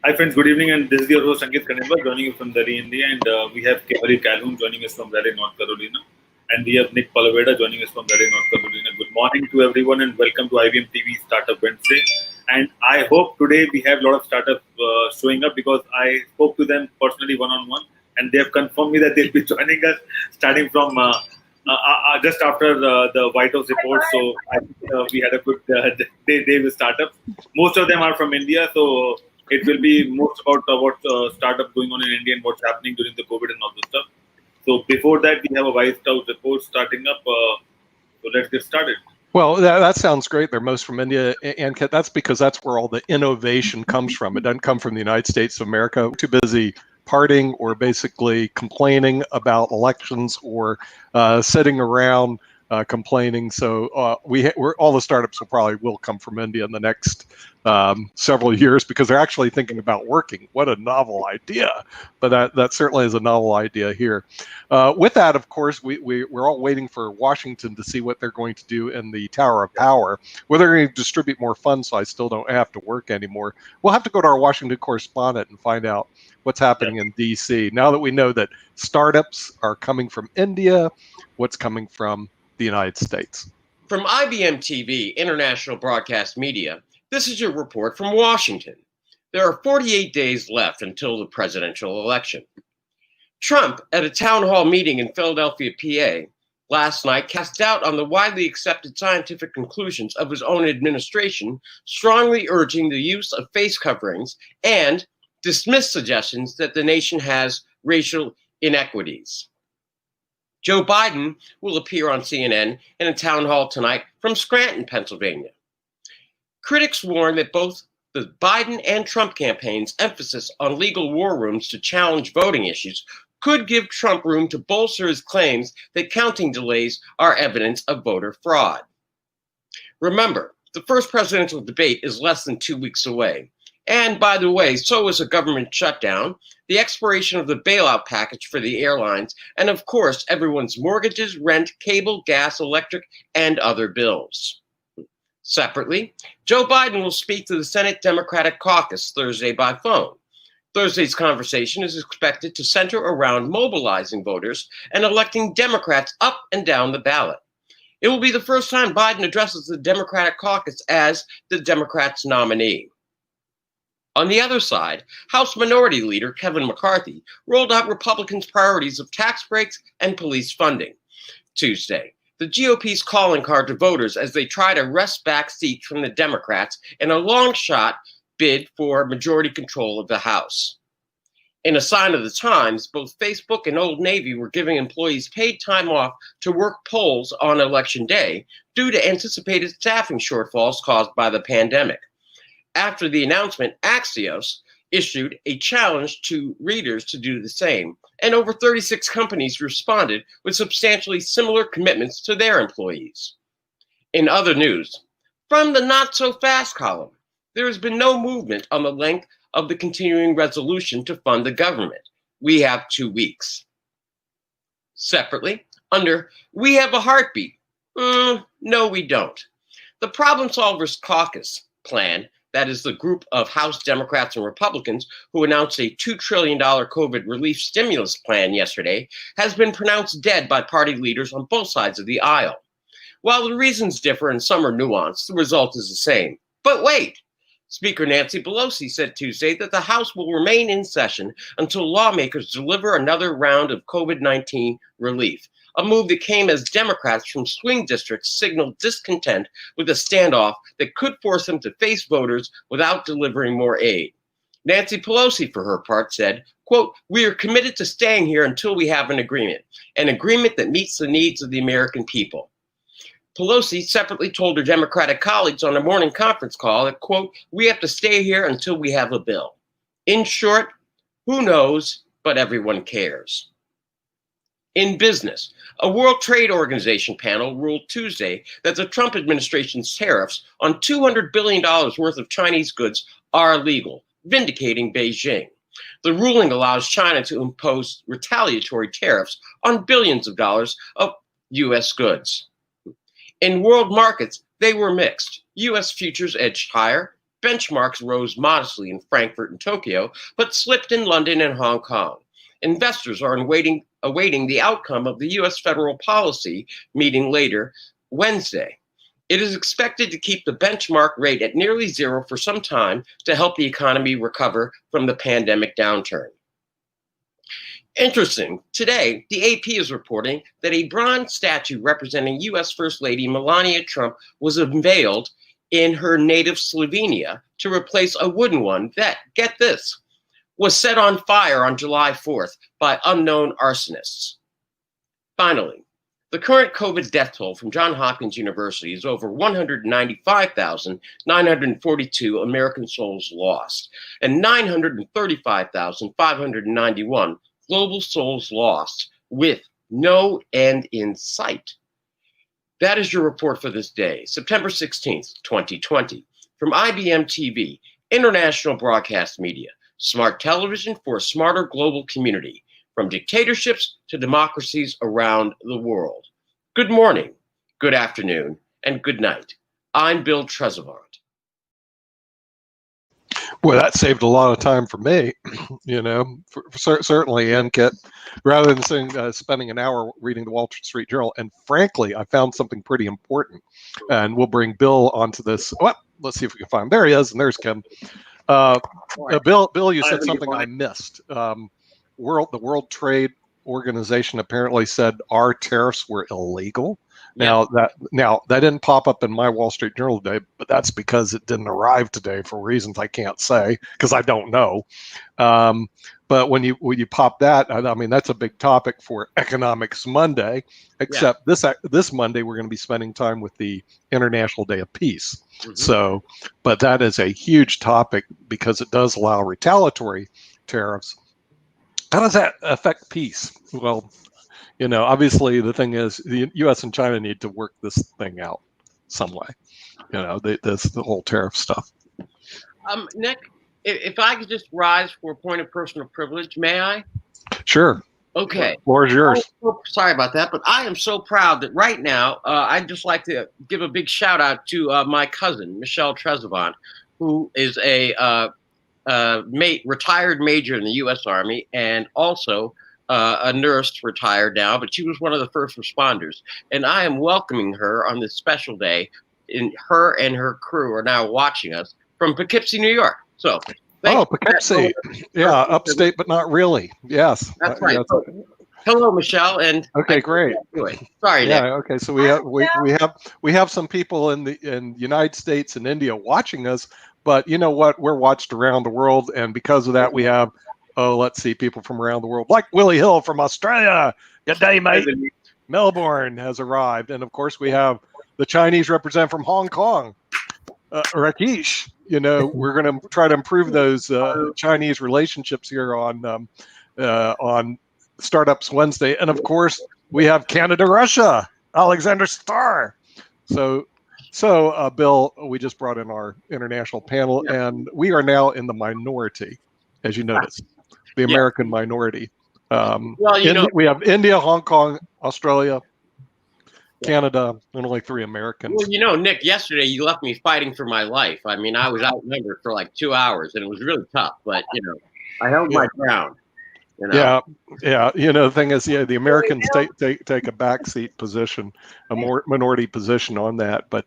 Hi friends, good evening, and this is your host Ankit Kaneva joining you from Delhi, India, and we have Kevali Calhoun joining us from Raleigh, North Carolina, and we have Nick Palaveda joining us from Raleigh, North Carolina. Good morning to everyone, and welcome to IBMTV Startup Wednesday. And I hope today we have a lot of startups showing up because I spoke to them personally one-on-one, and they have confirmed me that they'll be joining us starting from just after the White House report. So I think we had a good day with startups. Most of them are from India, so it will be most about what startup going on in India and what's happening during the COVID and all this stuff. So before that, we have a White House report starting up. So let's get started. Well, that sounds great. They're most from India, and that's because that's where all the innovation comes from. It doesn't come from the United States of America. We're too busy partying or basically complaining about elections or sitting around complaining. So we're all the startups will come from India in the next several years because they're actually thinking about working. What a novel idea! But that certainly is a novel idea here. With that, of course, we're all waiting for Washington to see what they're going to do in the Tower of Power. Whether they're going to distribute more funds so I still don't have to work anymore. We'll have to go to our Washington correspondent and find out what's happening in DC. Now that we know that startups are coming from India, what's coming from the United States. From IBMTV, International Broadcast Media, this is your report from Washington. There are 48 days left until the presidential election. Trump, at a town hall meeting in Philadelphia, PA, last night cast doubt on the widely accepted scientific conclusions of his own administration, strongly urging the use of face coverings and dismissed suggestions that the nation has racial inequities. Joe Biden will appear on CNN in a town hall tonight from Scranton, Pennsylvania. Critics warn that both the Biden and Trump campaigns' emphasis on legal war rooms to challenge voting issues could give Trump room to bolster his claims that counting delays are evidence of voter fraud. Remember, the first presidential debate is less than 2 weeks away. And by the way, so is a government shutdown, the expiration of the bailout package for the airlines, and of course, everyone's mortgages, rent, cable, gas, electric, and other bills. Separately, Joe Biden will speak to the Senate Democratic Caucus Thursday by phone. Thursday's conversation is expected to center around mobilizing voters and electing Democrats up and down the ballot. It will be the first time Biden addresses the Democratic Caucus as the Democrats' nominee. On the other side, House Minority Leader Kevin McCarthy rolled out Republicans' priorities of tax breaks and police funding Tuesday. The GOP's calling card to voters as they try to wrest back seats from the Democrats in a long-shot bid for majority control of the House. In a sign of the times, both Facebook and Old Navy were giving employees paid time off to work polls on Election Day due to anticipated staffing shortfalls caused by the pandemic. After the announcement, Axios issued a challenge to readers to do the same, and over 36 companies responded with substantially similar commitments to their employees. In other news, from the not-so-fast column, there has been no movement on the length of the continuing resolution to fund the government. We have 2 weeks. Separately, under We Have a Heartbeat, no, we don't. The Problem Solvers Caucus plan, that is the group of House Democrats and Republicans who announced a $2 trillion COVID relief stimulus plan yesterday, has been pronounced dead by party leaders on both sides of the aisle. While the reasons differ and some are nuanced, the result is the same. But wait! Speaker Nancy Pelosi said Tuesday that the House will remain in session until lawmakers deliver another round of COVID-19 relief, a move that came as Democrats from swing districts signaled discontent with a standoff that could force them to face voters without delivering more aid. Nancy Pelosi, for her part, said, quote, "We are committed to staying here until we have an agreement that meets the needs of the American people." Pelosi separately told her Democratic colleagues on a morning conference call that, quote, "We have to stay here until we have a bill." In short, who knows, but everyone cares. In business, a World Trade Organization panel ruled Tuesday that the Trump administration's tariffs on $200 billion worth of Chinese goods are illegal, vindicating Beijing. The ruling allows China to impose retaliatory tariffs on billions of dollars of U.S. goods. In world markets, they were mixed. U.S. futures edged higher, Benchmarks rose modestly in Frankfurt and Tokyo, but slipped in London and Hong Kong. Investors are awaiting the outcome of the U.S. federal policy meeting later Wednesday. It is expected to keep the benchmark rate at nearly zero for some time to help the economy recover from the pandemic downturn. Interesting. Today, the AP is reporting that a bronze statue representing U.S. First Lady Melania Trump was unveiled in her native Slovenia to replace a wooden one that, get this, was set on fire on July 4th by unknown arsonists. Finally, the current COVID death toll from Johns Hopkins University is over 195,942 American souls lost and 935,591 global souls lost with no end in sight. That is your report for this day, September 16th, 2020, from IBMTV, International Broadcast Media, smart television for a smarter global community, from dictatorships to democracies around the world. Good morning, good afternoon, and good night. I'm Bill Trezevant. Boy, that saved a lot of time for me, certainly, and Kit, rather than spending an hour reading the Wall Street Journal. And frankly, I found something pretty important, and we'll bring Bill onto this. Well, let's see if we can find him. There he is, and there's Kim. Bill, you said something I missed. The World Trade Organization apparently said our tariffs were illegal. Now that didn't pop up in my Wall Street Journal today, but that's because it didn't arrive today for reasons I can't say because I don't know. But when you pop that, I mean that's a big topic for Economics Monday. Except this Monday we're going to be spending time with the International Day of Peace. Mm-hmm. So, but that is a huge topic because it does allow retaliatory tariffs. How does that affect peace? Well, obviously the thing is the U.S. and China need to work this thing out some way. The whole tariff stuff. Nick, if I could just rise for a point of personal privilege, may I? Sure. Okay. Floor is yours. Sorry about that, but I am so proud that right now I'd just like to give a big shout out to my cousin, Michelle Trezevant, who is a retired major in the U.S. Army and also a nurse, retired now, but she was one of the first responders. And I am welcoming her on this special day. Her and her crew are now watching us from Poughkeepsie, New York. So, Poughkeepsie. Yeah, upstate, but not really. Yes. That's right. Hello, Michelle. And okay, great. Sorry, yeah. Nick. Okay, so we have some people in the United States and India watching us, but you know what? We're watched around the world, and because of that, we have people from around the world, like Willie Hill from Australia. Good day, mate. Melbourne has arrived, and of course, we have the Chinese representative from Hong Kong, Rakesh. We're going to try to improve those Chinese relationships here on Startups Wednesday, and of course, we have Canada, Russia, Alexander Starr. So, Bill, we just brought in our international panel, and we are now in the minority, as you noticed, the American minority. We have India, Hong Kong, Australia, Canada, and only 3 Americans. Well, Nick, yesterday you left me fighting for my life. I mean, I was outnumbered for like 2 hours, and it was really tough. But I held my ground. Yeah. The thing is, the Americans take a backseat position, a more minority position on that. But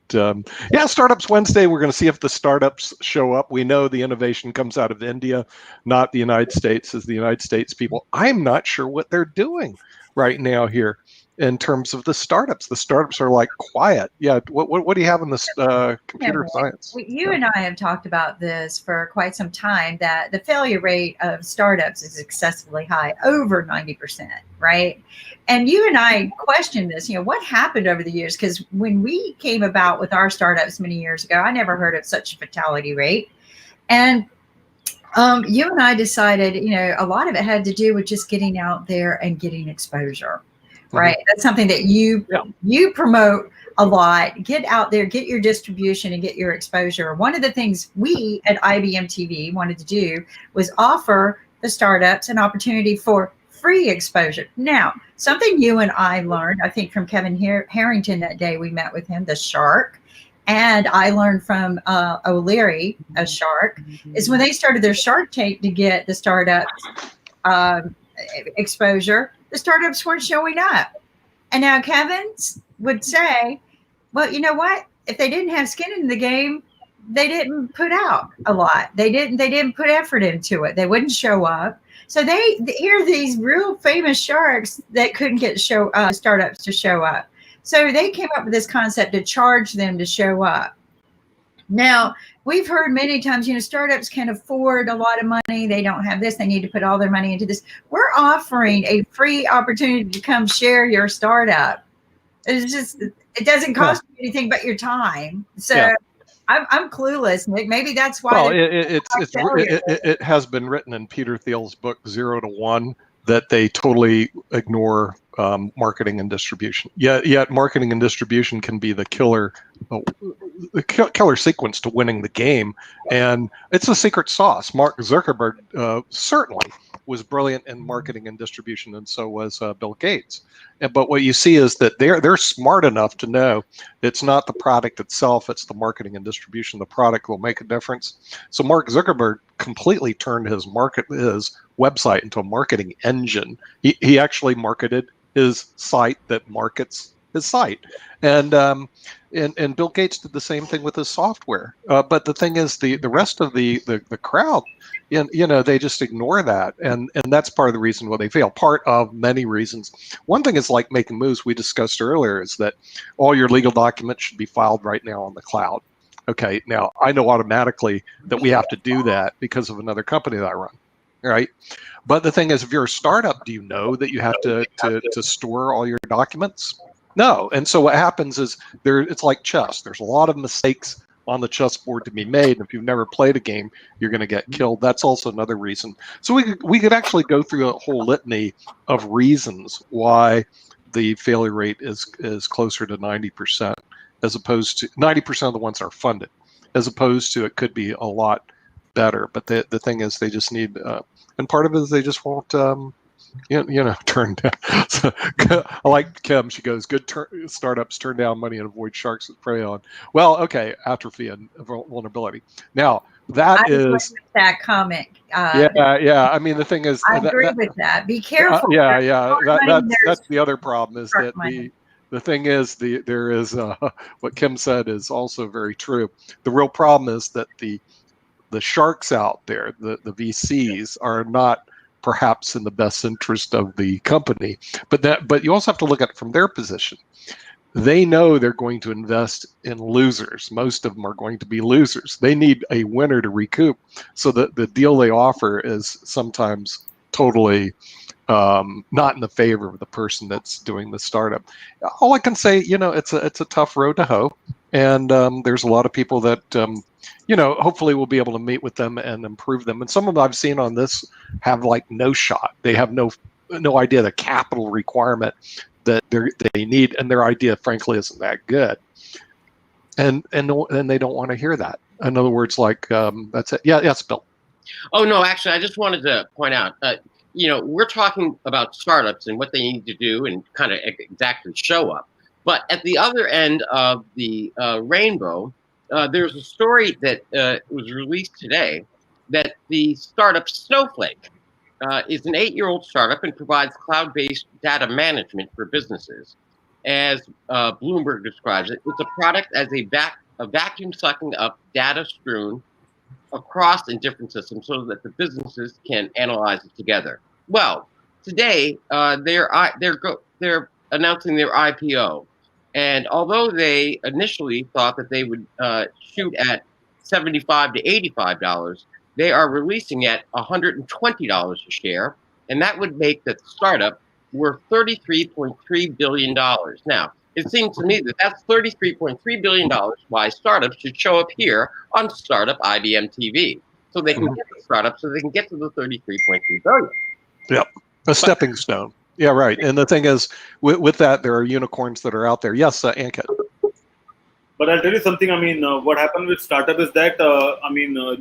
Startups Wednesday, we're going to see if the startups show up. We know the innovation comes out of India, not the United States, as the United States people. I'm not sure what they're doing right now here in terms of the startups. The startups are like quiet. Yeah. What do you have in this computer science? You and I have talked about this for quite some time, that the failure rate of startups is excessively high, over 90%, right? And you and I questioned this, what happened over the years? Because when we came about with our startups many years ago, I never heard of such a fatality rate. And you and I decided, a lot of it had to do with just getting out there and getting exposure. Right. That's something that you promote a lot. Get out there, get your distribution, and get your exposure. One of the things we at IBM TV wanted to do was offer the startups an opportunity for free exposure. Now, something you and I learned, I think, from Kevin Harrington that day we met with him, the shark, and I learned from O'Leary, a shark, is when they started their Shark Tank to get the startups exposure, the startups weren't showing up. And now Kevin would say, well, you know what? If they didn't have skin in the game, they didn't put out a lot. They didn't put effort into it. They wouldn't show up. So here are these real famous sharks that couldn't get startups to show up. So they came up with this concept to charge them to show up. Now, we've heard many times, startups can afford a lot of money. They don't have this. They need to put all their money into this. We're offering a free opportunity to come share your startup. It's just, it doesn't cost you anything but your time. So I'm clueless, Nick. Maybe that's why. Well, it has been written in Peter Thiel's book 0 to 1 that they totally ignore marketing and distribution. Yet marketing and distribution can be the killer sequence to winning the game, and it's a secret sauce. Mark Zuckerberg certainly was brilliant in marketing and distribution, and so was Bill Gates. But what you see is that they're smart enough to know it's not the product itself, it's the marketing and distribution. The product will make a difference. So Mark Zuckerberg completely turned his website into a marketing engine. He actually marketed his site that markets his site, and Bill Gates did the same thing with his software. But the thing is, the rest of the crowd, they just ignore that, and that's part of the reason why they fail. Part of many reasons. One thing is like making moves. We discussed earlier is that all your legal documents should be filed right now on the cloud. Okay, now I know automatically that we have to do that because of another company that I run, right? But the thing is, if you're a startup, do you know that you have to store all your documents? No. And so what happens is it's like chess. There's a lot of mistakes on the chessboard to be made. And if you've never played a game, you're going to get killed. That's also another reason. So we could actually go through a whole litany of reasons why the failure rate is closer to 90%, as opposed to 90% of the ones are funded, as opposed to it could be a lot better. But the thing is, they just need, and part of it is they just won't, turn down. So, I like Kim. She goes, good startups turn down money and avoid sharks that prey on. Well, okay, atrophy and vulnerability. Now, that is that comment. Yeah. I mean, the thing is, I agree with that. Be careful. That's the other problem is that the thing is, there is what Kim said is also very true. The real problem is that the sharks out there, the VCs, are not perhaps in the best interest of the company, but you also have to look at it from their position. They know they're going to invest in losers. Most of them are going to be losers. They need a winner to recoup. So the deal they offer is sometimes totally not in the favor of the person that's doing the startup. All I can say, it's a tough road to hoe, and there's a lot of people that hopefully we'll be able to meet with them and improve them. And some of them I've seen on this have like no shot. They have no idea the capital requirement that they need, and their idea, frankly, isn't that good. And they don't want to hear that. In other words, like that's it. Yes, Bill. Oh no, actually, I just wanted to point out. We're talking about startups and what they need to do and kind of exactly show up. But at the other end of the rainbow, there's a story that was released today that the startup Snowflake is an 8-year-old startup and provides cloud-based data management for businesses. As Bloomberg describes it, it's a product as a vacuum sucking up data strewn across in different systems so that the businesses can analyze it together. Well, today they're announcing their IPO, and although they initially thought that they would shoot at $75 to $85, they are releasing at $120 a share, and that would make the startup worth $33.3 billion. Now, it seems to me that that's $33.3 billion why startups should show up here on Startup IBMTV, so they can get the startup, so they can get to the $33.3 billion. Yep, a stepping stone. Yeah, right. And the thing is, with that, there are unicorns that are out there. Yes, Ankit. But I'll tell you something. I mean, what happened with startup is that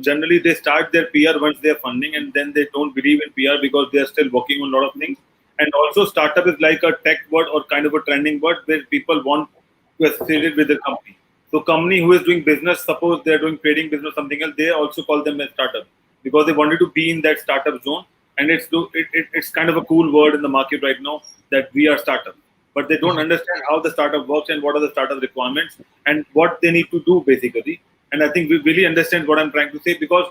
generally they start their PR once they're funding, and then they don't believe in PR because they're still working on a lot of things. And also, startup is like a tech word or kind of a trending word where people want to associate it with the company. So company who is doing business, suppose they're doing trading business, something else, they also call them a startup because they wanted to be in that startup zone. And it's kind of a cool word in the market right now that we are startup. But they don't understand how the startup works and what are the startup requirements and what they need to do basically. And I think we really understand what I'm trying to say because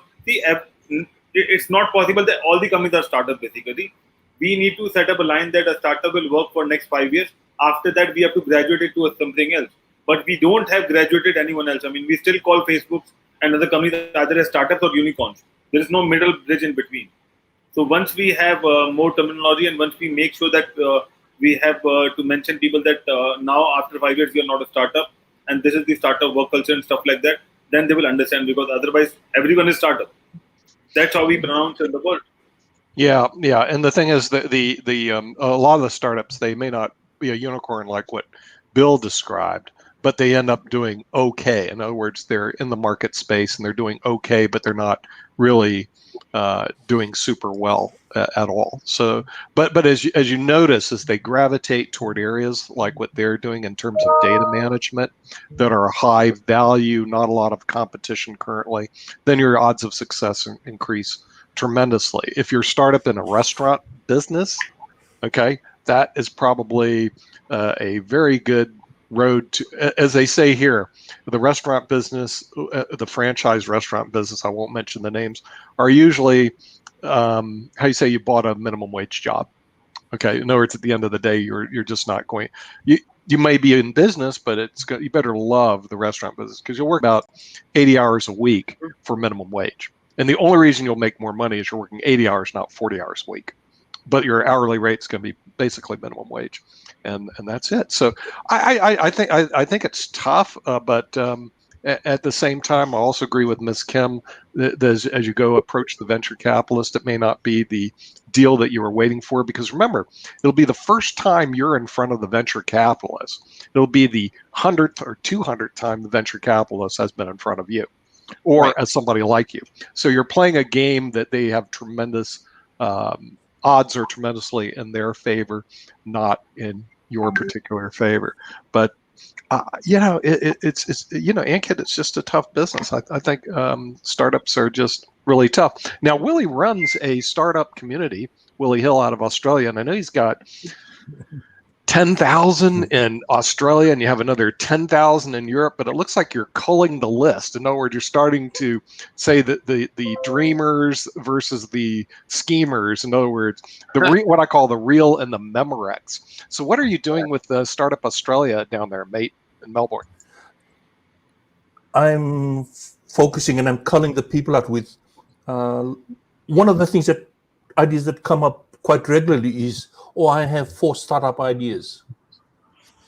it's not possible that all the companies are startup basically. We need to set up a line that a startup will work for next 5 years. After that, we have to graduate it to something else. But we don't have graduated anyone else. I mean, we still call Facebook and other companies either as startups or unicorns. There is no middle bridge in between. So once we have more terminology and once we make sure that we have to mention people that now after 5 years we are not a startup and this is the startup work culture and stuff like that, then they will understand because otherwise everyone is startup. That's how we pronounce in the world. Yeah, and the thing is that a lot of the startups, they may not be a unicorn like what Bill described, but they end up doing okay. In other words, they're in the market space and they're doing okay, but they're not really doing super well at all. So, but as you notice, as they gravitate toward areas like what they're doing in terms of data management that are high value, not a lot of competition currently, then your odds of success increase tremendously. If you're a startup in a restaurant business, okay, that is probably a very good road to, as they say here, the restaurant business, the franchise restaurant business, I won't mention the names, are usually, how you say, you bought a minimum wage job. Okay, in other words, at the end of the day, you're just not going, you may be in business, but you better love the restaurant business because you'll work about 80 hours a week for minimum wage. And the only reason you'll make more money is you're working 80 hours, not 40 hours a week. But your hourly rate's going to be basically minimum wage, and that's it. So I think it's tough, but at the same time, I also agree with Ms. Kim that as you go approach the venture capitalist, it may not be the deal that you were waiting for, because remember, it'll be the first time you're in front of the venture capitalist. It'll be the 100th or 200th time the venture capitalist has been in front of you, or as somebody like you. So you're playing a game that they have tremendous odds are tremendously in their favor, not in your particular favor. But it's Ankit, it's just a tough business. I think startups are just really tough. Now, Willie runs a startup community, Willie Hill out of Australia, and I know he's got 10,000 in Australia and you have another 10,000 in Europe, but it looks like you're culling the list. In other words, you're starting to say that the dreamers versus the schemers. In other words, what I call the real and the Memorex. So what are you doing with the Startup Australia down there, mate, in Melbourne? I'm focusing and I'm culling the people out with one of the ideas that come up quite regularly is, I have 4 startup ideas.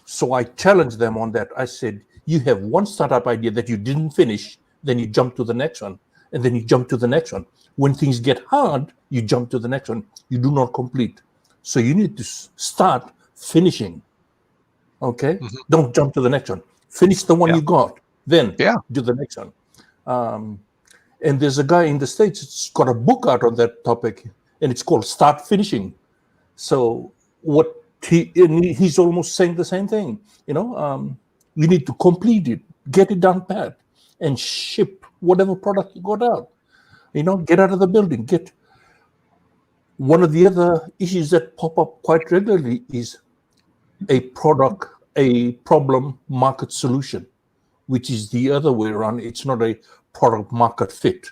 So I challenged them on that. I said, you have 1 startup idea that you didn't finish, then you jump to the next one, and then you jump to the next one. When things get hard, you jump to the next one. You do not complete. So you need to start finishing. Okay? Mm-hmm. Don't jump to the next one. Finish the one you got, then do the next one. And there's a guy in the States that's got a book out on that topic, and it's called Start Finishing. So he's almost saying the same thing. You need to complete it, get it done pat, and ship whatever product you got out. Get out of the building. One of the other issues that pop up quite regularly is a problem market solution, which is the other way around. It's not a product market fit.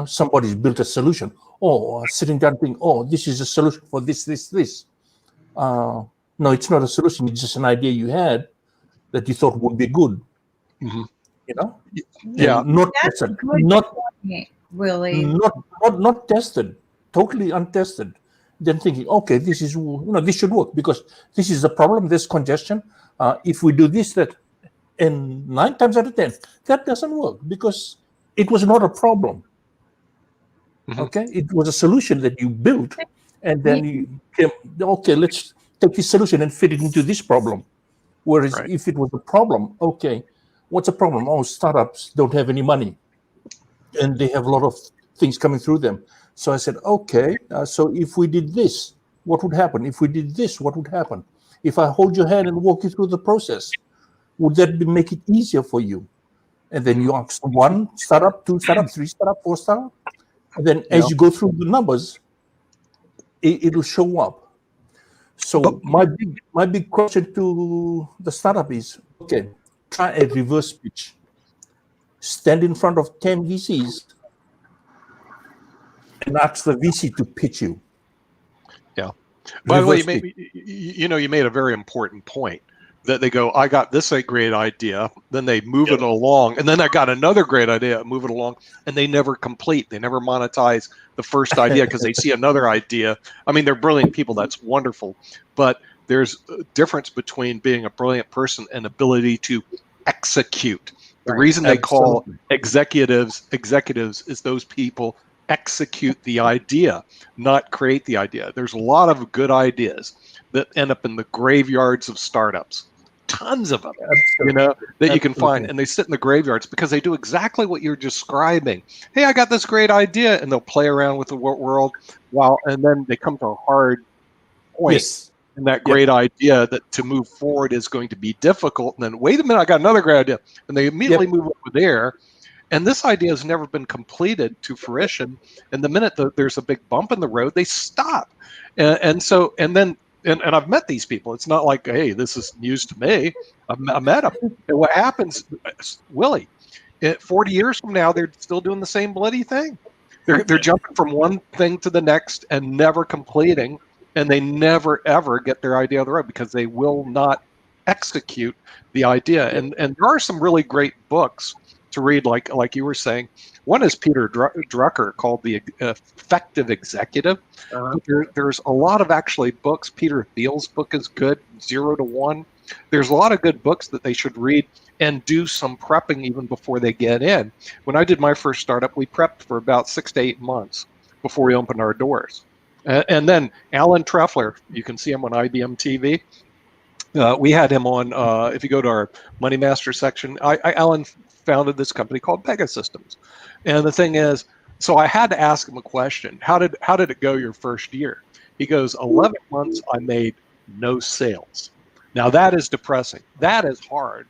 Somebody's built a solution. Sitting down thinking, this is a solution for this. No, it's not a solution. It's just an idea you had that you thought would be good. Mm-hmm. Not tested. Willie. Not tested. Totally untested. Then thinking, okay, this is this should work because this is the problem. There's congestion. If we do this, that, and 9 times out of 10, that doesn't work because it was not a problem. Mm-hmm. Okay, it was a solution that you built, and then you came, okay, let's take this solution and fit it into this problem. Whereas if it was a problem, okay, what's a problem? Startups don't have any money, and they have a lot of things coming through them. So I said, okay, so if we did this, what would happen? If we did this, what would happen? If I hold your hand and walk you through the process, Would that make it easier for you? And then you ask 1 startup, 2 startup, 3 startup, 4 startup. And then as you go through the numbers, it'll show up. So my big question to the startup is, okay, try a reverse pitch. Stand in front of 10 VCs and ask the VC to pitch you. Yeah. By the way, Reverse pitch. you made a very important point that they go, I got this a great idea, then they move it along, and then I got another great idea, move it along, and they never complete. They never monetize the first idea because they see another idea. I mean, they're brilliant people. That's wonderful. But there's a difference between being a brilliant person and ability to execute. The reason they call executives is those people execute the idea, not create the idea. There's a lot of good ideas that end up in the graveyards of startups. Tons of them, that you can find, and they sit in the graveyards because they do exactly what you're describing. Hey, I got this great idea, and they'll play around with the world and then they come to a hard point in that great idea that to move forward is going to be difficult. And then, wait a minute, I got another great idea, and they immediately move over there. And this idea has never been completed to fruition. And the minute there's a big bump in the road, they stop. And I've met these people. It's not like, hey, this is news to me. I met them. And what happens, Willie, 40 years from now, they're still doing the same bloody thing. They're jumping from one thing to the next and never completing. And they never, ever get their idea on the road because they will not execute the idea. And there are some really great books to read, like you were saying. One is Peter Drucker called The Effective Executive. There's a lot of actually books. Peter Thiel's book is good, 0 to 1. There's a lot of good books that they should read and do some prepping even before they get in. When I did my first startup, we prepped for about 6 to 8 months before we opened our doors. And then Alan Trefler, you can see him on IBMTV. We had him on, if you go to our Money Master section, Alan founded this company called Pegasystems. And the thing is, so I had to ask him a question. How did it go your first year? He goes, 11 months I made no sales. Now that is depressing. That is hard.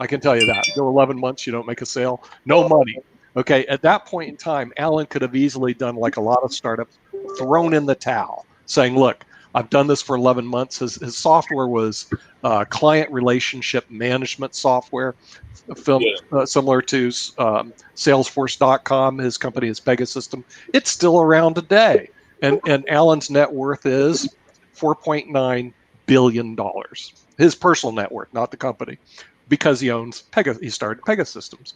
I can tell you that. Go 11 months, you don't make a sale, no money. Okay, at that point in time, Alan could have easily done like a lot of startups, thrown in the towel, saying, look, I've done this for 11 months. His software was client relationship management software, similar to Salesforce.com. His company is Pegasystem. It's still around today. And Alan's net worth is $4.9 billion. His personal net worth, not the company, because he started Pegasystems.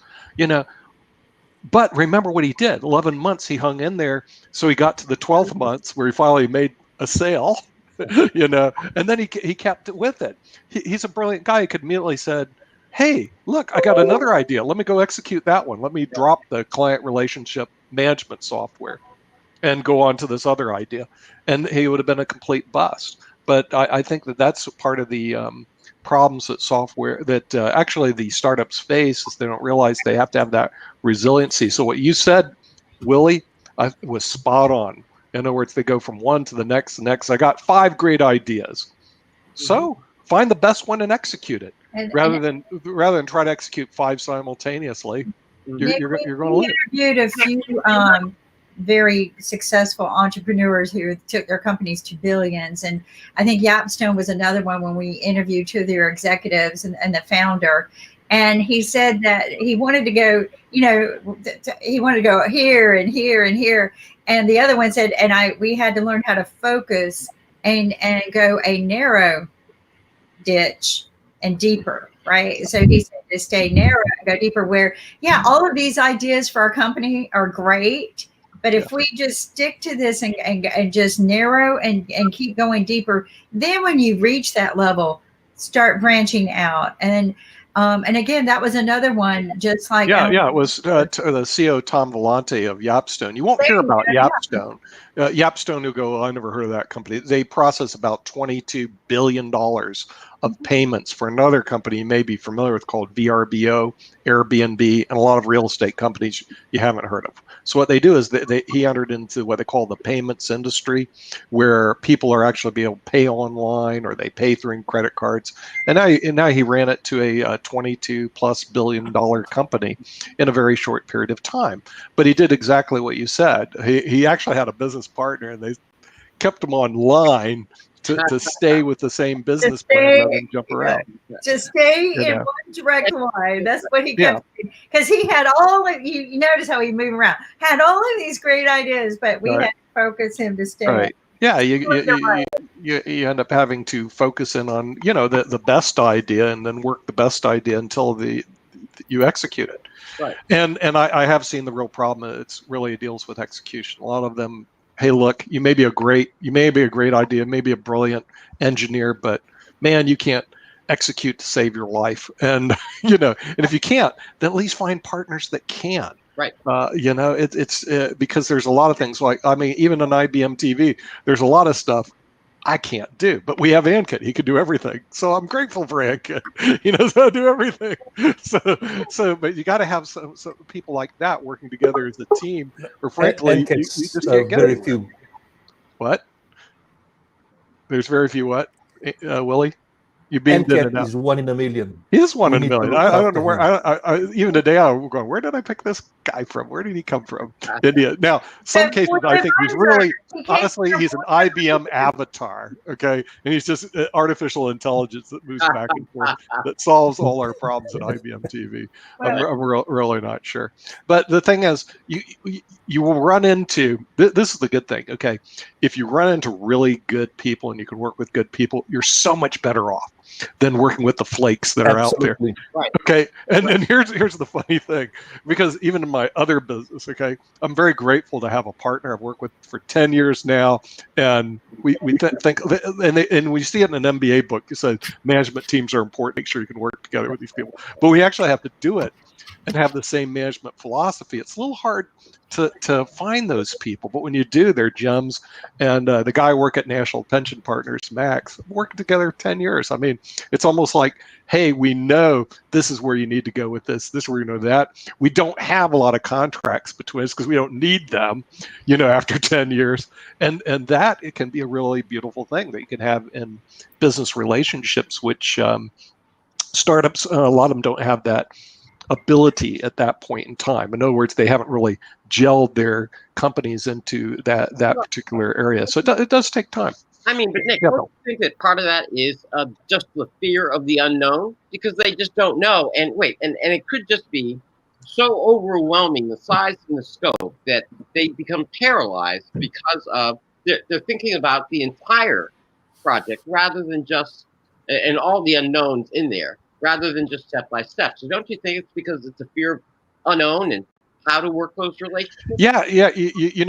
But remember what he did. 11 months he hung in there. So he got to the 12th month where he finally made a sale, and then he kept it with it. He's a brilliant guy. He could immediately said, hey, look, I got another idea. Let me go execute that one. Let me drop the client relationship management software and go on to this other idea. And he would have been a complete bust. But I think that's part of the problems that software that actually the startups face is they don't realize they have to have that resiliency. So what you said, Willie, was spot on. In other words, they go from one to the next. I got 5 great ideas. So find the best one and execute it, rather than try to execute 5 simultaneously. You're going to lose. We interviewed a few very successful entrepreneurs who took their companies to billions, and I think Yapstone was another one when we interviewed 2 of their executives and the founder. And he said that he wanted to go, he wanted to go here and here and here. And the other one said, we had to learn how to focus and go a narrow ditch and deeper, right? So he said to stay narrow and go deeper, where, all of these ideas for our company are great. But if we just stick to this and just narrow and keep going deeper, then when you reach that level, start branching out. And again, that was another one, just like it was the CEO Tom Vellante of Yapstone. You won't hear about Yapstone. Yapstone, who go, I never heard of that company. They process about $22 billion of payments for another company you may be familiar with called VRBO, Airbnb, and a lot of real estate companies you haven't heard of. So what they do is he entered into what they call the payments industry, where people are actually be able to pay online or they pay through credit cards. And now he ran it to a $22+ billion company in a very short period of time. But he did exactly what you said. He actually had a business partner, and they kept him online to stay with the same business plan rather than jump around. To stay in one direct line. That's what he kept doing. Because he had all of you notice how he moved around. Had all of these great ideas, but we had to focus him to stay. Right. Yeah, you end up having to focus in on, the best idea and then work the best idea until you execute it. Right. And I have seen the real problem. It's really deals with execution. A lot of them, hey, look, you may be a great idea, maybe a brilliant engineer, but man, you can't execute to save your life. And and if you can't, then at least find partners that can. Right. It's because there's a lot of things even on IBMTV, there's a lot of stuff I can't do, but we have Ankit. He can do everything. So I'm grateful for Ankit. He knows how to do everything. But you got to have some people like that working together as a team, or frankly, you just can't get very few. What? There's very few what? Willie? You beamed in and out. Is 1 in a million. He is 1 in a million. I don't know where. I even today I'm going, where did I pick this guy from? Where did he come from? India. Now, some cases I think he's really, honestly, he's an IBM avatar. Okay, and he's just artificial intelligence that moves back and forth that solves all our problems at IBM TV. I'm really not sure. But the thing is, you will run into this is the good thing. Okay, if you run into really good people and you can work with good people, you're so much better off than working with the flakes that are out there. Right. Okay. And here's the funny thing, because even in my other business, okay, I'm very grateful to have a partner I've worked with for 10 years now. And we think, and we see it in an MBA book. It says management teams are important. Make sure you can work together with these people. But we actually have to do it and have the same management philosophy. It's a little hard to find those people, but when you do, they're gems. And the guy I work at National Pension Partners, Max, worked together 10 years. I mean, it's almost like, hey, we know this is where you need to go with this. This is where you know that. We don't have a lot of contracts between us because we don't need them, after 10 years. And that it can be a really beautiful thing that you can have in business relationships, which startups, a lot of them don't have that ability at that point in time. In other words, they haven't really gelled their companies into that particular area. So it does take time. I mean, but Nick, don't you think that part of that is just the fear of the unknown? Because they just don't know. And and it could just be so overwhelming, the size and the scope, that they become paralyzed because of they're thinking about the entire project rather than just, and all the unknowns in there, rather than just step by step. So don't you think it's because it's a fear of unknown and how to work those relationships? Yeah.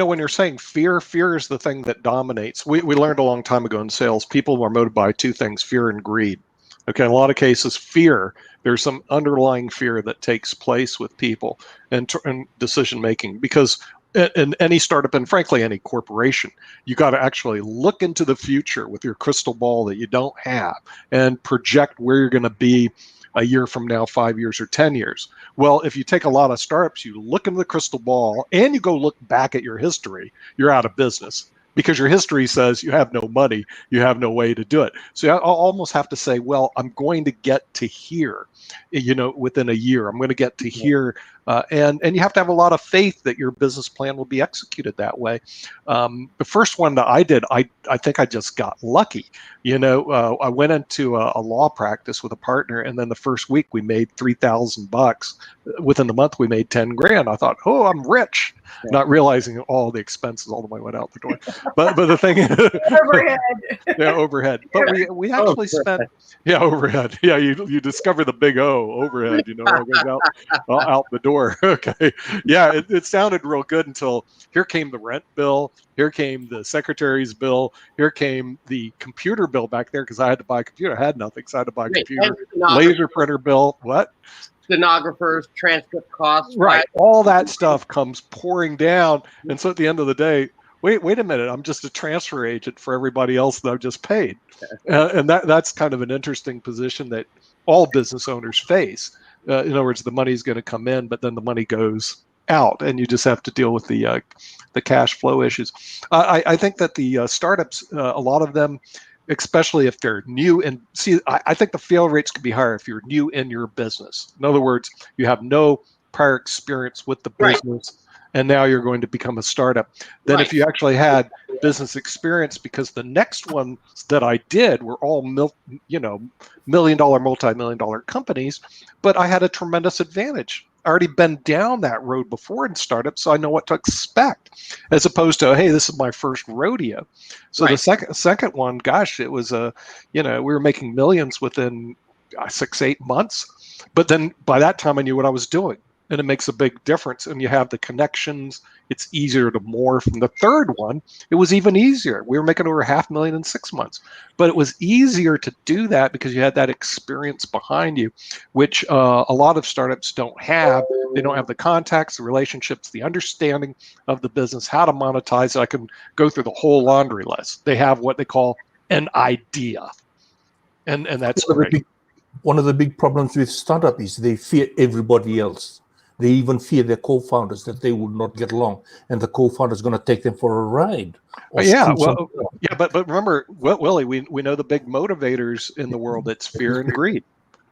When you're saying fear is the thing that dominates. We learned a long time ago in sales, people are motivated by two things, fear and greed. Okay, in a lot of cases, fear, there's some underlying fear that takes place with people and decision making, because in any startup, and frankly any corporation, you got to actually look into the future with your crystal ball that you don't have and project where you're going to be a year from now, 5 years or 10 years. Well, if you take a lot of startups, you look into the crystal ball and you go look back at your history, you're out of business, because your history says you have no money, you have no way to do it. So I'll almost have to say, well, I'm going to get to here, within a year. I'm going to get to here. And you have to have a lot of faith that your business plan will be executed that way. The first one that I did, I think I just got lucky. I went into a law practice with a partner, and then the first week we made $3,000. Within the month we made 10 grand. I thought, oh, I'm rich, not realizing all the expenses all the way went out the door. But the thing is, overhead. But we actually spent overhead. Yeah, you discover the big O, overhead. It goes out the door. Okay. Yeah, it sounded real good until here came the rent bill. Here came the secretary's bill. Here came the computer bill back there, because I had to buy a computer. I had nothing, so I had to buy a computer. Laser printer bill. What? Stenographers, transcript costs. Right. All that stuff comes pouring down. And so at the end of the day, wait a minute, I'm just a transfer agent for everybody else that I've just paid. And that's kind of an interesting position that all business owners face. In other words, the money's going to come in, but then the money goes out, and you just have to deal with the cash flow issues. I think that the startups, a lot of them, especially if they're new, and see, I think the fail rates could be higher if you're new in your business. In other words, you have no prior experience with the Right. business, and now you're going to become a startup. Then Right. if you actually had business experience, because the next ones that I did were all million-dollar, multi-million-dollar companies, but I had a tremendous advantage. I already been down that road before in startups, so I know what to expect, as opposed to, hey, this is my first rodeo. So Right. the second one, gosh, it was we were making millions within 6-8 months, but then by that time I knew what I was doing, and it makes a big difference. And you have the connections. It's easier to morph. And the third one, it was even easier. We were making over $500,000 in 6 months, but it was easier to do that because you had that experience behind you, which a lot of startups don't have. They don't have the contacts, the relationships, the understanding of the business, how to monetize it. I can go through the whole laundry list. They have what they call an idea, and that's great. One of the big problems with startup is they fear everybody else. They even fear their co-founders, that they would not get along, and the co-founder is going to take them for a ride. But remember, Willie, we know the big motivators in the world. It's fear and greed.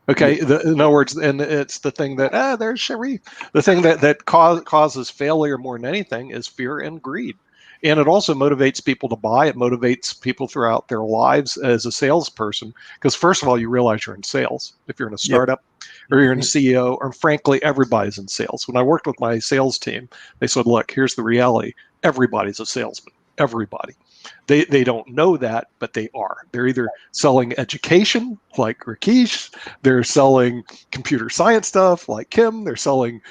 Okay, in other words, and it's the thing that there's Sharif. The thing that causes failure more than anything is fear and greed. And it also motivates people to buy. It motivates people throughout their lives as a salesperson, because first of all, you realize you're in sales if you're in a startup, or you're in CEO, or frankly, everybody's in sales. When I worked with my sales team, they said, look, here's the reality. Everybody's a salesman. Everybody. They don't know that, but they are. They're either selling education, like Rakesh. They're selling computer science stuff, like Kim. They're selling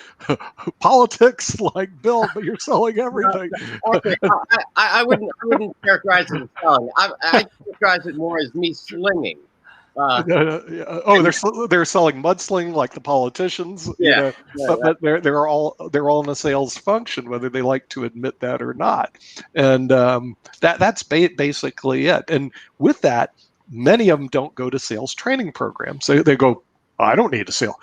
politics, like Bill. But you're selling everything. Okay, I wouldn't characterize it as selling. I characterize it more as me slinging. They're selling mudsling like the politicians. But they're all in a sales function, whether they like to admit that or not. And that's basically it. And with that, many of them don't go to sales training programs. They go, I don't need a sale.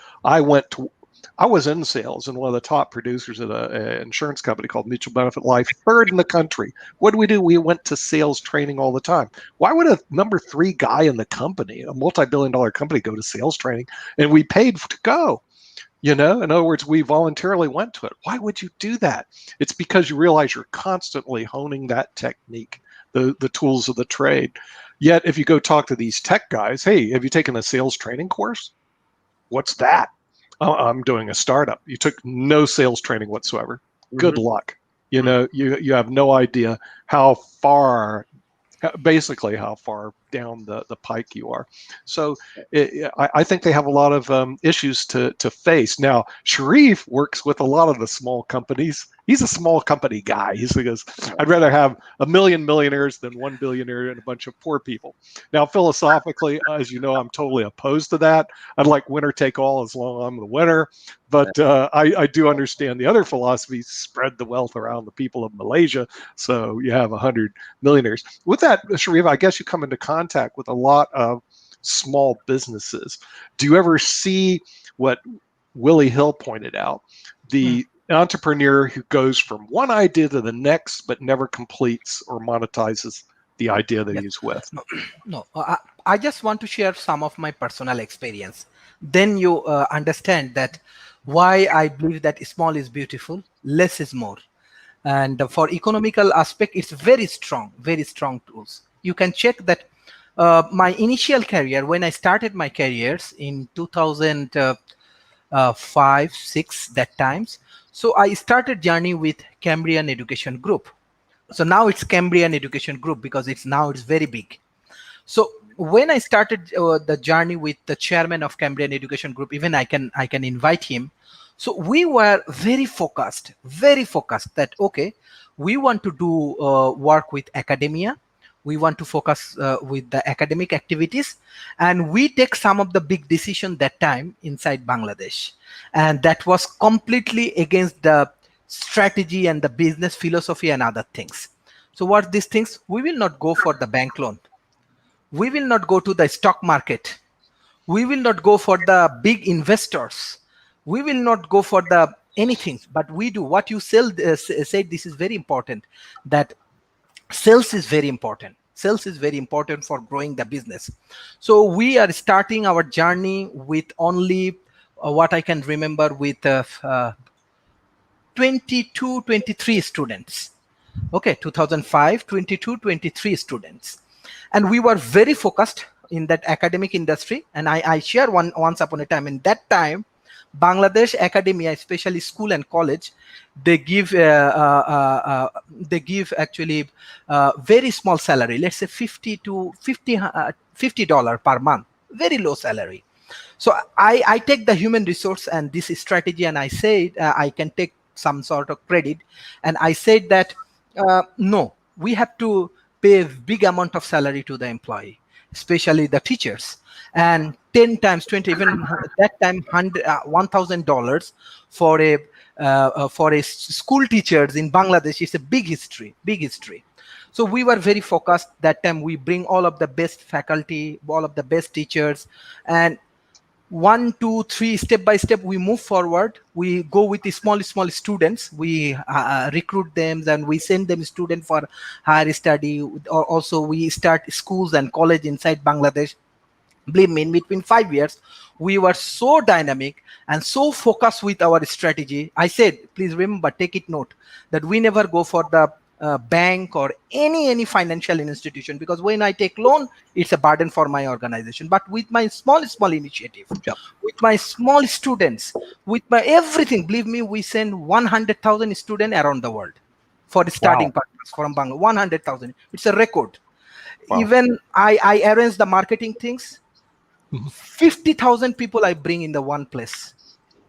I was in sales and one of the top producers at an insurance company called Mutual Benefit Life, third in the country. What do? We went to sales training all the time. Why would a number 3 guy in the company, a multi-billion-dollar company, go to sales training? And we paid to go. In other words, we voluntarily went to it. Why would you do that? It's because you realize you're constantly honing that technique, the tools of the trade. Yet, if you go talk to these tech guys, hey, have you taken a sales training course? What's that? Oh, I'm doing a startup. You took no sales training whatsoever. Good luck. You have no idea how far down the pike you are. So I think they have a lot of issues to face. Now, Sharif works with a lot of the small companies. He's a small company guy. He goes, I'd rather have 1 million millionaires than 1 billionaire and a bunch of poor people. Now, philosophically, as you know, I'm totally opposed to that. I'd like winner take all as long as I'm the winner. But I do understand the other philosophy, spread the wealth around the people of Malaysia. So you have 100 millionaires. With that, Sharif, I guess you come into contact with a lot of small businesses. Do you ever see what Willie Hill pointed out, the entrepreneur who goes from one idea to the next but never completes or monetizes the idea that he's with? No, I just want to share some of my personal experience. Then you understand that why I believe that small is beautiful, less is more. And for economical aspect, it's very strong tools. You can check that my initial career, when I started my careers in 2005, 6, that times. So I started journey with Cambrian Education Group. So now it's Cambrian Education Group because it's very big. So when I started the journey with the chairman of Cambrian Education Group, even I can invite him. So we were very focused that, okay, we want to do work with academia. We want to focus with the academic activities, and we take some of the big decisions that time inside Bangladesh. And that was completely against the strategy and the business philosophy and other things. So what these things? We will not go for the bank loan. We will not go to the stock market. We will not go for the big investors. We will not go for the anything, but we do what you said. This is very important, that sales is very important. Sales is very important for growing the business. So we are starting our journey with only what I can remember with 22, 23 students. Okay, 2005, 22, 23 students. And we were very focused in that academic industry. And I share once upon a time, in that time, Bangladesh academia, especially school and college, they give actually very small salary. Let's say $50 per month, very low salary. So I take the human resource and this strategy, and I say I can take some sort of credit, and I said that no, we have to pay a big amount of salary to the employee, especially the teachers, and 10 times 20, even that time $1,000 for a school teachers in Bangladesh is a big history. So we were very focused that time. We bring all of the best faculty, all of the best teachers, and 1, 2, 3, step by step, we move forward. We go with the small students. We recruit them, and we send them students for higher study. Or also, we start schools and college inside Bangladesh. Believe me, in between 5 years, we were so dynamic and so focused with our strategy. I said, please remember, take it note, that we never go for the bank or any financial institution, because when I take loan, it's a burden for my organization. But with my small initiative, Yep. with my small students, with my everything, believe me, we send 100,000 students around the world for the starting purpose from Bangladesh. 100,000. It's a record. Wow. Even I arrange the marketing things. Mhm. 50,000 people I bring in the one place.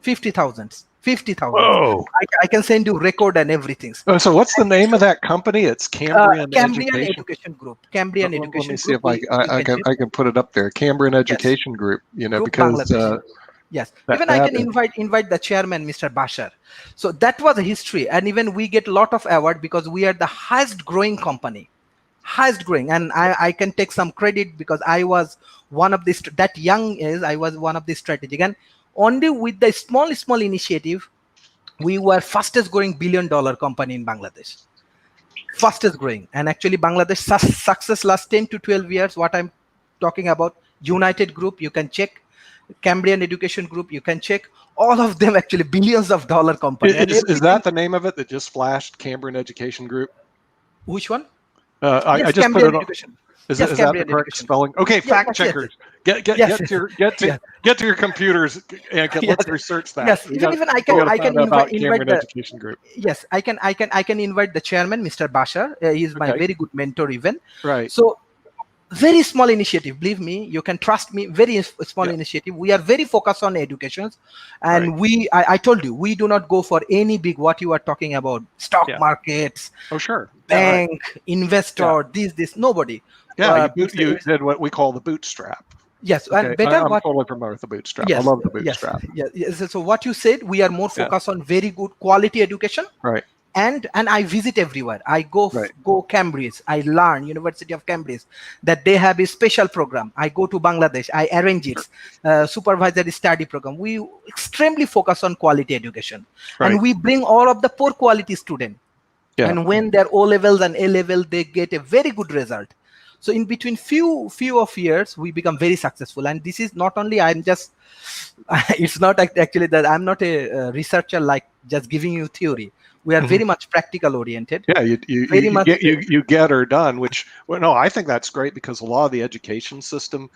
50,000. Whoa. I can send you record and everything. Oh, so what's the name of that company? It's Cambrian Education Group. Cambrian Let Education me see Group. if I can put it up there. Cambrian Education Group. Group because Bangladesh. Yes. Even I can invite the chairman, Mr. Bashar. So that was a history, and even we get a lot of award because we are the highest growing company. Highest growing, and I can take some credit because I was one of this that young is I was one of the strategic, and only with the small initiative, we were fastest growing $1 billion company in Bangladesh. Fastest growing, and actually Bangladesh success last 10 to 12 years. What I'm talking about, United Group, you can check. Cambrian Education Group, you can check. All of them actually billions of dollar company. Is that the name of it that just flashed? Cambrian Education Group. Which one? I just Cambrian put it on. Education. Is Yes, that the Cambrian correct Education. spelling? Okay, fact yes, checkers, yes. get to your computers and let's research that. Yes, even I can invite Cambrian the Education Group. Yes, I can invite the chairman, Mr. Bashar. He's my very good mentor even. Right. So very small initiative, believe me, you can trust me, very small initiative. We are very focused on education, and I told you, we do not go for any big, what you are talking about, stock markets, bank, investor, this, nobody. You did what we call the bootstrap. Yes, okay. And better. I'm totally familiar with the bootstrap. Yes, I love the bootstrap. Yes. So what you said, we are more focused on very good quality education. Right. And I visit everywhere. I go Cambridge. I learn University of Cambridge that they have a special program. I go to Bangladesh. I arrange it. Supervisory study program. We extremely focus on quality education, and we bring all of the poor quality student. Yeah. And when they're O levels and A level, they get a very good result. So in between few of years, we become very successful. And this is not only it's not actually that I'm not a researcher, like just giving you theory. We are very much practical oriented. Yeah, you get her done, which, well, no, I think that's great, because a lot of the education system,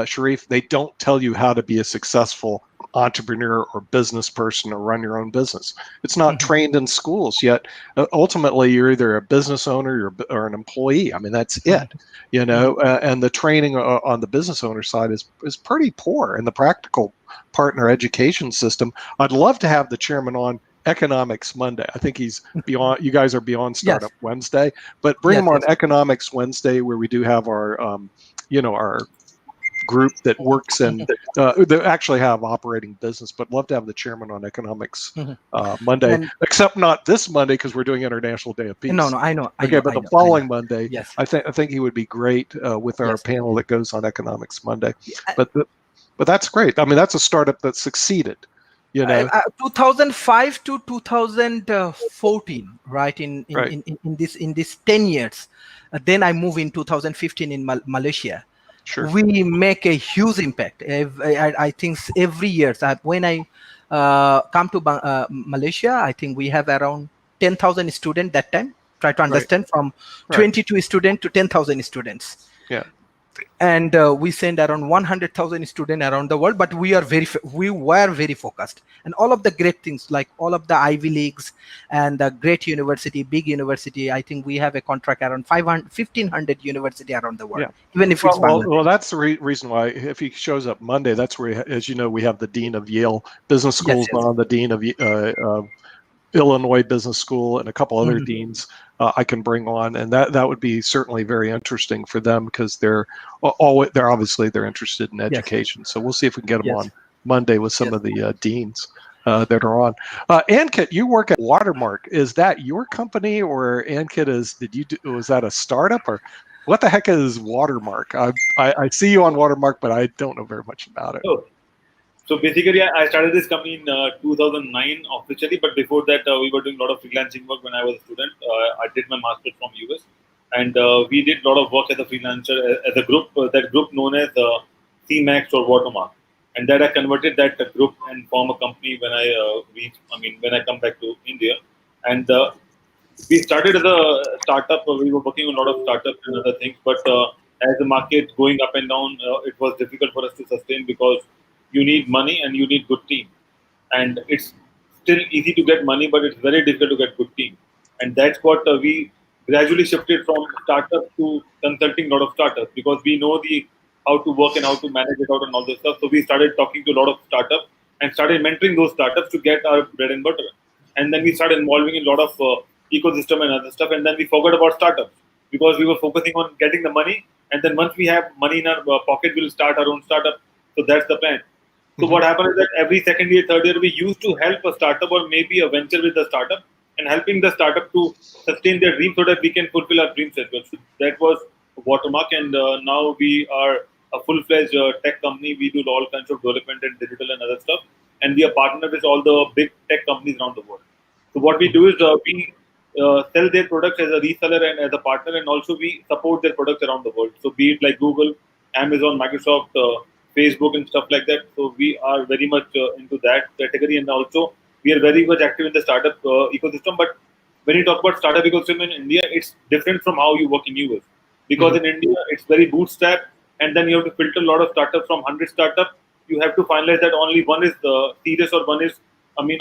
Sharif, they don't tell you how to be a successful entrepreneur or business person or run your own business. It's not trained in schools, yet ultimately you're either a business owner or an employee. I mean, that's it, and the training on the business owner side is pretty poor in the practical partner education system. I'd love to have the chairman on Economics Monday. I think he's beyond. You guys are beyond Startup Wednesday, but bring him on Economics Wednesday, where we do have our, our group that works in, they actually have operating business, but love to have the chairman on economics Monday, And except not this Monday because we're doing International Day of Peace. no, I know. Okay, but the following Monday, Yes. I think he would be great with our Yes. panel that goes on economics Monday. Yeah. But that's great. I mean, that's a startup that succeeded. 2005 to 2014, right? In this 10 years. Then I move in 2015 in Malaysia. Sure. We make a huge impact. I think every year. When I come to Malaysia, I think we have around 10,000 students that time. Try to understand from 22 students to 10,000 students. Yeah. And we send around 100,000 students around the world, but we were very focused. And all of the great things, like all of the Ivy Leagues and the great university, big university, I think we have a contract around 1,500 university around the world, even if it's Bangladesh. Well, that's the reason why, if he shows up Monday, that's where, as you know, we have the dean of Yale Business School on, the dean of Illinois Business School, and a couple other deans I can bring on, and that would be certainly very interesting for them because they're obviously they're interested in education. So we'll see if we can get them on Monday with some of the deans that are on. Ankit, you work at Watermark. Is that your company, or Ankit was that a startup, or what the heck is Watermark? I see you on Watermark, but I don't know very much about it. So basically, I started this company in 2009 officially, but before that, we were doing a lot of freelancing work when I was a student. I did my master's from US, and we did a lot of work as a freelancer, as a group, that group known as CMAX or Watermark. And that I converted that group and form a company when when I come back to India. And we started as a startup. We were working on a lot of startups and other things, but as the market going up and down, it was difficult for us to sustain because you need money and you need good team. And it's still easy to get money, but it's very difficult to get good team. And that's what we gradually shifted from startup to consulting a lot of startups because we know how to work and how to manage it out and all this stuff. So we started talking to a lot of startups and started mentoring those startups to get our bread and butter. And then we started involving in a lot of ecosystem and other stuff. And then we forgot about startups because we were focusing on getting the money. And then once we have money in our pocket, we'll start our own startup. So that's the plan. So what happened is that every second year, third year, we used to help a startup or maybe a venture with the startup and helping the startup to sustain their dream so that we can fulfill our dreams as well. So that was Watermark, and now we are a full-fledged tech company. We do all kinds of development and digital and other stuff, and we are partnered with all the big tech companies around the world. So what we do is we sell their products as a reseller and as a partner, and also we support their products around the world. So be it like Google, Amazon, Microsoft, Facebook and stuff like that. So we are very much into that category, and also we are very much active in the startup ecosystem. But when you talk about startup ecosystem in India, it's different from how you work in US. Because in India, it's very bootstrap, and then you have to filter a lot of startups from 100 startups. You have to finalize that only one is serious or one is,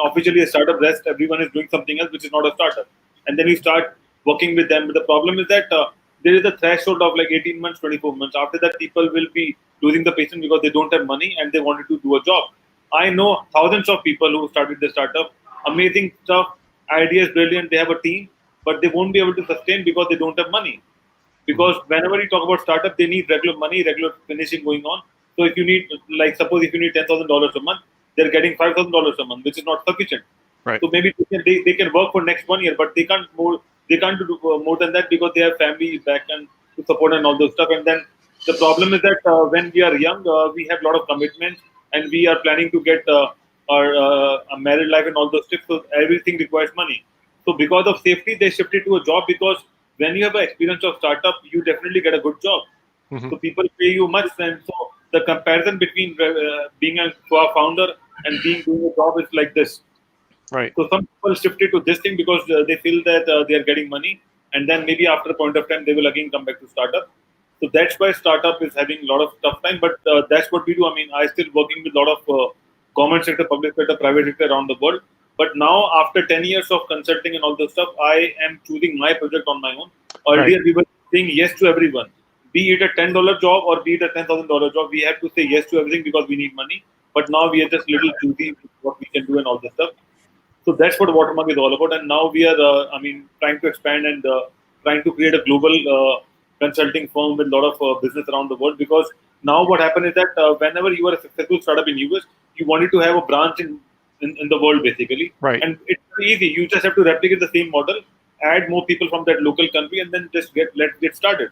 officially a startup. Rest everyone is doing something else, which is not a startup. And then you start working with them. But the problem is that there is a threshold of like 18 months, 24 months. After that, people will be losing the patience because they don't have money and they wanted to do a job. I know thousands of people who started the startup, amazing stuff, ideas brilliant, they have a team, but they won't be able to sustain because they don't have money. Because whenever you talk about startup, they need regular money, regular finishing going on. So if you need, like suppose if you need $10,000 a month, they're getting $5,000 a month, which is not sufficient. Right. So maybe they can work for next 1 year, but they can't do more than that because they have family back and to support and all those stuff. And then the problem is that when we are young, we have a lot of commitments and we are planning to get our married life and all those stuff. So everything requires money. So because of safety, they shifted to a job because when you have an experience of startup, you definitely get a good job. So people pay you much, and so the comparison between being a founder and doing a job is like this. Right. So some people shifted to this thing because they feel that they are getting money, and then maybe after a point of time they will again come back to startup. So that's why startup is having a lot of tough time. But that's what we do. I still working with a lot of government sector, public sector, private sector around the world. But now after 10 years of consulting and all this stuff, I am choosing my project on my own. Earlier we were saying yes to everyone, be it a $10 job or be it a $10,000 job. We have to say yes to everything because we need money. But now we are just little choosy with what we can do and all this stuff. So that's what Watermark is all about. And now we are, trying to expand and trying to create a global consulting firm with a lot of business around the world because Now what happened is that whenever you are a successful startup in US, you wanted to have a branch in the world basically, Right. and it's very easy. You just have to replicate the same model, add more people from that local country, and then just let's get started.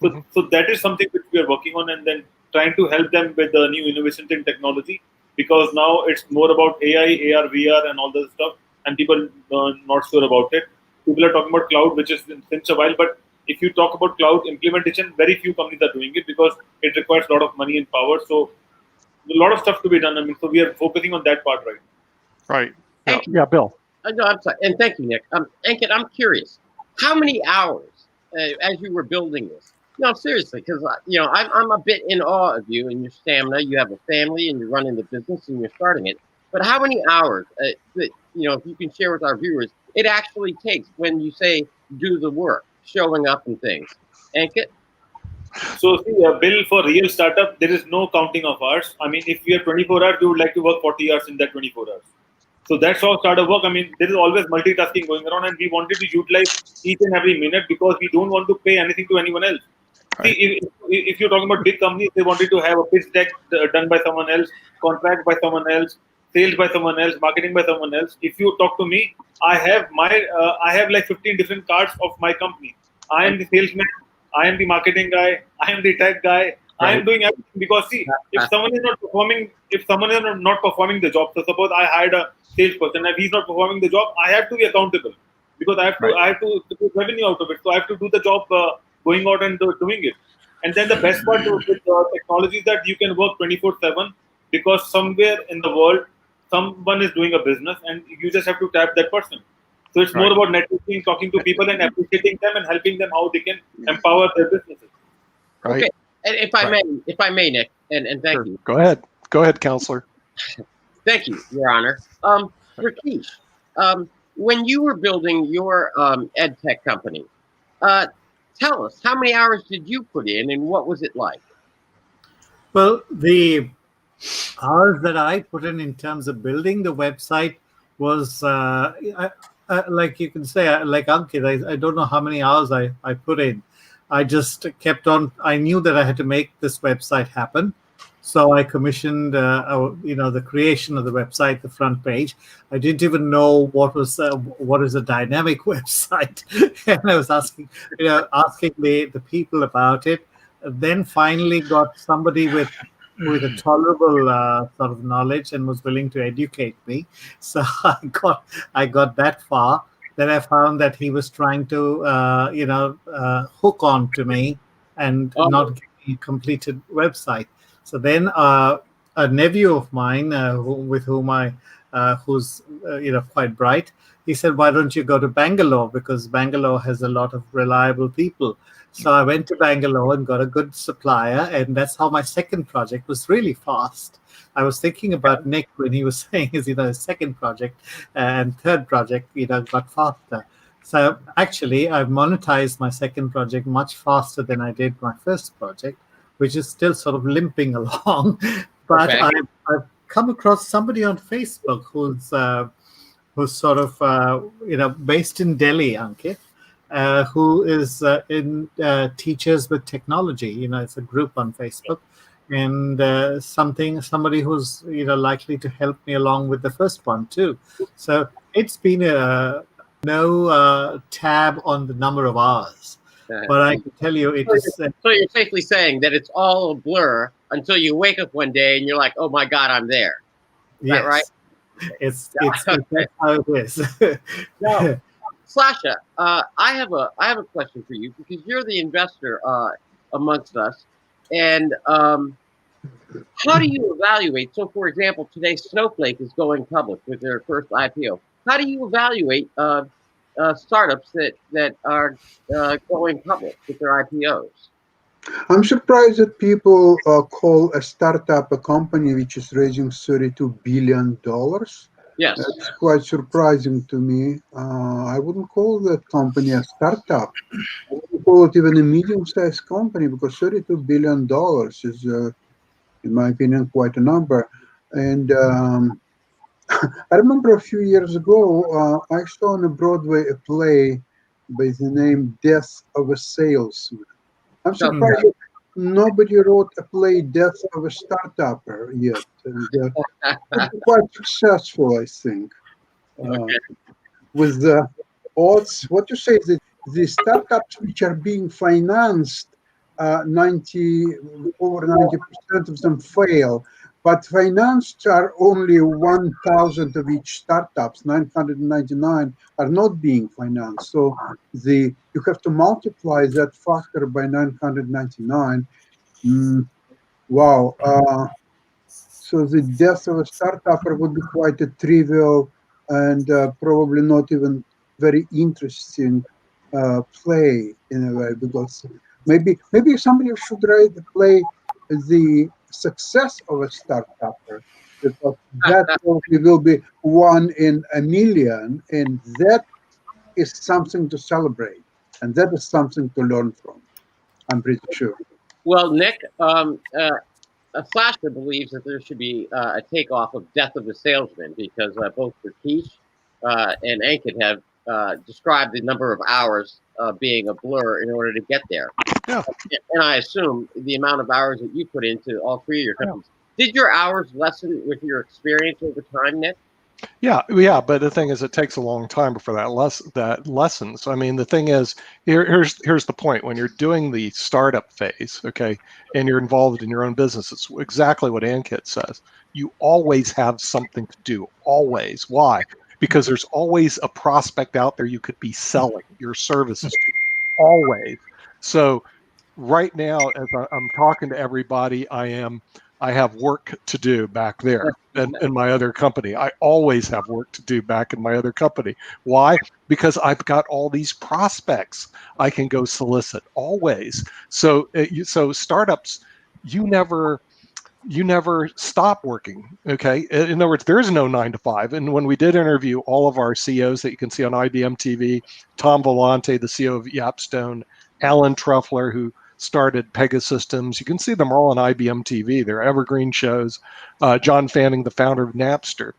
So, Mhm. so that is something which we are working on, and then trying to help them with the new innovations in technology, because now it's more about AI, AR, VR, and all this stuff, and people not sure about it. People are talking about cloud, which is since a while, but if you talk about cloud implementation, very few companies are doing it because it requires a lot of money and power. So a lot of stuff to be done. I mean, so we are focusing on that part right now. Right. Yeah. Thank you. Yeah, Bill. No, I'm sorry, and thank you, Nick. Ankit, I'm curious, how many hours as you were building this? No, seriously, because I'm a bit in awe of you and your stamina. You have a family and you're running the business and you're starting it. But how many hours that if you can share with our viewers, it actually takes when you say do the work, showing up and things. Ankit? So see, Bill, for real startup, there is no counting of hours. I mean, if we have 24 hours, we would like to work 40 hours in that 24 hours. So that's how startup work. I mean, there is always multitasking going around, and we wanted to utilize each and every minute because we don't want to pay anything to anyone else. See, Right. if you're talking about big companies, they wanted to have a pitch deck done by someone else, contract by someone else, sales by someone else, marketing by someone else. If you talk to me, I have like 15 different cards of my company. I am the salesman. I am the marketing guy. I am the tech guy. I am Right. doing everything because see, if someone is not performing the job, so suppose I hired a salesperson and he's not performing the job, I have to be accountable because Right. I have to get revenue out of it. So I have to do the job going out and doing it. And then the best part with technology is that you can work 24/7 because somewhere in the world someone is doing a business and you just have to tap that person. So it's more Right. about networking, talking to people, and appreciating them and helping them how they can empower their businesses. Right. Okay. And if I may, Nick, and thank Sure. you. Go ahead. Go ahead, counselor. Thank you, Your Honor. Rakesh, when you were building your ed tech company, tell us, how many hours did you put in and what was it like? Well, the hours that I put in terms of building the website was, like you can say, like Ankit, I don't know how many hours I put in. I just kept on. I knew that I had to make this website happen. So I commissioned, the creation of the website, the front page. I didn't even know what is a dynamic website, and I was asking the people about it. Then finally got somebody with a tolerable sort of knowledge and was willing to educate me. So I got that far. Then I found that he was trying to hook on to me and not give me a completed website. So then a nephew of mine, with whom who's quite bright, he said, "Why don't you go to Bangalore? Because Bangalore has a lot of reliable people." So I went to Bangalore and got a good supplier, and that's how my second project was really fast. I was thinking about Nick when he was saying his second project and third project got faster. So actually, I've monetized my second project much faster than I did my first project, which is still sort of limping along. But Okay. I've come across somebody on Facebook who's sort of based in Delhi, Ankit, who is in Teachers with Technology. It's a group on Facebook, and somebody who's likely to help me along with the first one too. So it's been no tab on the number of hours, but I can tell you it is. So you're safely saying that it's all a blur until you wake up one day and you're like, "Oh my God, I'm there." Is that right? It's that's how it is. Now, Sasha, I have a question for you because you're the investor amongst us, and how do you evaluate? So, for example, today Snowflake is going public with their first IPO. How do you evaluate startups that are going public with their IPOs? I'm surprised that people call a startup a company which is raising $32 billion. Yes. That's quite surprising to me. I wouldn't call that company a startup. I wouldn't call it even a medium-sized company because $32 billion is, in my opinion, quite a number. And I remember a few years ago, I saw on a Broadway a play by the name Death of a Salesman. I'm So, surprised. nobody wrote a play Death of a Startupper yet. And it'll be quite successful, I think. Okay. With the odds, what you say is that the startups which are being financed, 90 over 90% of them fail, but financed are only 1,000 of each startups. 999 are not being financed. So you have to multiply that factor by 999. Wow. So the death of a startupper would be quite a trivial and probably not even very interesting play in a way, because maybe somebody should write the play The Success of a Startupper, because that probably will be one in a million, and that is something to celebrate, and that is something to learn from. I'm pretty sure. Well, Nick, Sasha believes that there should be a takeoff of Death of the Salesman because both Rakesh and Ankit have described the number of hours being a blur in order to get there. Yeah. And I assume the amount of hours that you put into all three of your companies. Did your hours lessen with your experience over time, Nick? Yeah, but the thing is, it takes a long time before that lessens. I mean, the thing is, here's the point. When you're doing the startup phase, okay, and you're involved in your own business, it's exactly what Ankit says. You always have something to do. Always. Why? Because there's always a prospect out there you could be selling your services to. Always. So right now, as I'm talking to everybody, I have work to do back there in my other company. I always have work to do back in my other company. Why? Because I've got all these prospects I can go solicit always. So startups, you never stop working. Okay. In other words, there is no 9 to 5. And when we did interview all of our CEOs that you can see on IBMTV, Tom Volante, the CEO of Yapstone, Alan Truffler, who started Pegasystems, you can see them all on IBMTV. They're evergreen shows. John Fanning, the founder of Napster.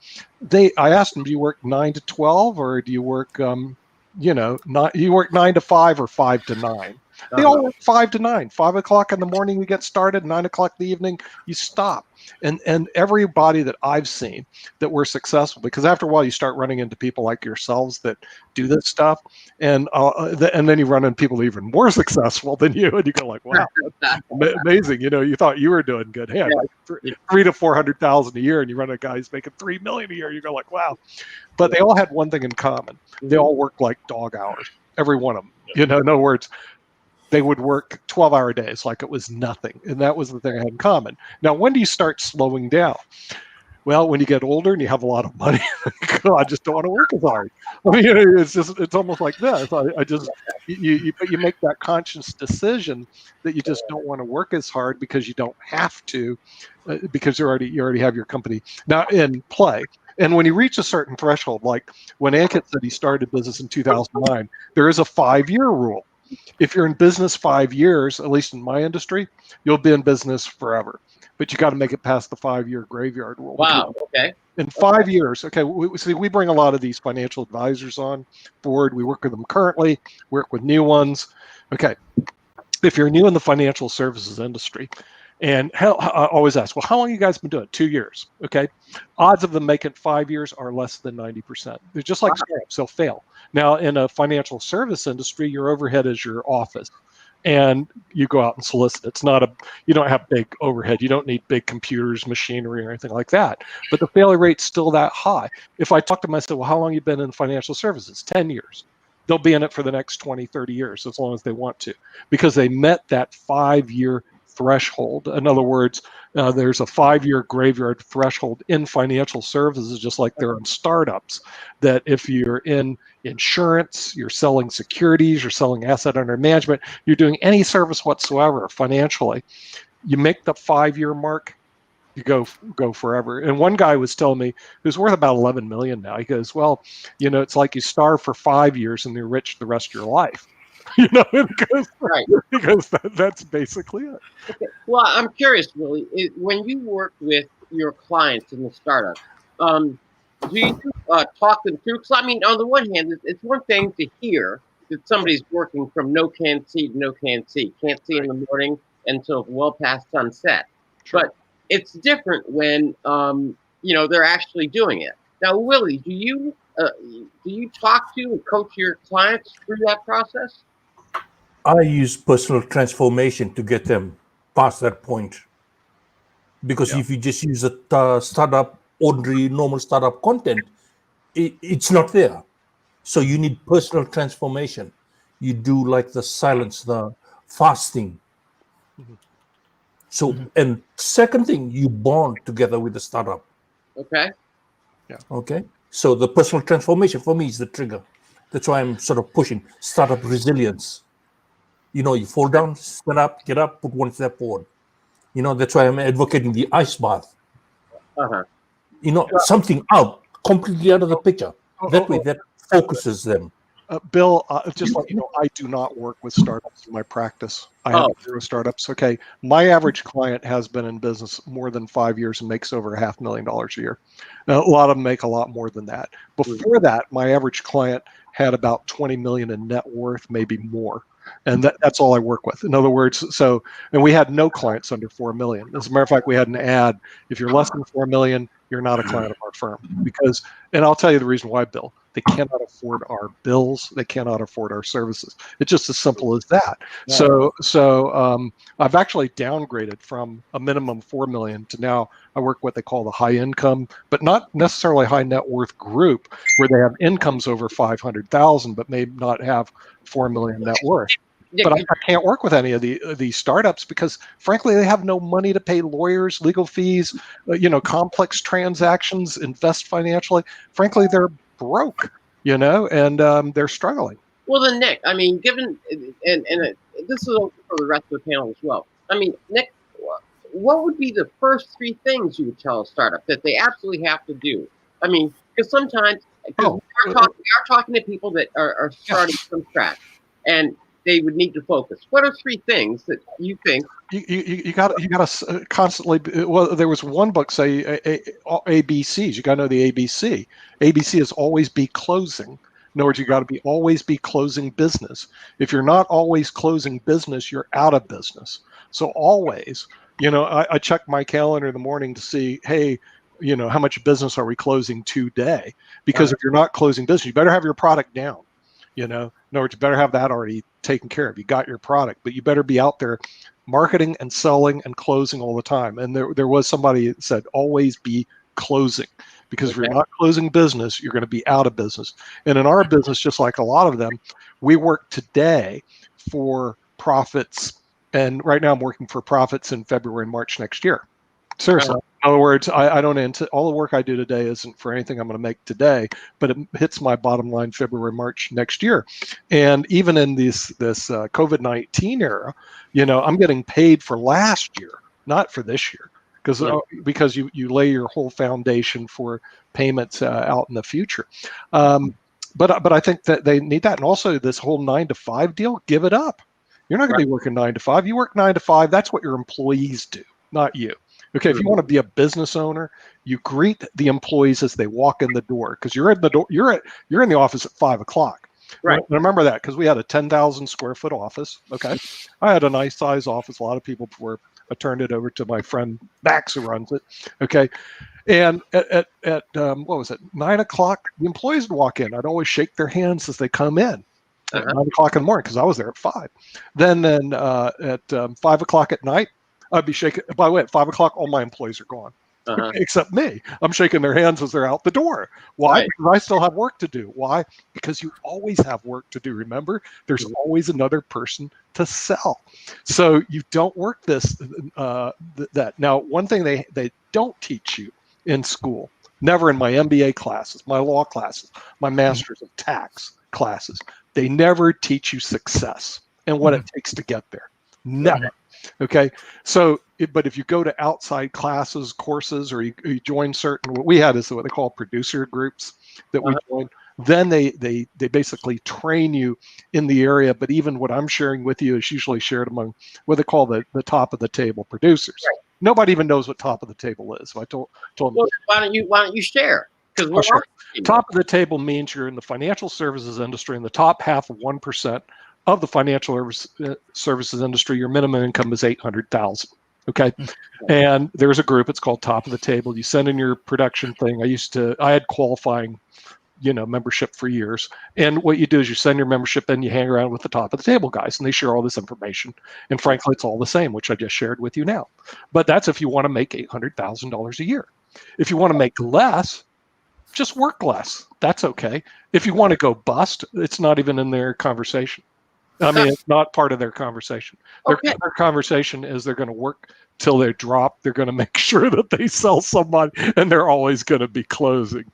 I asked them, do you work 9 to 12 or do you work, you work 9 to 5 or 5 to 9? They all work 5 to 9. 5 o'clock in the morning we get started. 9 o'clock in the evening you stop. And everybody that I've seen that were successful, because after a while you start running into people like yourselves that do this stuff, and then you run into people even more successful than you, and you go like, wow, that's amazing. You thought you were doing good. Hey, I make $300,000 to $400,000 a year, and you run a guy who's making $3 million a year. You go like, wow. But they all had one thing in common: they all worked like dog hours, every one of them. In other words, they would work 12-hour days like it was nothing. And that was the thing I had in common. Now, when do you start slowing down? Well, when you get older and you have a lot of money, I just don't want to work as hard. I mean, it's almost like this. You make that conscious decision that you just don't want to work as hard because you don't have to, because you already have your company now in play. And when you reach a certain threshold, like when Ankit said he started business in 2009, there is a 5-year rule. If you're in business 5 years, at least in my industry, you'll be in business forever. But you got to make it past the 5-year graveyard rule. Wow. Okay. In 5 years, okay, we bring a lot of these financial advisors on board. We work with them currently, work with new ones. Okay, if you're new in the financial services industry, and I always ask, well, how long have you guys been doing it? 2 years. Okay. Odds of them making 5 years are less than 90%. They're just like startups, they'll fail. Now, in a financial service industry, your overhead is your office. And you go out and solicit. It's not you don't have big overhead. You don't need big computers, machinery, or anything like that. But the failure rate's still that high. If I talk to them, I say, well, how long have you been in financial services? 10 years. They'll be in it for the next 20, 30 years, as long as they want to, because they met that 5-year threshold. In other words, there's a 5-year graveyard threshold in financial services, just like there are in startups, that if you're in insurance, you're selling securities, you're selling asset under management, you're doing any service whatsoever financially, you make the 5-year mark, you go forever. And one guy was telling me, who's worth about 11 million now, he goes, well, it's like you starve for 5 years and you're rich the rest of your life. Right. Because that's basically it. Okay. Well, I'm curious, Willie, when you work with your clients in the startup, do you talk them through? Because I mean, on the one hand, it's one thing to hear that somebody's working from no can see to no can see. Can't see in the morning, until well past sunset. Sure. But it's different when they're actually doing it. Now, Willie, do you talk to and coach your clients through that process? I use personal transformation to get them past that point. Because if you just use a startup, ordinary, normal startup content, it's not there. So you need personal transformation. You do like the silence, the fasting. So, and second thing, you bond together with the startup. Okay. Okay. So the personal transformation for me is the trigger. That's why I'm sort of pushing startup resilience. You fall down, stand up, get up, put one step forward. That's why I'm advocating the ice bath. Uh-huh. Something out, completely out of the picture. That way, that focuses them. Bill, just let you know, I do not work with startups in my practice. I have 0 startups. Okay. My average client has been in business more than 5 years and makes over $500,000 a year. Now, a lot of them make a lot more than that. Before that, my average client had about 20 million in net worth, maybe more. And that's all I work with. In other words, and we had no clients under 4 million. As a matter of fact, we had an ad. If you're less than 4 million, you're not a client of our firm. And I'll tell you the reason why, Bill. They cannot afford our bills. They cannot afford our services. It's just as simple as that. Yeah. So I've actually downgraded from a minimum 4 million to now I work what they call the high income, but not necessarily high net worth group where they have incomes over 500,000, but may not have 4 million net worth. But I can't work with any of these startups because, frankly, they have no money to pay lawyers, legal fees, complex transactions, invest financially. Frankly, they're broke, and they're struggling. Well, then, Nick, I mean, given and this is also for the rest of the panel as well. I mean, Nick, what would be the first 3 things you would tell a startup that they absolutely have to do? I mean, because sometimes we are talking to people that are starting from scratch, and they would need to focus. What are 3 things that you think? You got to constantly. Well, there was one book say ABCs. You got to know the ABC. ABC is always be closing. In other words, you got to always be closing business. If you're not always closing business, you're out of business. So always, I check my calendar in the morning to see, hey, how much business are we closing today? Because if you're not closing business, you better have your product down. In other words, you better have that already taken care of. You got your product, but you better be out there marketing and selling and closing all the time. And there was somebody that said, always be closing, because if you're not closing business, you're going to be out of business. And in our business, just like a lot of them, we work today for profits. And right now I'm working for profits in February and March next year. Seriously. In other words, I don't all the work I do today isn't for anything I'm going to make today, but it hits my bottom line February, March next year. And even in this COVID-19 era, I'm getting paid for last year, not for this year, because you lay your whole foundation for payments out in the future. But I think that they need that, and also this whole 9 to 5 deal. Give it up. You're not going to be working 9 to 5. You work 9 to 5. That's what your employees do, not you. Okay, if you want to be a business owner, you greet the employees as they walk in the door, because you're in the door. You're in the office at 5 o'clock. Right. And remember that, because we had a 10,000 square foot office. Okay, I had a nice size office. A lot of people before I turned it over to my friend Max, who runs it. Okay, and at what was it, 9 o'clock, the employees would walk in. I'd always shake their hands as they come in. At 9 o'clock in the morning, because I was there at 5. Then at 5 o'clock at night, I'd be shaking. By the way, at 5 o'clock, all my employees are gone, except me. I'm shaking their hands as they're out the door. Why? Right. Because I still have work to do. Why? Because you always have work to do. Remember, there's always another person to sell. So you don't work that. Now, one thing they don't teach you in school, never in my MBA classes, my law classes, my master's of tax classes, they never teach you success and what it takes to get there. Never. Okay. So, but if you go to outside classes, courses, or you join certain, what we had is what they call producer groups that we join, then they basically train you in the area. But even what I'm sharing with you is usually shared among what they call the top of the table producers. Right. Nobody even knows what top of the table is. So I told them, well, why don't you share? Because top of the table means you're in the financial services industry in the top half of 1% of the financial services industry, your minimum income is 800,000. Okay. And there's a group, it's called Top of the Table. You send in your production thing. I had qualifying, membership for years. And what you do is you send your membership and you hang around with the Top of the Table guys, and they share all this information. And frankly, it's all the same, which I just shared with you now. But that's if you want to make $800,000 a year. If you want to make less, just work less. That's okay. If you want to go bust, it's not even in their conversation. I mean, it's not part of their conversation. Their conversation is they're going to work till they drop. They're going to make sure that they sell somebody, and they're always going to be closing.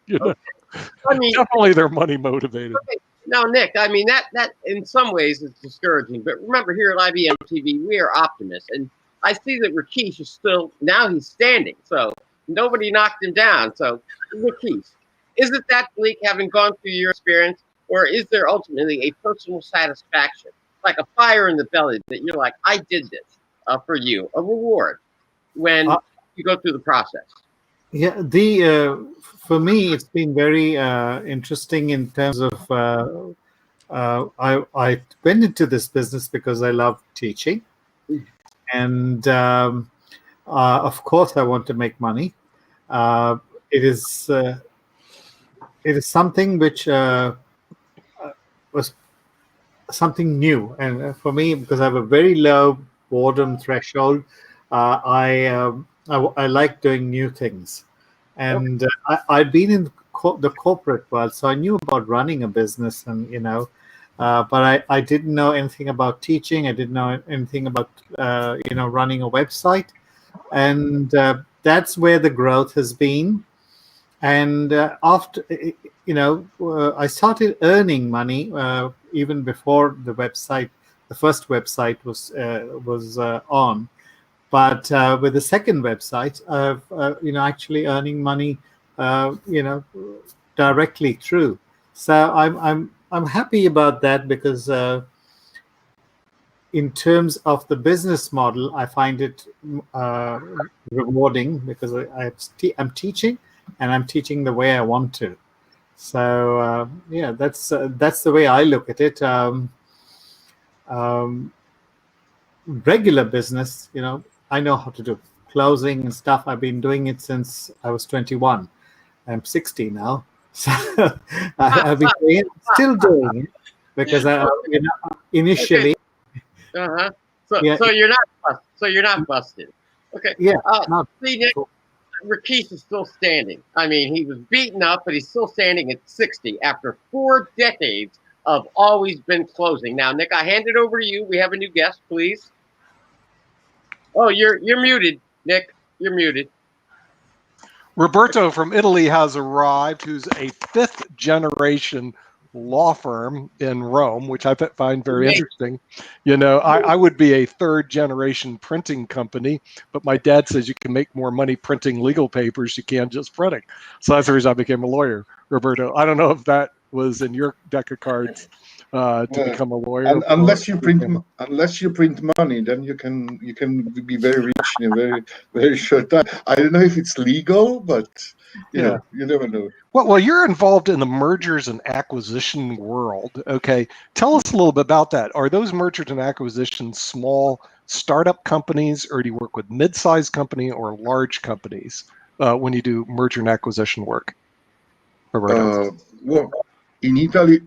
I mean, definitely they're money motivated. Okay. Now, Nick, I mean, that in some ways is discouraging. But remember, here at IBM TV, we are optimists. And I see that Rakesh is now he's standing. So nobody knocked him down. So, Rakesh, is it that bleak having gone through your experience? Or is there ultimately a personal satisfaction, like a fire in the belly that you're like, I did this for you, a reward when you go through the process? Yeah, for me, it's been very interesting in terms of I went into this business because I love teaching, and of course I want to make money. It is something which was something new, and for me, because I have a very low boredom threshold, I like doing new things. And I'd been in the corporate world, so I knew about running a business, and but I didn't know anything about teaching. I didn't know anything about running a website, and that's where the growth has been. And after I started earning money even before the first website was on. But with the second website, actually earning money, directly through. So I'm happy about that, because in terms of the business model, I find it rewarding, because I'm teaching, and I'm teaching the way I want to. So that's the way I look at it. Regular business, I know how to do closing and stuff. I've been doing it since I was 21. I'm 60 now, so I've been still doing it, because initially. Okay. So you're not busted. Okay. Yeah. See, Nick, Rakesh is still standing. I mean, he was beaten up, but he's still standing at 60 after 4 decades of always been closing. Now, Nick, I hand it over to you. We have a new guest, please. Oh, you're muted, Nick. You're muted. Roberto from Italy has arrived, who's a 5th generation law firm in Rome, which I find very interesting. I would be a 3rd generation printing company, but my dad says you can make more money printing legal papers you can just printing. So that's the reason I became a lawyer, Roberto. I don't know if that was in your deck of cards to become a lawyer. Unless you print money, then you can be very rich in a very, very short time. I don't know if it's legal, but you know, you never know. Well, you're involved in the mergers and acquisition world. Okay, tell us a little bit about that. Are those mergers and acquisitions small startup companies, or do you work with mid-sized company or large companies when you do merger and acquisition work? Well, in Italy,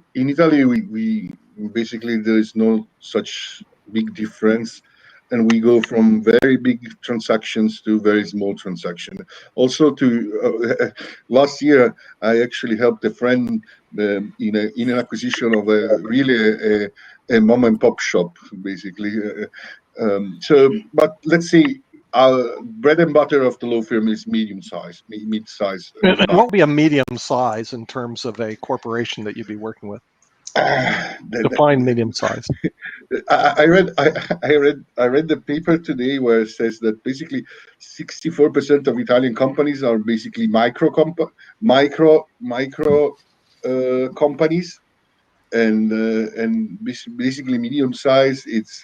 we basically there is no such big difference, and we go from very big transactions to very small transactions. Also, to last year, I actually helped a friend in an acquisition of a mom and pop shop, basically. But let's see. Our bread and butter of the law firm is mid-size. And what would be a medium size in terms of a corporation that you'd be working with? Define medium size. I read the paper today where it says that basically 64% of Italian companies are basically micro companies, and basically medium size is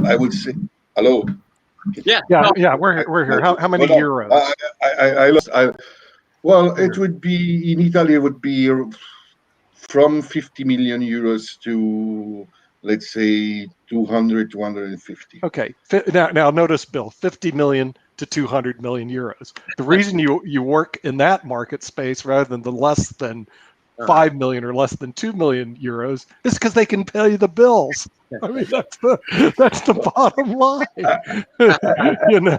I would say hello. Yeah, we're here. How many euros? I lost. Well, it would be in Italy. It would be from 50 million euros to, let's say, 200, 250. Okay. Now notice, Bill, 50 million to 200 million euros. The reason you work in that market space rather than the less than 5 million or less than 2 million euros is because they can pay the bills. I mean, that's the bottom line. You know.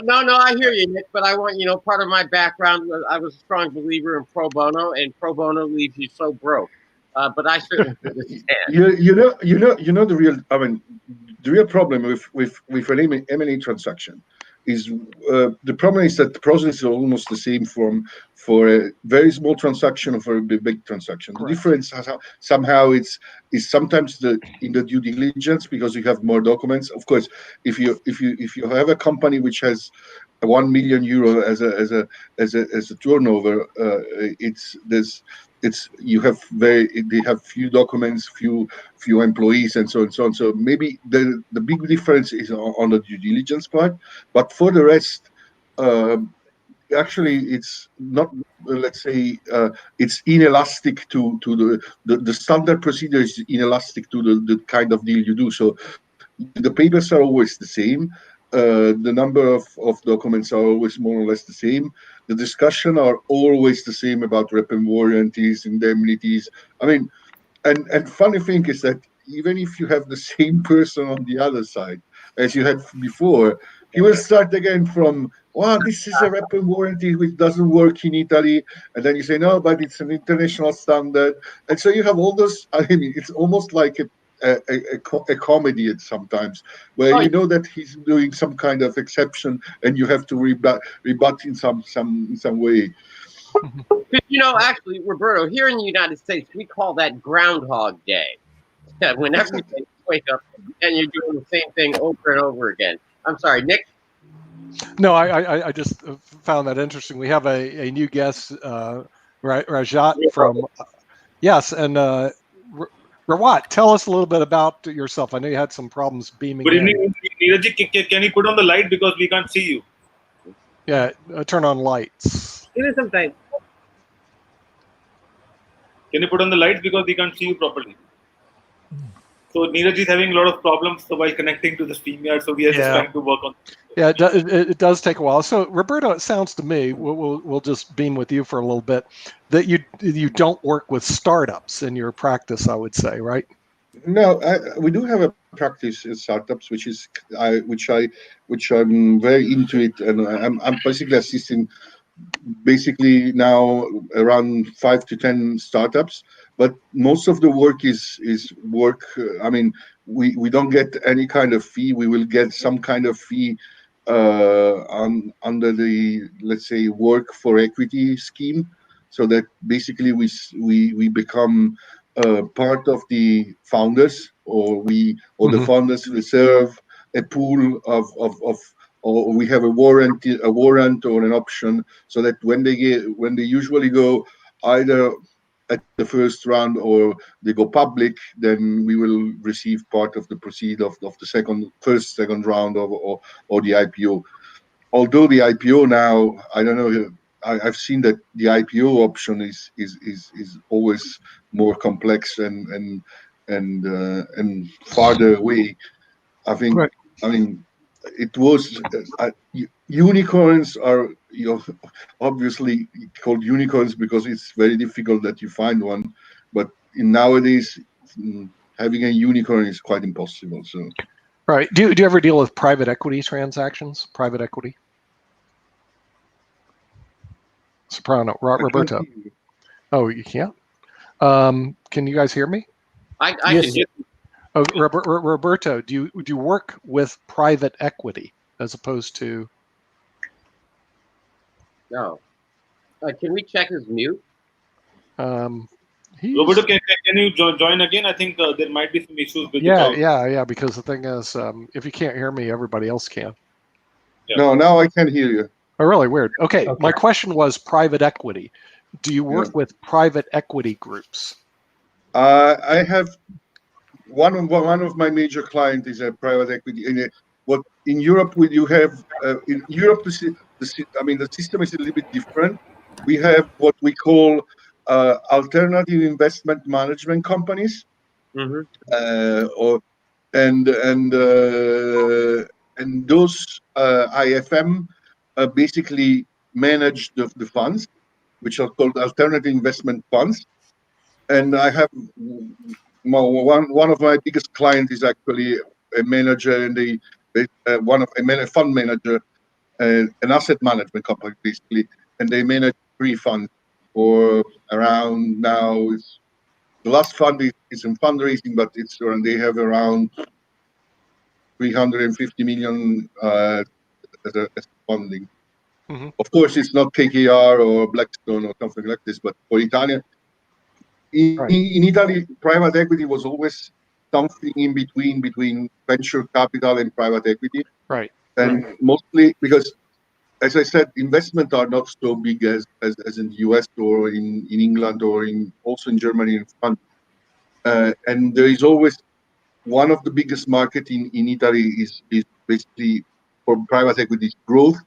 No, I hear you, Nick. But I want part of my background was I was a strong believer in pro bono, and pro bono leaves you so broke. But I certainly understand. You know the real. I mean, the real problem with an M&A transaction is the problem is that the process is almost the same for a very small transaction or for a big transaction. Correct. The difference somehow is sometimes in the due diligence, because you have more documents. Of course, if you have a company which has 1 million euro as a turnover, they have few documents, few employees, and so on and so on. So maybe the big difference is on the due diligence part, but for the rest, actually it's not. Let's say it's inelastic to the standard procedure is inelastic to the kind of deal you do. So the papers are always the same. The number of documents are always more or less the same. The discussion are always the same about rep and warranties, indemnities. I mean, and funny thing is that even if you have the same person on the other side as you had before, he will start again from, wow, this is a rep and warranty which doesn't work in Italy. And then you say, no, but it's an international standard. And so you have all those, I mean, it's almost like a comedy at sometimes, where you know that he's doing some kind of exception and you have to rebut in some way. Actually, Roberto, here in the United States, we call that Groundhog Day. Whenever you wake up and you're doing the same thing over and over again. I'm sorry, Nick. No, I just found that interesting. We have a new guest, Rajat from yes, and Rawat, tell us a little bit about yourself. I know you had some problems beaming. Good evening, Neeraj. Can you put on the light because we can't see you? Yeah, turn on lights. Give it some time. Can you put on the lights because we can't see you properly? So Neeraj is having a lot of problems while connecting to the StreamYard, so we are just trying to work on. Yeah, it does take a while. So Roberto, it sounds to me, we'll just beam with you for a little bit, that you don't work with startups in your practice, I would say, right? No, we do have a practice in startups, which I'm very into it, and I'm basically assisting now around 5 to 10 startups. But most of the work is work. I mean, we don't get any kind of fee. We will get some kind of fee under the, let's say, work for equity scheme, so that basically we become part of the founders, or the founders reserve a pool of or we have a warrant or an option, so that when they usually go either at the first round or they go public, then we will receive part of the proceed of the second round or the IPO. Although the IPO now, I don't know, I've seen that the IPO option is always more complex and farther away. I think. Right. I mean, it was unicorns are obviously called unicorns because it's very difficult that you find one. But nowadays, having a unicorn is quite impossible. So. Right. Do you ever deal with private equity transactions? Private equity. Soprano, Roberto. Oh, you can't? Can you guys hear me? I can hear you. Oh, Roberto, do you work with private equity as opposed to? No. Can we check his mute? Roberto, can you join again? I think there might be some issues with the call. Yeah. Because the thing is, if you can't hear me, everybody else can. Yeah. No, now I can hear you. Oh, really weird. Okay. My question was private equity. Do you work with private equity groups? I have one of my major clients is a private equity. In Europe, you have in Europe the system is a little bit different. We have what we call alternative investment management companies, or and those IFM basically manage the funds, which are called alternative investment funds. And I have one of my biggest clients is actually a manager in a fund manager, an asset management company basically, and they manage 3 funds for around now. The last fund is in fundraising, but they have around 350 million as funding. Mm-hmm. Of course, it's not KKR or Blackstone or something like this, but for Italian, in Italy, private equity was always something in between venture capital and private equity. Right. And mostly because, as I said, investment are not so big as in the US or in England or also in Germany and France. And there is always one of the biggest market in Italy is basically for private equity growth.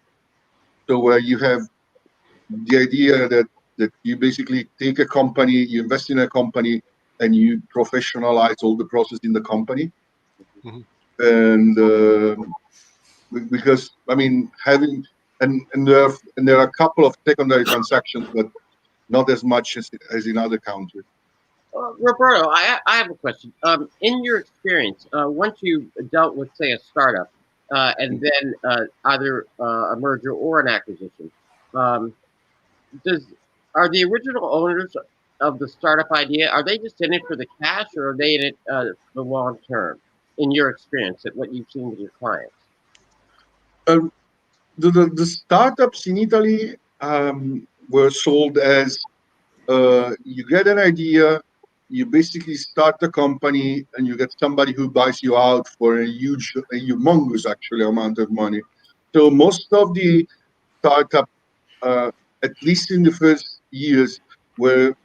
So where you have the idea that you basically take a company, you invest in a company, and you professionalize all the process in the company. Mm-hmm. And because having and there are a couple of secondary transactions, but not as much as in other countries. Roberto, I have a question. In your experience, once you dealt with, say, a startup, and then either a merger or an acquisition, are the original owners of the startup idea, are they just in it for the cash, or are they in it for the long term? In your experience, at what you've seen with your clients, the startups in Italy were sold as you get an idea, you basically start a company, and you get somebody who buys you out for a humongous actually amount of money. So most of the startup, at least in the first years, were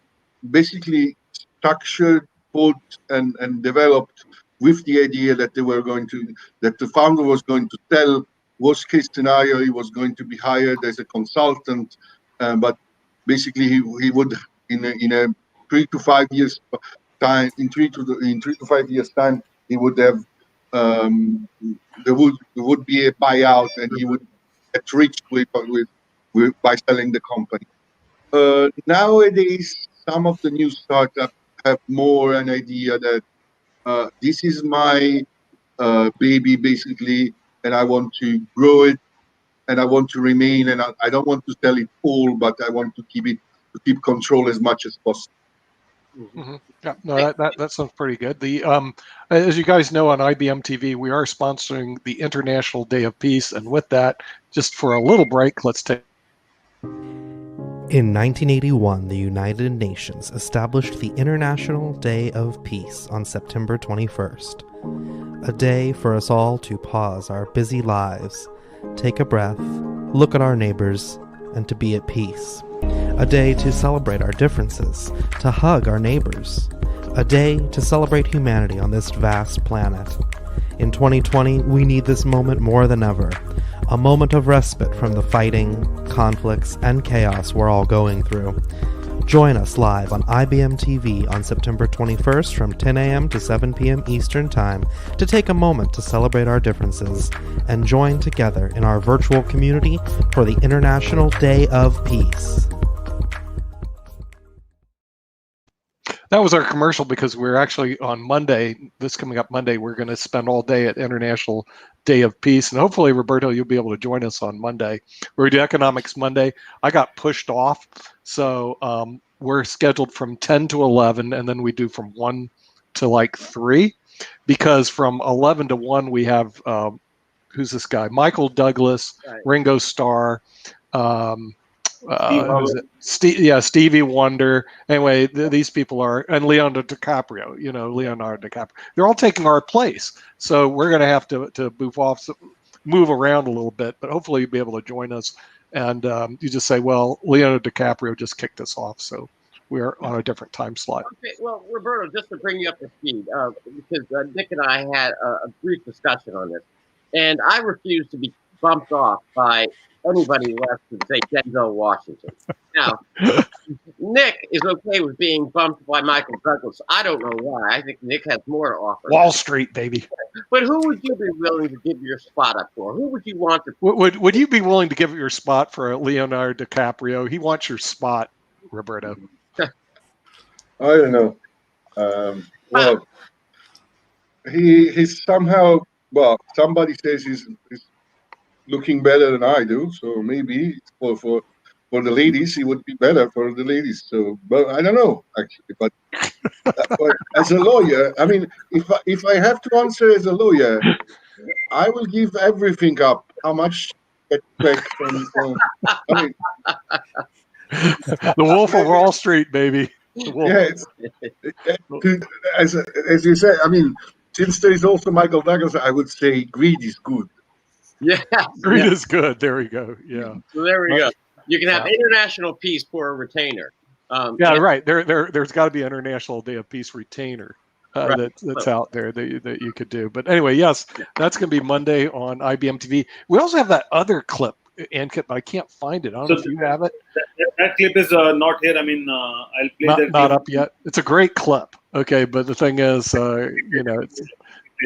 basically structured, put, and developed with the idea that that the founder was going to sell. Worst case scenario, he was going to be hired as a consultant, but basically he would in a 3 to 5 years time, in 3 to 5 years time, he would have there would be a buyout, and he would get rich by selling the company. Nowadays, some of the new startups have more an idea that this is my baby, basically, and I want to grow it, and I want to remain, and I don't want to sell it all, but I want to keep control as much as possible. Mm-hmm. Yeah, no, that sounds pretty good. As you guys know, on IBMTV, we are sponsoring the International Day of Peace, and with that, just for a little break, let's take. In 1981, the United Nations established the International Day of Peace on September 21st, a day for us all to pause our busy lives, take a breath, look at our neighbors, and to be at peace. A day to celebrate our differences, to hug our neighbors. A day to celebrate humanity on this vast planet. In 2020, we need this moment more than ever. A moment of respite from the fighting, conflicts, and chaos we're all going through. Join us live on IBMTV on September 21st from 10 a.m. to 7 p.m. Eastern Time to take a moment to celebrate our differences and join together in our virtual community for the International Day of Peace. That was our commercial because we're actually on Monday, this coming up Monday, we're going to spend all day at International Day of Peace. And hopefully, Roberto, you'll be able to join us on Monday. We do Economics Monday. I got pushed off. So we're scheduled from 10 to 11, and then we do from 1 to like 3. Because from 11 to 1, we have, who's this guy? Michael Douglas, right. Ringo Starr, Stevie Wonder. Anyway, these people are, and Leonardo DiCaprio. They're all taking our place. So we're going to have to move around a little bit. But hopefully you'll be able to join us. And you just say, well, Leonardo DiCaprio just kicked us off, so we're on a different time slot. Okay, well, Roberto, just to bring you up to speed, because Nick and I had a brief discussion on this, and I refuse to be bumped off by anybody less than, say, Denzel Washington. Now, Nick is okay with being bumped by Michael Douglas. I don't know why. I think Nick has more to offer. Wall Street, baby. But who would you be willing to give your spot up for? Who would you want to? Would you be willing to give your spot for Leonardo DiCaprio? He wants your spot, Roberto. I don't know. Well, he's somehow. Well, somebody says he's looking better than I do, so maybe for the ladies, he would be better for the ladies. So, but I don't know actually. But as a lawyer, I mean, if I have to answer as a lawyer, I will give everything up. How much get back from? I mean, the Wolf of Wall Street, baby. Yeah, as you said, I mean, since there is also Michael Douglas, I would say greed is good. Yeah, greed is good. There we go. Yeah. So there we go. You can have international peace for a retainer. Right. There's got to be an International Day of Peace retainer that's out there that you could do. But anyway, yes, that's going to be Monday on IBMTV. We also have that other clip, Ankit, but I can't find it. I don't know if you have it. That clip is not here. I mean, I'll play that clip. Not up yet. It's a great clip. Okay, but the thing is, it's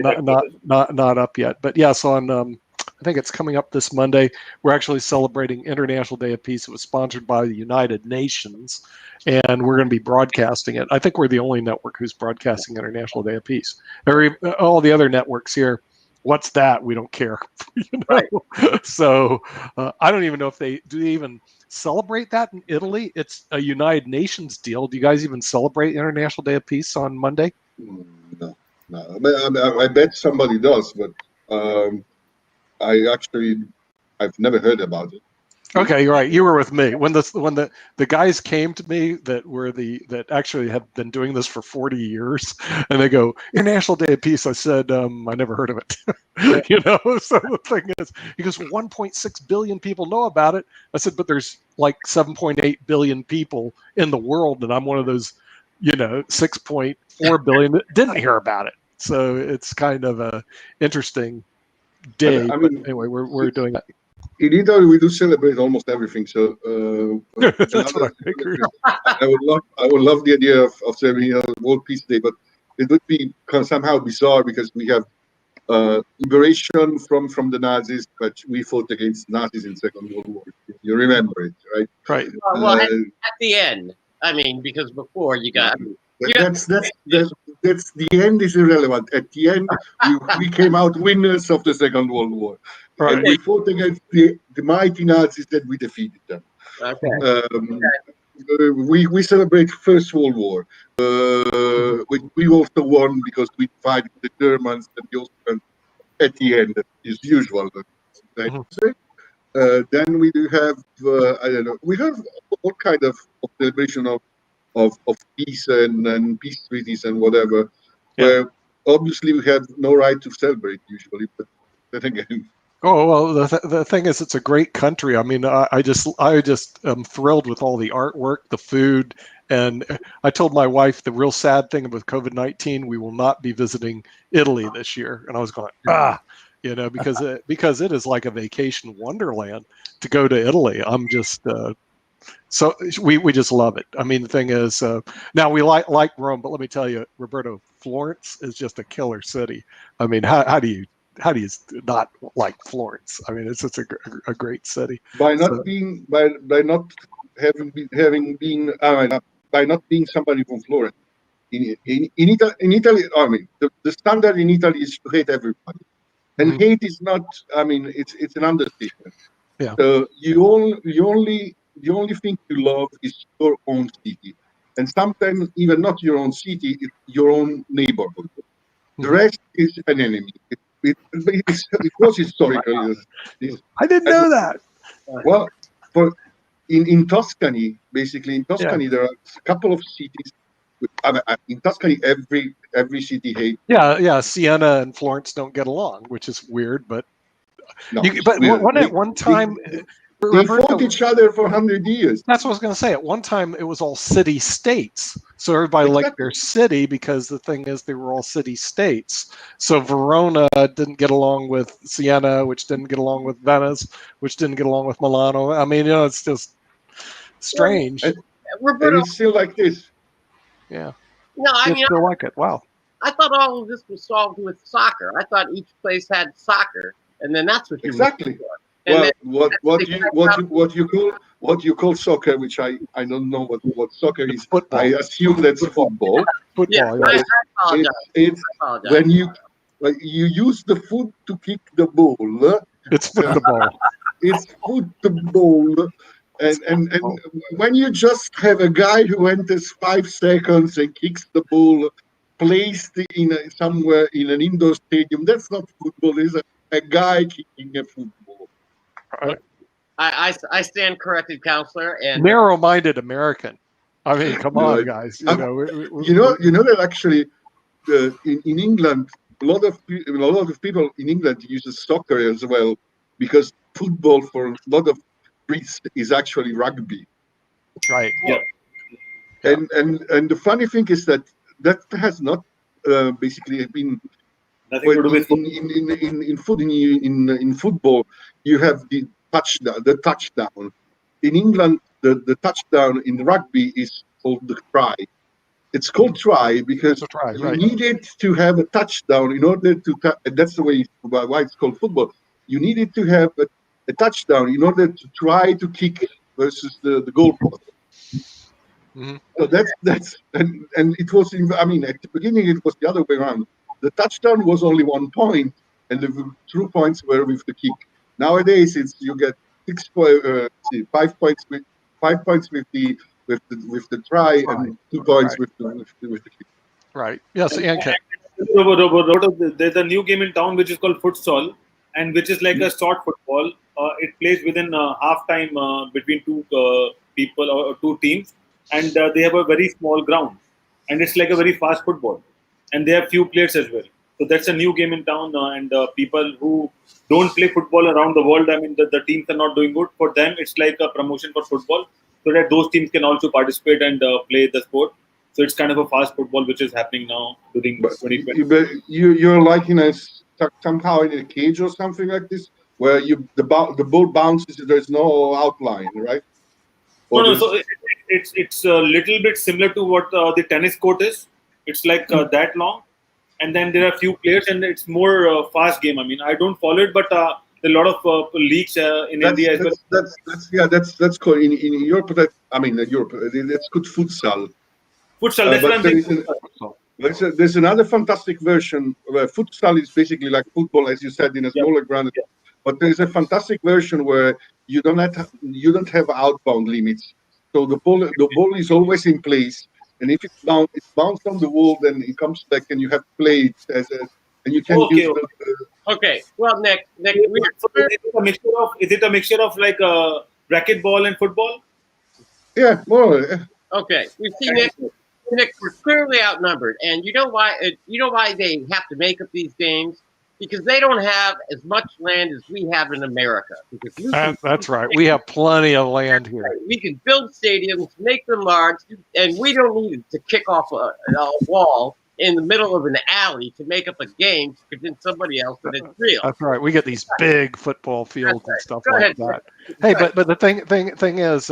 not up yet. But yes, on I think it's coming up this Monday. We're actually celebrating International Day of Peace. It was sponsored by the United Nations, and we're going to be broadcasting it. I think we're the only network who's broadcasting International Day of Peace. All the other networks here, what's that? We don't care. Right. So I don't even know if they even celebrate that in Italy. It's a United Nations deal. Do you guys even celebrate International Day of Peace on Monday? No. I bet somebody does, but I've never heard about it. Okay, you're right. You were with me when the guys came to me that actually have been doing this for 40 years, and they go, International Day of Peace. I said, I never heard of it. So the thing is, he goes, 1.6 billion people know about it. I said, but there's like 7.8 billion people in the world, and I'm one of those, 6.4 billion that didn't hear about it. So it's kind of a interesting day. I mean, anyway, we're doing that. In Italy, we do celebrate almost everything. So that's what I figured. I would love the idea of celebrating World Peace Day, but it would be somehow bizarre because we have liberation from the Nazis, but we fought against Nazis in Second World War. You remember it, right? Right. Well, at the end, I mean, because before you got. That's the end is irrelevant. At the end, we came out winners of the Second World War. Right. And we fought against the mighty Nazis and we defeated them. Okay. We celebrate First World War. We also won because we fight the Germans and the Austrians at the end, as usual. Then we do have, I don't know, we have all kind of celebration of peace and peace treaties and whatever, where obviously we have no right to celebrate usually, but then again. Oh well, the thing is, it's a great country. I mean, I just am thrilled with all the artwork, the food, and I told my wife the real sad thing with COVID-19, we will not be visiting Italy this year, and I was going because it is like a vacation wonderland to go to Italy. I'm just. So we just love it. I mean, the thing is, now we like Rome, but let me tell you, Roberto, Florence is just a killer city. I mean, how do you not like Florence? I mean, it's just a great city. By not being somebody from Florence. In Italy, I mean, the standard in Italy is to hate everybody, and hate is not. I mean, it's an understatement. Yeah. So the only thing you love is your own city. And sometimes even not your own city, it's your own neighborhood. The rest is an enemy. It was historical. I didn't know that. Well, in Tuscany, basically in Tuscany, there are a couple of cities. In Tuscany, every city hates. Yeah. Siena and Florence don't get along, which is weird, but no, one time, They fought each other for 100 years. That's what I was going to say. At one time, it was all city-states. So everybody liked their city because the thing is they were all city-states. So Verona didn't get along with Siena, which didn't get along with Venice, which didn't get along with Milano. I mean, it's just strange. And Roberto, it's still like this. Yeah. no, I mean, still like it. Wow. I thought all of this was solved with soccer. I thought each place had soccer, and then that's what you Exactly. And Well, what you call soccer, which I don't know what soccer is. Football. I assume that's football. Football. I Yeah. apologize. It's I apologize. when you use the foot to kick the ball. It's football. It's football. And when you just have a guy who enters 5 seconds and kicks the ball placed somewhere in an indoor stadium, that's not football. It's a guy kicking a football. I stand corrected, counselor. And Narrow-minded American. I mean, come on, guys. You know that actually in England, a lot of people in England uses soccer as well, because football for a lot of Brits is actually rugby. Right. Yeah. And the funny thing is that has not basically been nothing to do with in football. You have the touchdown. In England, the touchdown in rugby is called the try. It's called try because you needed to have a touchdown in order to. That's the way why it's called football. You needed to have a touchdown in order to try to kick versus the goalpost. Mm-hmm. So that's and it was. I mean, at the beginning it was the other way around. The touchdown was only 1 point, and the 2 points were with the kick. Nowadays, you get 5 points with 5 points with the try and 2 points with the kick. Right. Yes. There's a new game in town which is called futsal, and which is like a short football. It plays within half time between two people or two teams, and they have a very small ground, and it's like a very fast football, and they have few players as well. So that's a new game in town, and people who don't play football around the world, I mean, the teams are not doing good. For them, it's like a promotion for football, so that those teams can also participate and play the sport. So it's kind of a fast football which is happening now during 2020. You're like somehow in a cage or something like this, where the ball bounces. There's no outline, right? No. So it's a little bit similar to what the tennis court is. It's like that long, and then there are a few players, and it's more fast game. I mean, I don't follow it, but there are a lot of leagues in India as well. That's called in Europe. Europe. That's called futsal. Futsal. That's what I'm saying. There's another fantastic version where futsal is basically like football, as you said, in a smaller ground. Yeah. But there is a fantastic version where you don't have outbound limits. So the ball is always in place, and if it's bounced on the wall, then it comes back, and you have to play it and you can use Okay. Well, Nick, is it a mixture of like racquetball and football? Yeah, more. Okay, we see Nick, we're clearly outnumbered, and you know why? They have to make up these games? Because they don't have as much land as we have in America. That's right. We have plenty of land here. We can build stadiums, make them large, and we don't need to kick off a wall in the middle of an alley to make up a game to convince somebody else that it's real. That's right. We get these big football fields and stuff like that. Hey, but the thing is,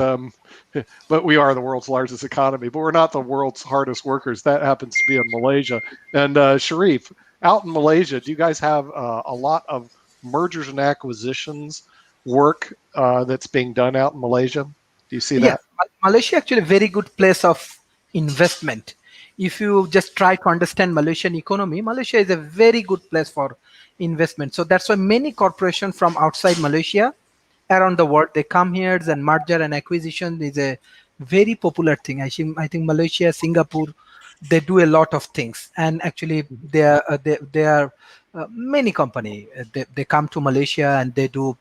but we are the world's largest economy, but we're not the world's hardest workers. That happens to be in Malaysia. And Sharif, out in Malaysia, do you guys have a lot of mergers and acquisitions work that's being done out in Malaysia? Do you see that? Malaysia actually a very good place of investment. If you just try to understand Malaysian economy, Malaysia is a very good place for investment. So that's why many corporations from outside Malaysia around the world, they come here, and merger and acquisition is a very popular thing. I think Malaysia, Singapore, they do a lot of things, and actually there are many companies. They come to Malaysia and they do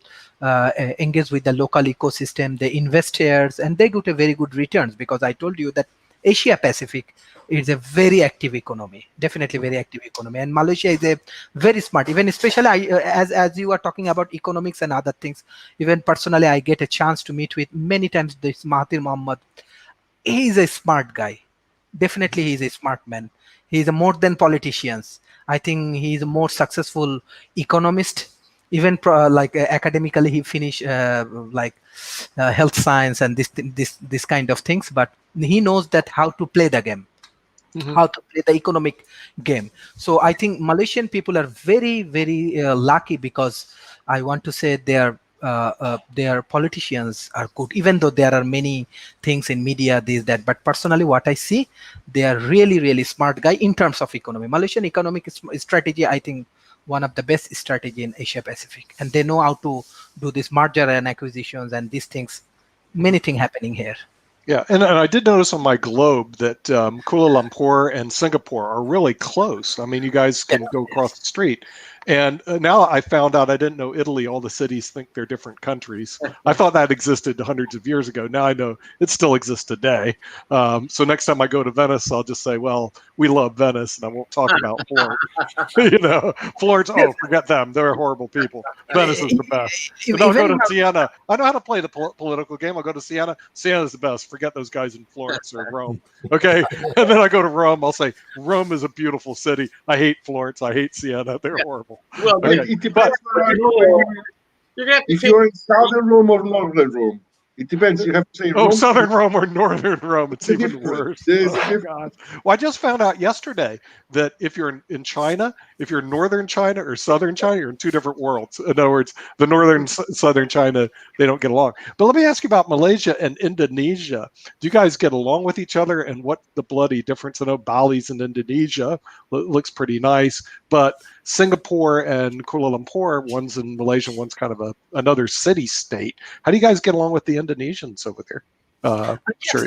engage with the local ecosystem. They invest here and they get a very good returns, because I told you that Asia Pacific it's a very active economy, definitely very active economy. And Malaysia is a very smart, even especially as you are talking about economics and other things, even personally I get a chance to meet with many times this Mahathir Mohamad. He is a smart guy, definitely he is a smart man. He is a more than politicians. I think he is a more successful economist, even academically he finished health science and this kind of things, but he knows that how to play the game, how to play the economic game. So I think Malaysian people are very, very lucky, because I want to say their politicians are good, even though there are many things in media, this, that. But personally, what I see, they are really, really smart guy in terms of economy. Malaysian economic strategy, I think, one of the best strategy in Asia Pacific. And they know how to do this merger and acquisitions and these things, many things happening here. Yeah, and I did notice on my globe that Kuala Lumpur and Singapore are really close. I mean, you guys can go across the street. And now I found out, I didn't know Italy, all the cities think they're different countries. I thought that existed hundreds of years ago. Now I know it still exists today. So next time I go to Venice, I'll just say, well, we love Venice, and I won't talk about Florence. Florence, oh, forget them. They're horrible people. Venice is the best. But I'll go to Siena. I know how to play the political game. I'll go to Siena. Siena's the best. Forget those guys in Florence or Rome. Okay. And then I go to Rome. I'll say, Rome is a beautiful city. I hate Florence. I hate Siena. They're horrible. Well, it depends. If you're in southern Rome or northern Rome, it depends. You have to say Rome. Southern Rome or northern Rome. It's even worse. Oh, God. Well, I just found out yesterday that if you're in China, if you're northern China or southern China, you're in two different worlds. In other words, the northern southern China, they don't get along. But let me ask you about Malaysia and Indonesia. Do you guys get along with each other? And what the bloody difference? I know Bali's in Indonesia. Looks pretty nice. But Singapore and Kuala Lumpur, one's in Malaysia, one's kind of another city state. How do you guys get along with the Indonesians over there? Yes,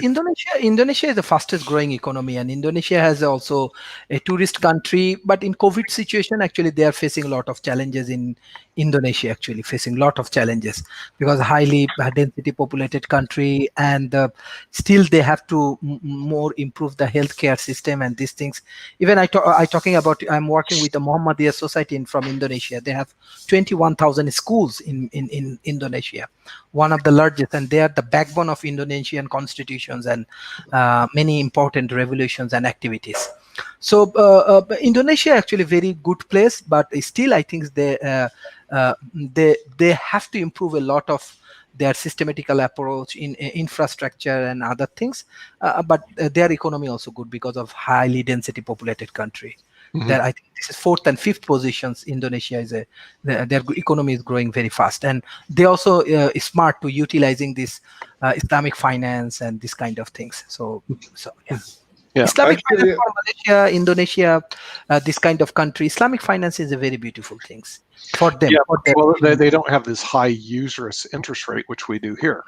Indonesia is the fastest growing economy, and Indonesia has also a tourist country. But in COVID situation, actually, they are facing a lot of challenges in Indonesia. Actually, facing a lot of challenges because highly density populated country, and still they have to more improve the healthcare system and these things. Even I'm working with the Muhammadiyah Society from Indonesia. They have 21,000 schools in Indonesia, one of the largest, and they are the backbone of Indonesian constitutions and many important revolutions and activities. So Indonesia actually very good place, but still I think they have to improve a lot of their systematical approach in infrastructure and other things. But their economy also good because of highly density populated country. That I think this is fourth and fifth positions. Indonesia is their economy is growing very fast, and they also is smart to utilizing this Islamic finance and this kind of things. So yeah. Islamic finance for Malaysia, Indonesia, this kind of country, Islamic finance is a very beautiful things for them. Yeah, well, they don't have this high usurious interest rate, which we do here.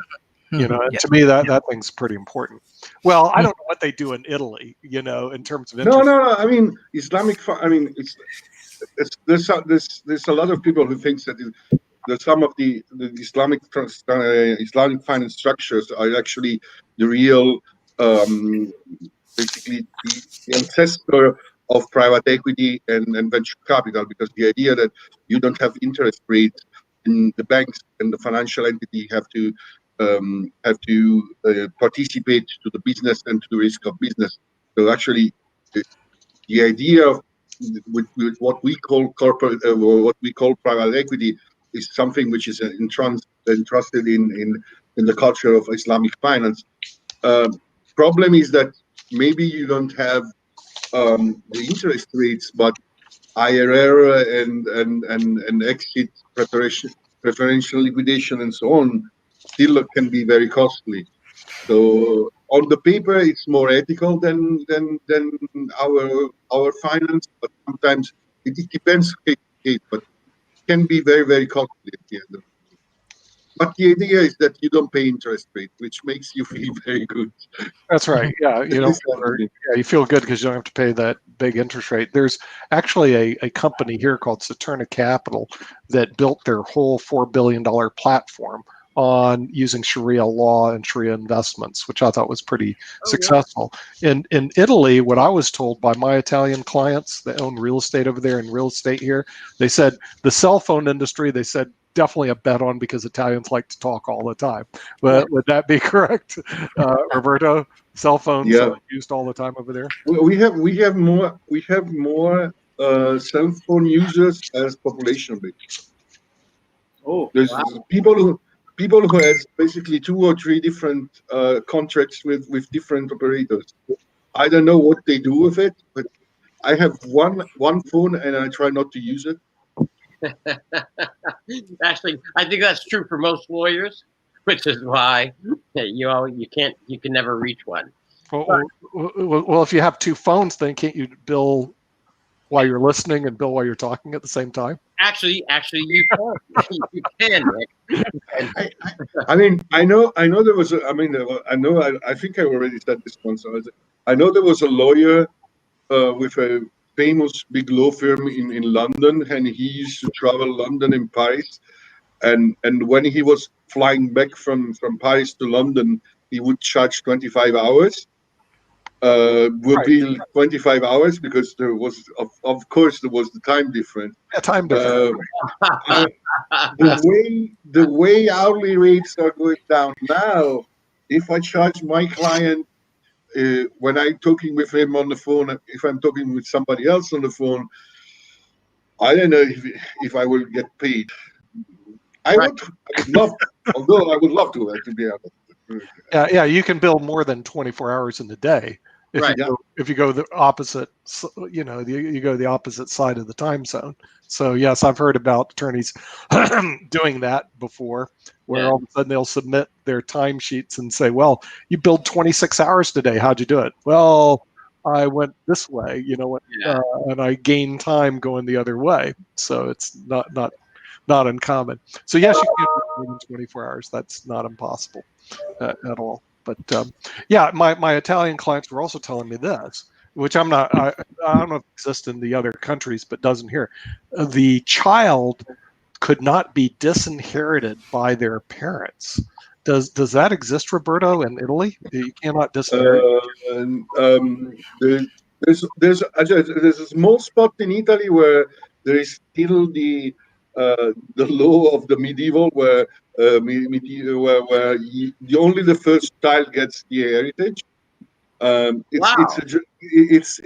And to me, that thing's pretty important. Well, I don't know what they do in Italy, in terms of interest. No. I mean, there's a lot of people who think that some of the Islamic finance structures are actually the real, basically the ancestor of private equity and venture capital, because the idea that you don't have interest rates in the banks and the financial entity have to participate to the business and to the risk of business. So actually, the idea of with what we call corporate, what we call private equity, is something which is entrusted in the culture of Islamic finance. Problem is that maybe you don't have the interest rates, but IRR and exit preparation, preferential liquidation, and so on, still can be very costly. So on the paper, it's more ethical than our finance, but sometimes it depends case to case, but it can be very, very costly at the end of the day. But the idea is that you don't pay interest rate, which makes you feel very good. That's right. Yeah, you feel good because you don't have to pay that big interest rate. There's actually a company here called Saturna Capital that built their whole $4 billion platform on using Sharia law and Sharia investments, which I thought was pretty successful. In Italy, what I was told by my Italian clients that own real estate over there and real estate here, they said the cell phone industry, they said definitely a bet on because Italians like to talk all the time. But would that be correct, Roberto? Cell phones are used all the time over there. We have more cell phone users as population base. Oh, There's people who has basically 2 or 3 different contracts with different operators. I don't know what they do with it, but I have one phone and I try not to use it. Actually, I think that's true for most lawyers, which is why you can never reach one. Well, if you have 2 phones, then can't you bill while you're listening and bill while you're talking at the same time? Actually, you can. You can, Nick. I mean, I know there was. I think I already said this once. I know there was a lawyer with a famous big law firm in London, and he used to travel London and Paris. And when he was flying back from Paris to London, he would charge 25 hours. Would be 25 hours because there was, of course, there was the time difference. Yeah, time difference. The way hourly rates are going down now, if I charge my client when I'm talking with him on the phone, if I'm talking with somebody else on the phone, I don't know if I will get paid. I would love, although I would love to be honest. Yeah, you can bill more than 24 hours in the day. If you go the opposite, you go the opposite side of the time zone. So yes, I've heard about attorneys doing that before, where all of a sudden they'll submit their timesheets and say, "Well, you billed 26 hours today. How'd you do it?" "Well, I went this way, and I gained time going the other way." So it's not uncommon. So yes, you can do more than 24 hours. That's not impossible at all. But my Italian clients were also telling me this, which I don't know if it exists in the other countries, but doesn't here. The child could not be disinherited by their parents. Does that exist, Roberto, in Italy? You cannot disinherit. There's a small spot in Italy where there is still the law of the medieval where only the first child gets the heritage.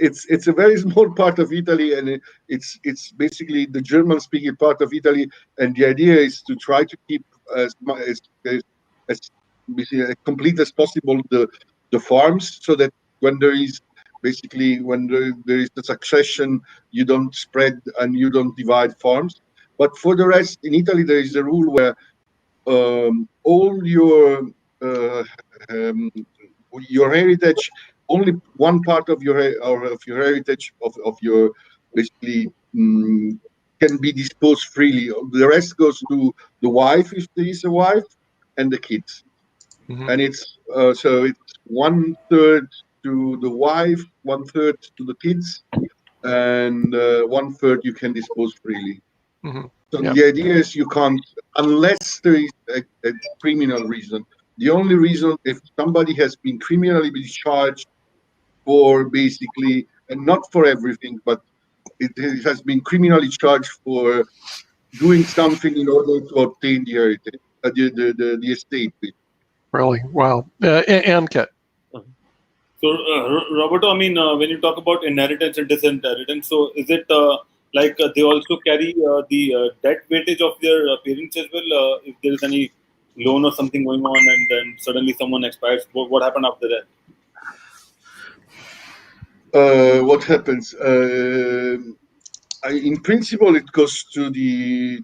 It's a very small part of Italy, and it's basically the German-speaking part of Italy. And the idea is to try to keep as complete as possible the farms, so that when there is there is the succession, you don't spread and you don't divide farms. But for the rest, in Italy, there is a rule where all your heritage, only one part of your heritage of your basically can be disposed freely. The rest goes to the wife if there is a wife, and the kids. Mm-hmm. And it's so it's 1/3 to the wife, 1/3 to the kids, and 1/3 you can dispose freely. Mm-hmm. So the idea is you can't, unless there is a criminal reason. The only reason, if somebody has been criminally discharged for basically, and not for everything, but it has been criminally charged for doing something in order to obtain the heritage, the estate. Really? Wow. And Kit. So, Roberto, I mean, when you talk about inheritance and disinheritance, so is it like they also carry the debt weightage of their parents as well? If there is any loan or something going on, and then suddenly someone expires, what happened after that? What happens? In principle, it goes to the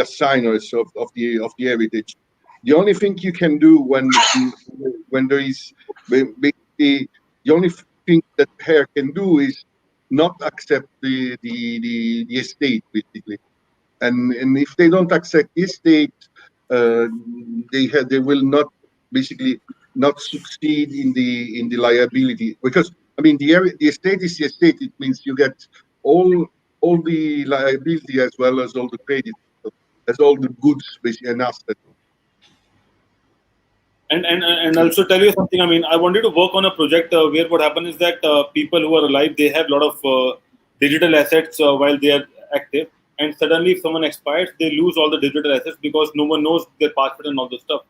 assigners of the heritage. The only thing you can do when there is basically the only thing that pair can do is not accept the estate, basically, and if they don't accept the estate, they will not basically not succeed in the liability, because I mean the estate is the estate. It means you get all the liability as well as all the credit, as all the goods basically and assets. And also tell you something. I mean, I wanted to work on a project where what happens is that people who are alive, they have a lot of digital assets while they are active, and suddenly if someone expires, they lose all the digital assets because no one knows their password and all the stuff.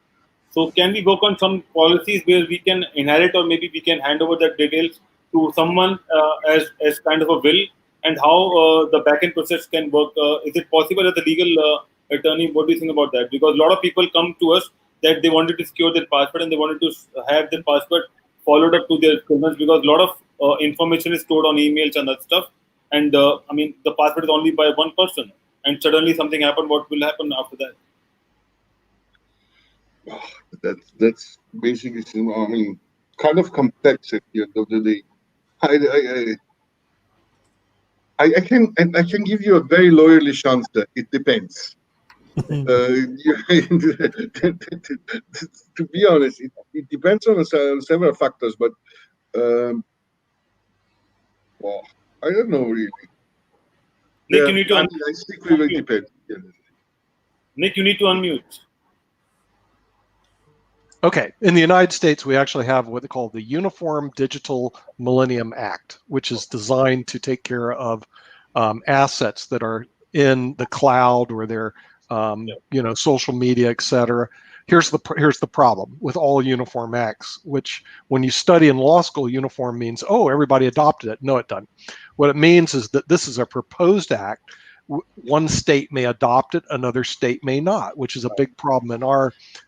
So can we work on some policies where we can inherit, or maybe we can hand over the details to someone as kind of a will, and how the back-end process can work? Is it possible as a legal attorney? What do you think about that? Because a lot of people come to us that they wanted to secure their password and they wanted to have their password followed up to their children, because a lot of information is stored on emails and that stuff. And I mean, the password is only by one person, and suddenly something happened. What will happen after that? That's basically, I mean, kind of complex at the end of the day. I can give you a very lawyerly answer. It depends. To be honest, it depends on several factors, but well, I don't know really. Nick, you need to I think we will depend. Nick, you need to unmute. Okay, in the United States, we actually have what they call the Uniform Digital Millennium Act, which is designed to take care of assets that are in the cloud or their, social media, et cetera. Here's the problem with all uniform acts, which when you study in law school, uniform means, oh, everybody adopted it. No, it doesn't. What it means is that this is a proposed act. One state may adopt it, another state may not, which is a big problem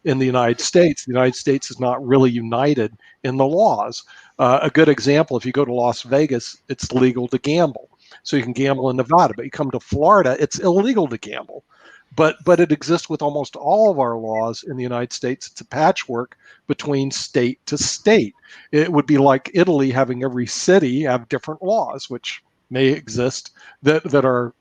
in the United States. The United States is not really united in the laws. A good example, if you go to Las Vegas, it's legal to gamble. So you can gamble in Nevada, but you come to Florida, it's illegal to gamble. But it exists with almost all of our laws in the United States. It's a patchwork between state to state. It would be like Italy having every city have different laws, which may exist that are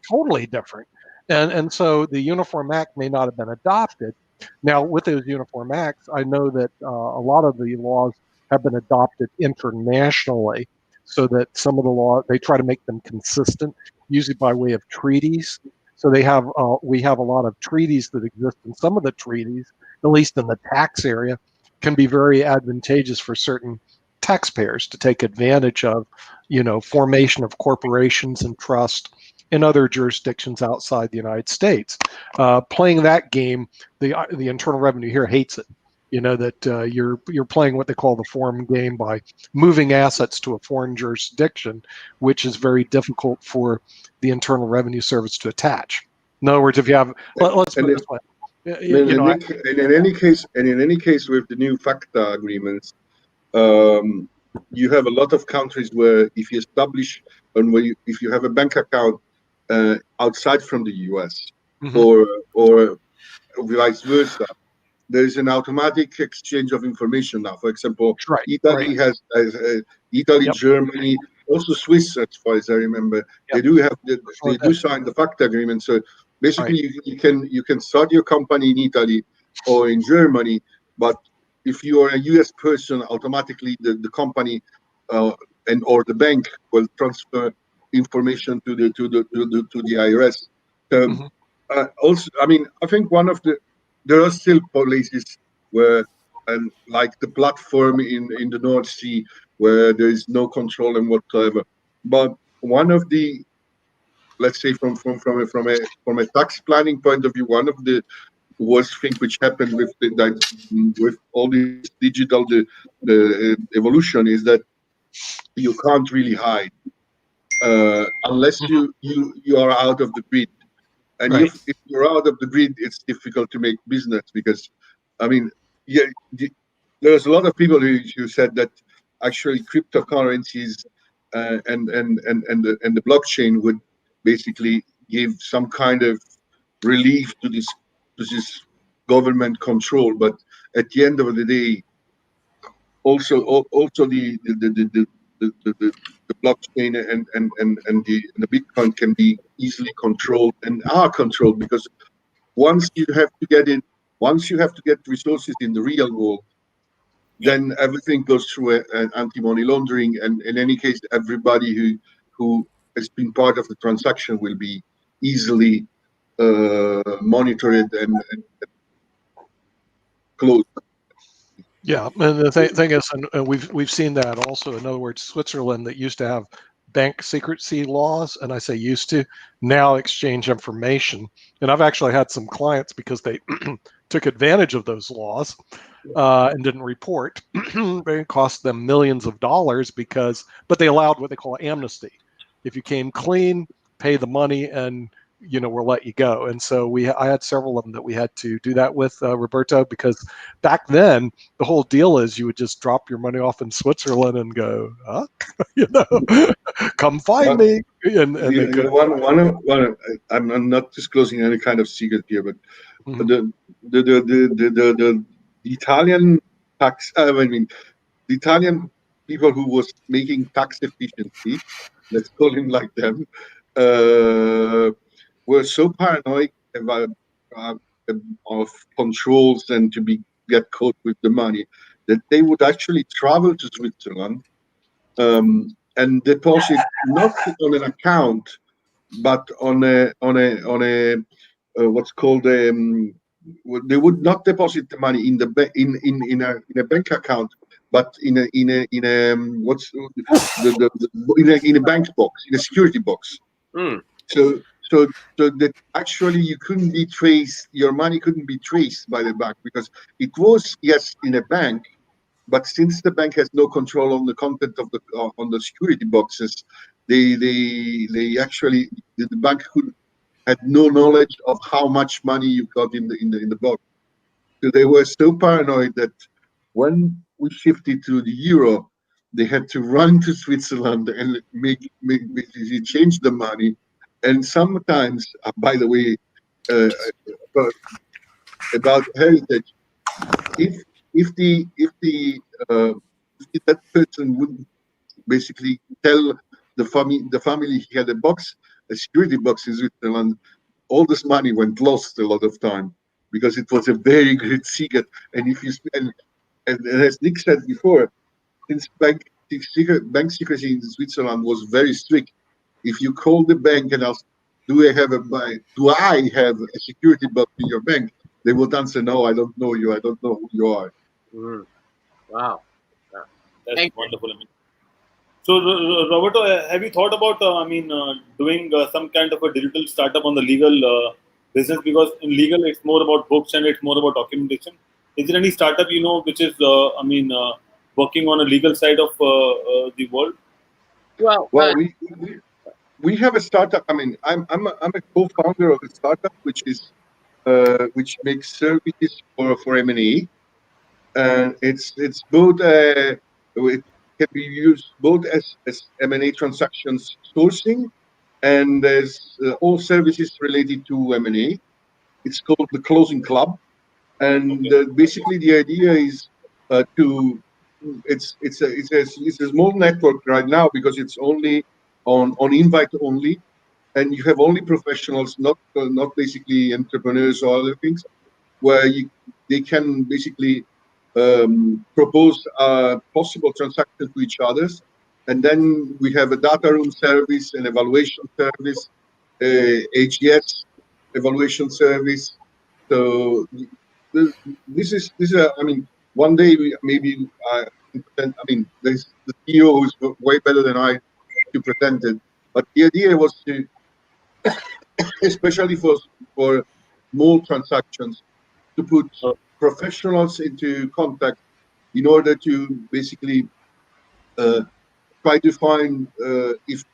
totally different. And so the Uniform Act may not have been adopted. Now, with those Uniform Acts, I know that a lot of the laws have been adopted internationally, so that some of the laws, they try to make them consistent, usually by way of treaties. So we have a lot of treaties that exist, and some of the treaties, at least in the tax area, can be very advantageous for certain taxpayers to take advantage of, formation of corporations and trust in other jurisdictions outside the United States. Playing that game, the Internal Revenue here hates it. That you're playing what they call the foreign game by moving assets to a foreign jurisdiction, which is very difficult for the Internal Revenue Service to attach. In other words, if you have, let's put it this way. And in any case, with the new FACTA agreements, you have a lot of countries where if you establish and if you have a bank account outside from the US, or vice versa, there is an automatic exchange of information now. For example, Italy has Italy, Germany, also Swiss, as far as I remember, they do sign the FACTA agreement. So basically, you can start your company in Italy or in Germany, but if you are a US person, automatically the company or the bank will transfer information to the IRS. So also, I mean, I think there are still places where, and like the platform in the North Sea, where there is no control and whatsoever. But one of the, let's say from a tax planning point of view, one of the worst thing which happened with all this digital the evolution is that you can't really hide unless you are out of the grid. And if you're out of the grid, it's difficult to make business because, I mean, there's a lot of people who said that actually cryptocurrencies and the blockchain would basically give some kind of relief to this government control. But at the end of the day, also the blockchain and the Bitcoin can be easily controlled and are controlled, because once you have to get resources in the real world, then everything goes through an anti-money laundering, and in any case, everybody who has been part of the transaction will be easily monitored and closed. Yeah, and the thing is, and we've seen that also. In other words, Switzerland that used to have bank secrecy laws, and I say used to, now exchange information. And I've actually had some clients because they took advantage of those laws and didn't report. It cost them millions of dollars but they allowed what they call amnesty. If you came clean, pay the money, and we'll let you go. And so I had several of them that we had to do that with, Roberto, because back then the whole deal is you would just drop your money off in Switzerland and go, huh? Come find me. And they could. I'm not disclosing any kind of secret here, but Mhm. the Italian tax, the Italian people who was making tax efficiency, let's call him like them, were so paranoid about of controls and to get caught with the money that they would actually travel to Switzerland and deposit not on an account but on a what's called they would not deposit the money in the in a bank account, but in a what's in a bank box, in a security box. Mm. So that actually you couldn't be traced, your money couldn't be traced by the bank because it was, yes, in a bank, but since the bank has no control on the content of the on the security boxes, they actually the bank had no knowledge of how much money you got in the box. So they were so paranoid that when we shifted to the euro, they had to run to Switzerland and basically change the money. And sometimes, by the way, about heritage, if that person would basically tell the family he had a security box in Switzerland, all this money went lost a lot of time because it was a very great secret. And if you and as Nick said before, since bank secrecy in Switzerland was very strict, if you call the bank and ask, do I have a security box in your bank? They would answer, no, I don't know you. I don't know who you are. Mm. Wow. That's Thank wonderful. So, Roberto, have you thought about, doing some kind of a digital startup on the legal business? Because in legal, it's more about books and it's more about documentation. Is there any startup which is, working on a legal side of the world? Well, Well, we have a startup. I mean, I'm a co-founder of a startup which makes services for M&A, and it's both it can be used both as M&A transactions sourcing and as all services related to M&A. It's called the Closing Club, and Okay. basically the idea is to it's a small network right now because it's only on invite only, and you have only professionals, not basically entrepreneurs or other things, where they can basically propose a possible transaction to each others. And then we have a data room service, an evaluation service, AGS evaluation service. So I mean, one day maybe I mean, there's the CEO who's way better than I to present it. But the idea was to, especially for small transactions, to put professionals into contact in order to basically try to find if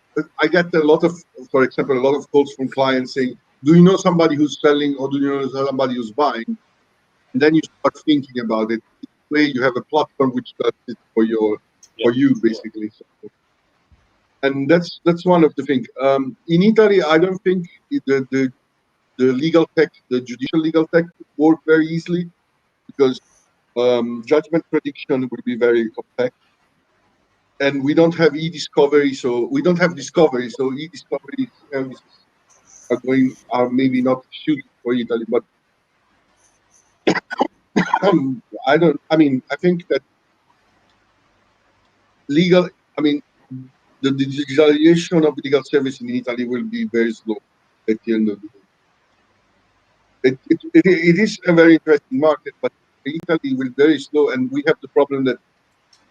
I get a lot of, for example, a lot of calls from clients saying, "Do you know somebody who's selling, or do you know somebody who's buying?" And then you start thinking about it. This way, you have a platform which does it for you basically. So, and that's one of the things. In Italy, I don't think the legal tech, the judicial legal tech, work very easily because judgment prediction will be very complex, and we don't have e-discovery, so we don't have discovery. So e-discovery services are maybe not suited for Italy, but I don't. I mean, I think that legal. I mean, the digitalization of legal service in Italy will be very slow at the end of the day. It is a very interesting market, but Italy will very slow, and we have the problem that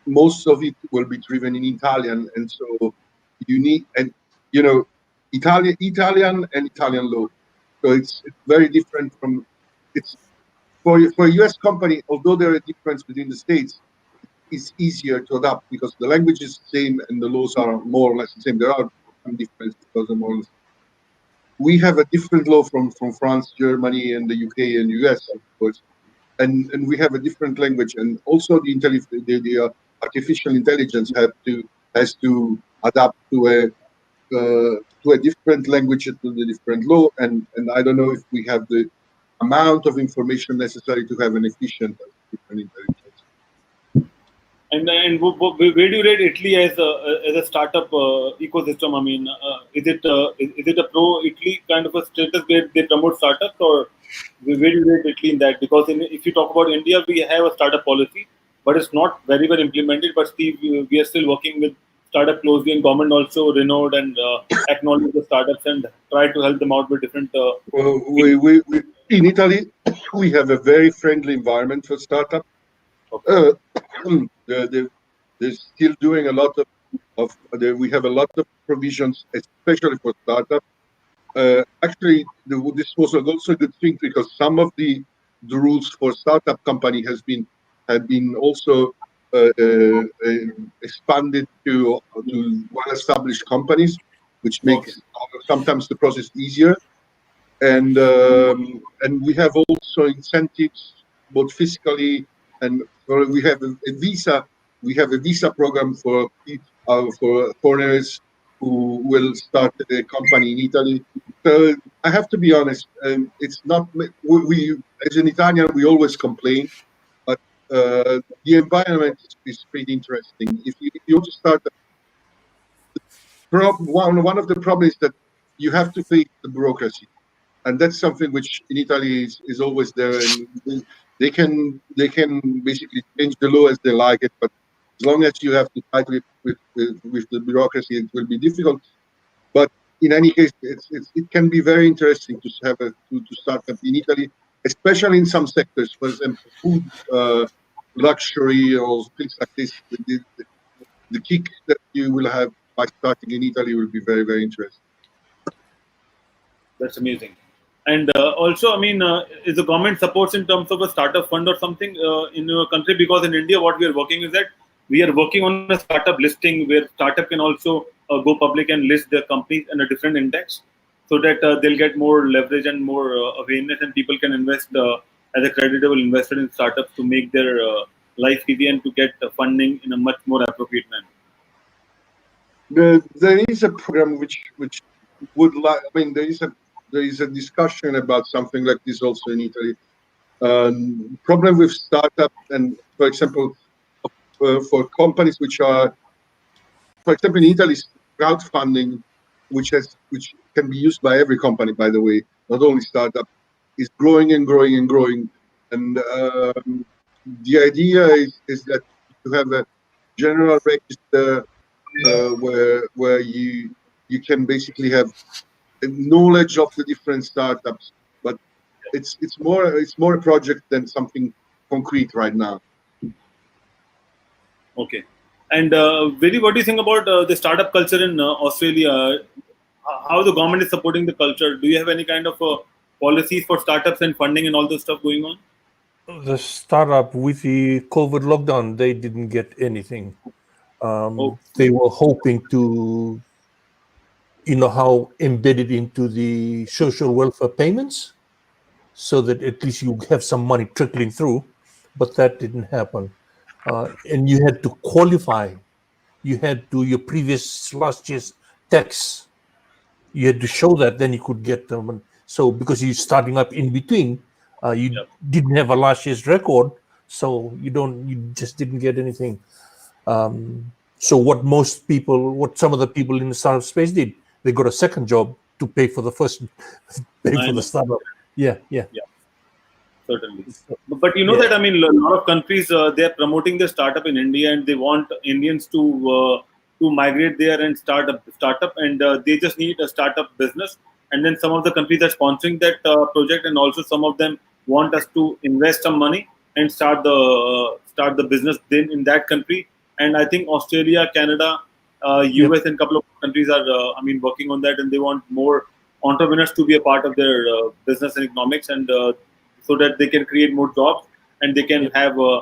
most of it will be driven in Italian, and so you need, and you know, Italian and Italian law. So it's very different from it's for a US company, although there are a difference between the states, it's easier to adapt because the language is the same and the laws are more or less the same. There are some differences, but they're more or less. We have a different law from France, Germany, and the UK and US, of course, and we have a different language, and also the artificial intelligence has to adapt to a different language, to the different law, and I don't know if we have the amount of information necessary to have an efficient artificial intelligence. And where do you rate Italy as a startup ecosystem? I mean, is it a pro Italy kind of a status where they promote startups, or where do you rate Italy in that? Because if you talk about India, we have a startup policy, but it's not very well implemented. But Steve, we are still working with startup closely, and government also renowned and acknowledge the startups and try to help them out with different. Well, we in Italy we have a very friendly environment for startups. They're still doing a lot we have a lot of provisions, especially for startups. Actually, this was also a good thing because some of the rules for startup company have been also expanded to well-established companies, which makes sometimes the process easier. And we have also incentives, both fiscally and we have a visa. We have a visa program for foreigners who will start a company in Italy. So I have to be honest. It's not we as an Italian we always complain, but the environment is pretty interesting. If you want to start, one of the problems is that you have to face the bureaucracy, and that's something which in Italy is always there, and they can basically change the law as they like it, but as long as you have to fight with the bureaucracy, it will be difficult. But in any case, it can be very interesting to have to start up in Italy, especially in some sectors, for example, food, luxury, or things like this. The kick that you will have by starting in Italy will be very, very interesting. That's amazing. And also, I mean, is the government supports in terms of a startup fund or something in your country? Because in India, what we are working is that we are working on a startup listing where startup can also go public and list their companies in a different index, so that they'll get more leverage and more awareness, and people can invest as a creditable investor in startups to make their life easy and to get funding in a much more appropriate manner. There is a program which would like. I mean, there is a discussion about something like this also in Italy. Problem with startup and, for example, for companies which are, for example, in Italy, crowdfunding, which can be used by every company, by the way, not only startup, is growing and growing and growing. And the idea is that you have a general register where you can basically have knowledge of the different startups, but it's more a project than something concrete right now. Okay. And Viri, what do you think about the startup culture in Australia? How the government is supporting the culture? Do you have any kind of policies for startups and funding and all this stuff going on? The startup with the COVID lockdown, they didn't get anything. They were hoping to, how embedded into the social welfare payments, so that at least you have some money trickling through, but that didn't happen. And you had to qualify. You had to your last year's tax. You had to show that, then you could get them. So because you're starting up in between, you didn't have a last year's record, so you just didn't get anything. So what some of the people in the startup space did, they got a second job to pay for the first, the startup. Yeah. Certainly. But you know that, I mean, a lot of countries, they're promoting their startup in India, and they want Indians to migrate there and start a startup, and they just need a startup business. And then some of the countries are sponsoring that project, and also some of them want us to invest some money and start the business then in that country. And I think Australia, Canada, US, and a couple of countries are working on that, and they want more entrepreneurs to be a part of their business and economics, and so that they can create more jobs and they can have a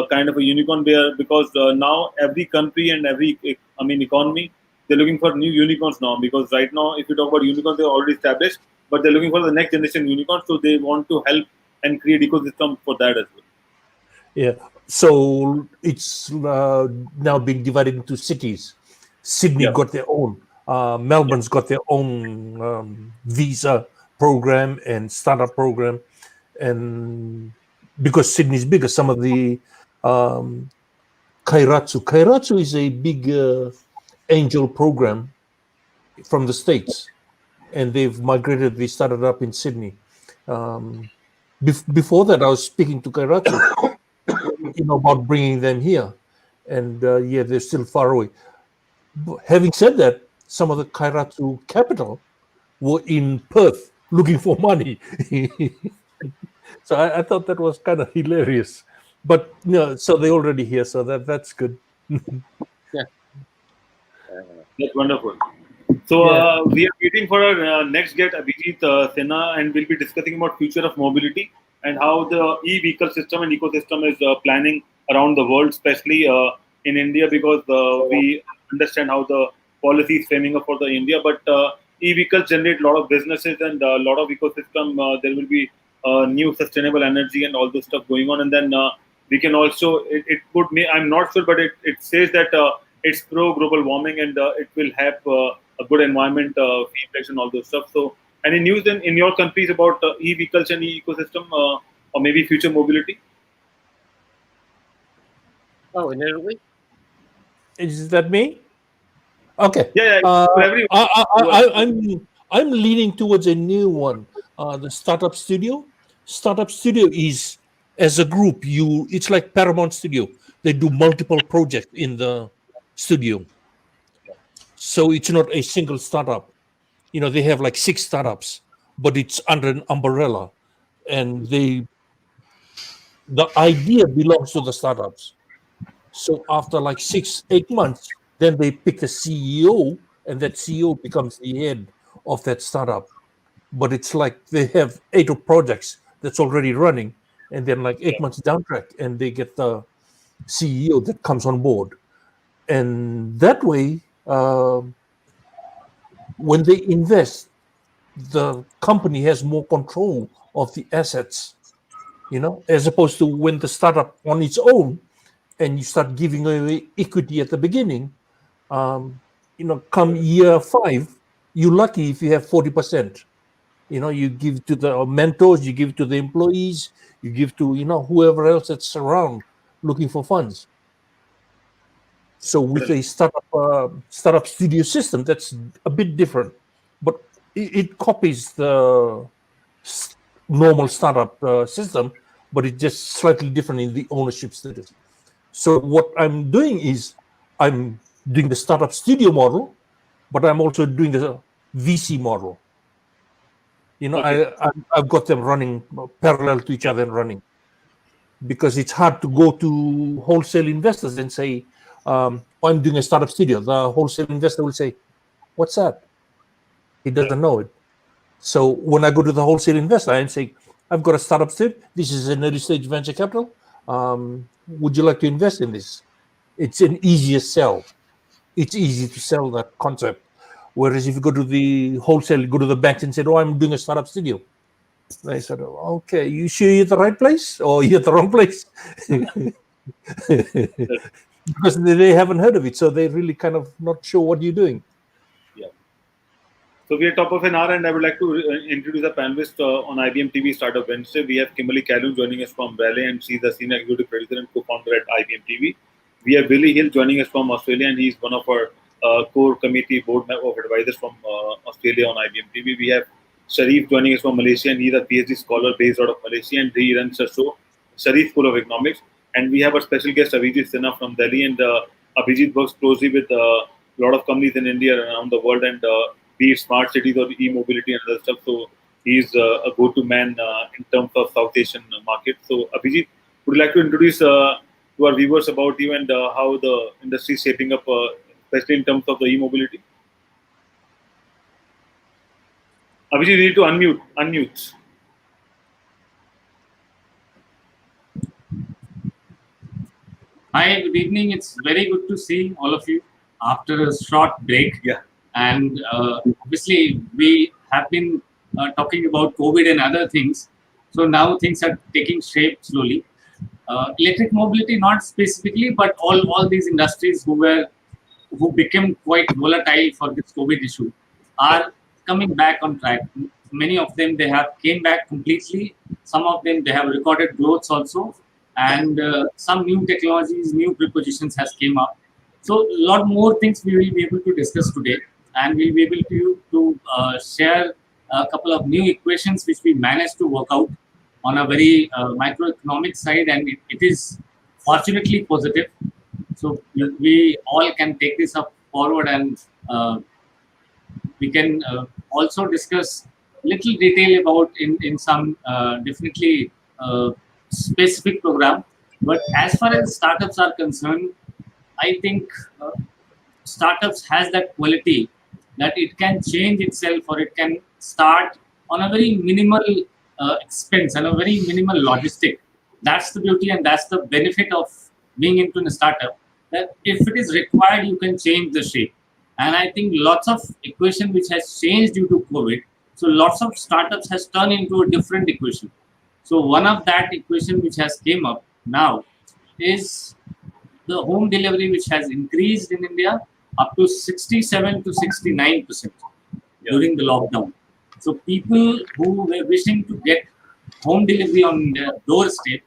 kind of a unicorn where, because now every country and every economy, they're looking for new unicorns now, because right now if you talk about unicorns, they're already established, but they're looking for the next generation unicorns, so they want to help and create ecosystem for that as well. Yeah. So it's now being divided into cities. Sydney got their own. Melbourne's got their own visa program and startup program, and because Sydney's bigger, some of the Kairatsu is a big angel program from the States, and they've migrated. They started up in Sydney. Before that, I was speaking to Kairatsu, about bringing them here, and they're still far away. But having said that, some of the Kairatsu capital were in Perth looking for money. So I thought that was kind of hilarious. But so they're already here, so that's good. That's wonderful. So we are waiting for our next guest, Abhijit Sinha, and we'll be discussing about future of mobility and how the e-vehicle system and ecosystem is planning around the world, especially in India, because we understand how the policy is framing up for the India. But e-vehicles generate a lot of businesses and a lot of ecosystem. There will be new sustainable energy and all this stuff going on, and then we can also it would I'm not sure, but it says that it's pro global warming, and it will have a good environment, fee inflation, all those stuff. So, any news in your countries about e-vehicles and e-ecosystem, or maybe future mobility? Oh, in Italy? Is that me? Okay. Yeah. I'm leaning towards a new one. The Startup Studio. Startup Studio is, as a group, it's like Paramount Studio. They do multiple projects in the studio. So it's not a single startup. They have like 6 startups, but it's under an umbrella, and the idea belongs to the startups. So after like 6-8 months, then they pick a CEO, and that CEO becomes the head of that startup. But it's like they have 8 projects that's already running, and then like 8 months down track, and they get the CEO that comes on board. And that way, when they invest, the company has more control of the assets, as opposed to when the startup on its own, and you start giving away equity at the beginning. Come year 5, you're lucky if you have 40%. You give to the mentors, you give to the employees, you give to whoever else that's around looking for funds. So with a startup studio system, that's a bit different, but it copies the normal startup system, but it's just slightly different in the ownership status. So what I'm doing is I'm doing the startup studio model, but I'm also doing the VC model. I've got them running parallel to each other and running, because it's hard to go to wholesale investors and say, I'm doing a startup studio. The wholesale investor will say, what's that? He doesn't know it. So when I go to the wholesale investor and say, I've got a startup studio, this is an early stage venture capital. Would you like to invest in this? It's an easier sell. It's easy to sell that concept. Whereas if you go to the wholesale, go to the banks and say, I'm doing a startup studio. They said, okay, you sure you're at the right place or you're at the wrong place? Because they haven't heard of it. So they're really kind of not sure what you're doing. Yeah. So we are top of an hour, and I would like to introduce a panelist on IBMTV Startup Wednesday. We have Kimberly Calhoun joining us from Raleigh, and she's the senior executive producer and co-founder at IBMTV. We have Billy Hill joining us from Australia, and he's one of our core committee board of advisors from Australia on IBMTV. We have Sharif joining us from Malaysia, and he's a PhD scholar based out of Malaysia, and he runs the show Sharif School of Economics. And we have our special guest Abhijit Sinha from Delhi, and Abhijit works closely with a lot of companies in India and around the world, and be it smart cities or e-mobility and other stuff. So he's a go-to man in terms of South Asian market. So Abhijit, Would you like to introduce to our viewers about you and how the industry is shaping up, especially in terms of the e-mobility? Abhijit, you need to unmute. Hi, good evening. It's very good to see all of you after a short break. Yeah. And obviously, we have been talking about COVID and other things. So now things are taking shape slowly. Electric mobility, not specifically, but all these industries who became quite volatile for this COVID issue are coming back on track. Many of them, they have came back completely. Some of them, they have recorded growths also. And some new technologies, new prepositions has came up. So a lot more things we will be able to discuss today. And we'll be able to share a couple of new equations which we managed to work out on a very microeconomic side. And it is fortunately positive. So we all can take this up forward, and we can also discuss little detail about in some definitely specific program. But as far as startups are concerned, I think startups has that quality that it can change itself, or it can start on a very minimal expense and a very minimal logistic. That's the beauty and that's the benefit of being into a startup, that if it is required, you can change the shape. And I think lots of equation which has changed due to COVID, so lots of startups has turned into a different equation. So one of that equation which has came up now is the home delivery, which has increased in India up to 67 to 69% during the lockdown. So people who were wishing to get home delivery on their doorstep,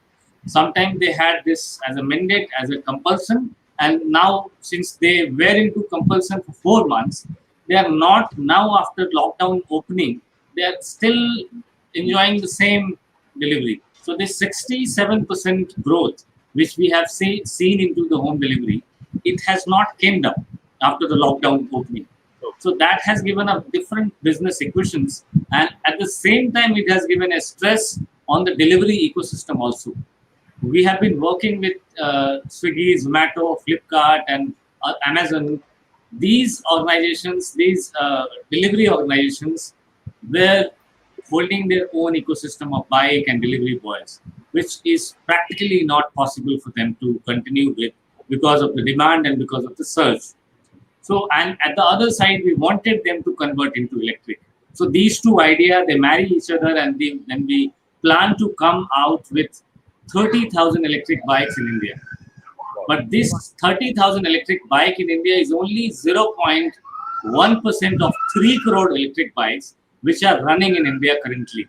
sometimes they had this as a mandate, as a compulsion, and now since they were into compulsion for 4 months, they are not now after lockdown opening, they are still enjoying the same delivery. So this 67% growth, which we have seen into the home delivery, it has not came down after the lockdown opening. So that has given a different business equations, and at the same time, it has given a stress on the delivery ecosystem also. We have been working with Swiggy, Zomato, Flipkart, and Amazon. These organizations, these delivery organizations, were holding their own ecosystem of bike and delivery boys, which is practically not possible for them to continue with because of the demand and because of the surge. So, and at the other side, we wanted them to convert into electric. So these two ideas, they marry each other, and then we plan to come out with 30,000 electric bikes in India. But this 30,000 electric bike in India is only 0.1% of 3 crore electric bikes which are running in India currently.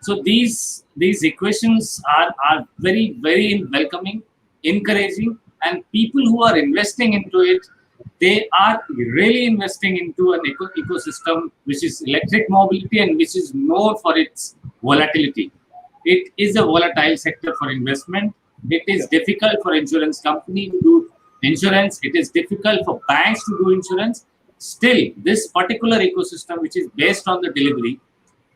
So these equations are very, very welcoming, encouraging, and people who are investing into it, they are really investing into an ecosystem which is electric mobility and which is known for its volatility. It is a volatile sector for investment. It is difficult for insurance company to do insurance. It is difficult for banks to do insurance. Still, this particular ecosystem, which is based on the delivery,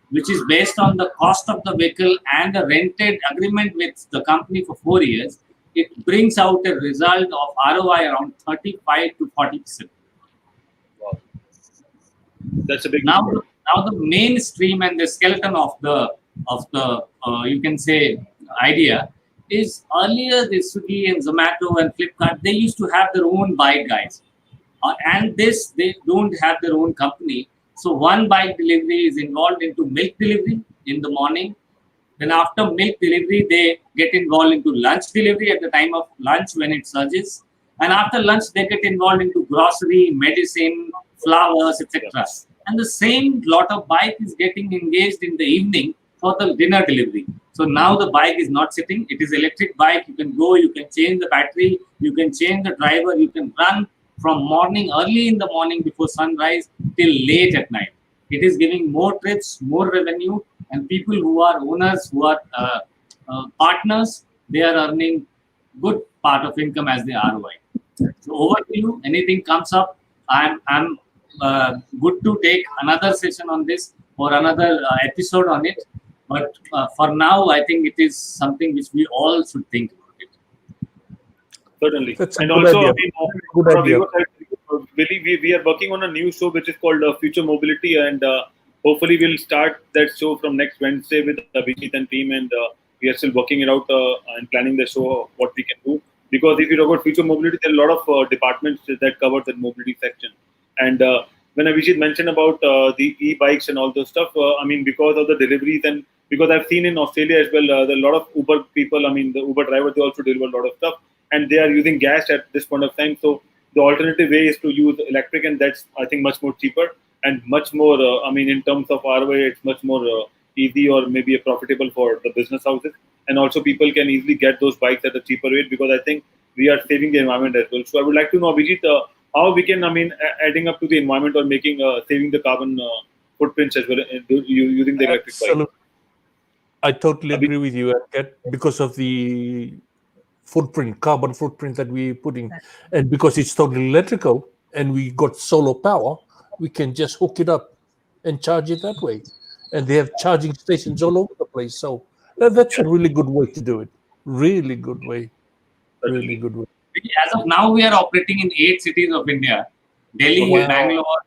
which is based on the cost of the vehicle and the rented agreement with the company for 4 years, it brings out a result of ROI around 35 to 40%. Wow. That's a big now the mainstream and the skeleton of the you can say idea is, earlier the Swiggy and Zomato and Flipkart, they used to have their own bike guys, and they don't have their own company. So one bike delivery is involved into milk delivery in the morning. Then after milk delivery, they get involved into lunch delivery at the time of lunch when it surges. And after lunch, they get involved into grocery, medicine, flowers, etc. And the same lot of bike is getting engaged in the evening for the dinner delivery. So now the bike is not sitting. It is electric bike. You can go, you can change the battery, you can change the driver, you can run from morning, early in the morning before sunrise till late at night. It is giving more trips, more revenue, and people who are owners, who are partners, they are earning good part of income as the ROI. So over to you. Anything comes up, I'm good to take another session on this or another episode on it. But for now, I think it is something which we all should think about it. Certainly. That's a And good also, idea. I mean, Good for our idea. viewers, we are working on a new show which is called Future Mobility, and hopefully we'll start that show from next Wednesday with Abhijit and team, and we are still working it out and planning the show, what we can do. Because if you talk about future mobility, there are a lot of departments that cover the mobility section. And when Abhijit mentioned about the e-bikes and all those stuff, I mean, because of the deliveries and because I've seen in Australia as well, there are a lot of Uber people, I mean, the Uber drivers, they also deliver a lot of stuff, and they are using gas at this point of time. So the alternative way is to use electric, and that's, I think, much more cheaper and much more, I mean, in terms of ROI, it's much more easy or maybe profitable for the business houses. And also people can easily get those bikes at a cheaper rate because I think we are saving the environment as well. So I would like to know, Abhijit, how we can, I mean, adding up to the environment or making, saving the carbon footprints as well using the electric bike. Absolutely. I totally Abhi- agree with you, Anket, because of the carbon footprint that we're putting. And because it's totally electrical and we got solar power, we can just hook it up and charge it that way. And they have charging stations all over the place. So that's a really good way to do it. Really good way. Really good way. As of now, we are operating in 8 cities of India: Delhi, Wow. Bangalore,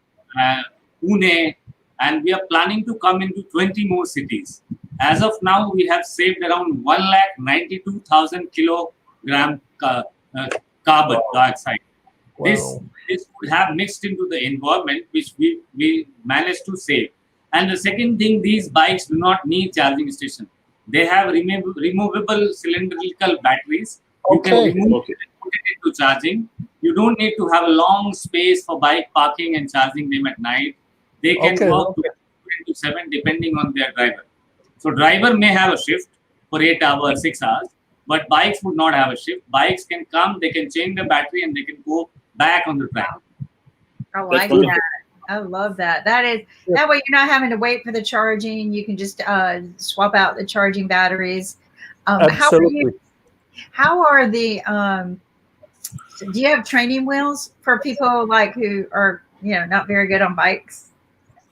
Pune, and we are planning to come into 20 more cities. As of now, we have saved around 192,000 kilogram carbon dioxide. Wow. This would have mixed into the environment, which we managed to save. And the second thing, these bikes do not need charging station. They have removable cylindrical batteries. You can Okay. remove it and put it into charging. You don't need to have a long space for bike parking and charging them at night. They can Okay, work okay. 24/7 depending on their driver. So driver may have a shift for 8 hours, 6 hours, but bikes would not have a shift. Bikes can come, they can change the battery, and they can go back on the track. I like cool. that. I love that. That way you're not having to wait for the charging. You can just swap out the charging batteries. Absolutely. How are the do you have training wheels for people like who are not very good on bikes?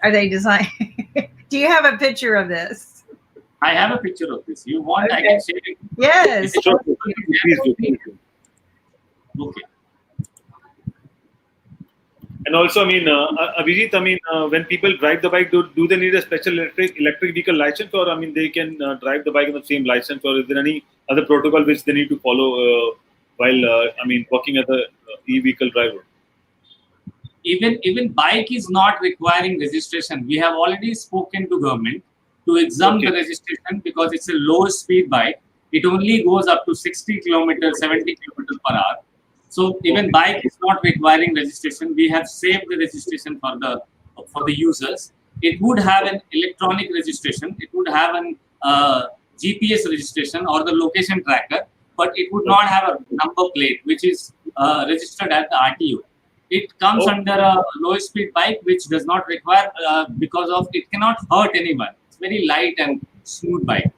Are they designed? Do you have a picture of this? I have a picture of this. You want, I can share it. Yes. Sure, please do. Okay. And also, I mean, Abhijit, I mean, when people drive the bike, do they need a special electric vehicle license, or I mean, they can drive the bike on the same license, or is there any other protocol which they need to follow while I mean, working as a e-vehicle driver? Even bike is not requiring registration. We have already spoken to government to exempt the registration because it's a low speed bike. It only goes up to 60 kilometers, 70 kilometers per hour. So even bike is not requiring registration. We have saved the registration for the users. It would have an electronic registration. It would have an GPS registration or the location tracker, but it would not have a number plate which is registered at the RTO. It comes under a low speed bike which does not require because of it cannot hurt anyone. It's very light and smooth bike.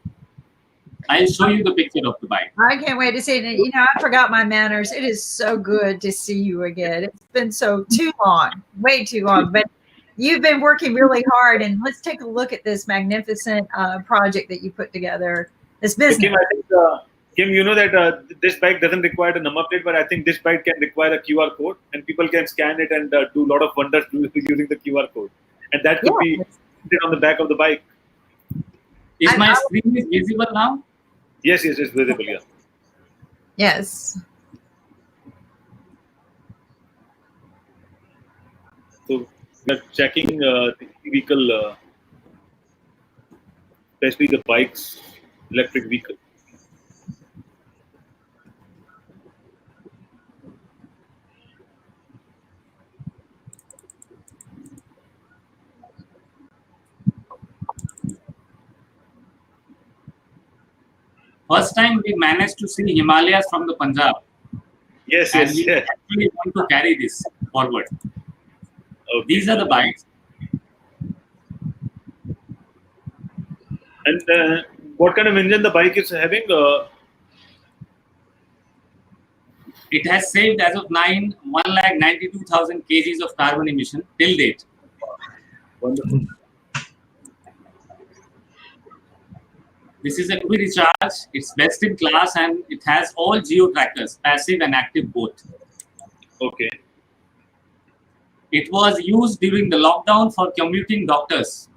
I'll show you the picture of the bike. I can't wait to see it. I forgot my manners. It is so good to see you again. It's been too long, way too long. But you've been working really hard, and let's take a look at this magnificent project that you put together. This business. Kim, I think, Kim, you know that this bike doesn't require a number plate, but I think this bike can require a QR code, and people can scan it and do a lot of wonders using the QR code, and that could be printed on the back of the bike. Is my screen visible now? Yes, it's visible. Yeah. Yes. So we are checking the vehicle, especially the bikes, electric vehicle. First time we managed to see Himalayas from the Punjab. Yes, and yes, we yes. actually want to carry this forward. Okay. These are the bikes. And what kind of engine the bike is having? It has saved as of 192,000 kgs of carbon emission till date. Wonderful. This is a quick recharge. It's best in class and it has all geo trackers, passive and active both. Okay. It was used during the lockdown for commuting doctors,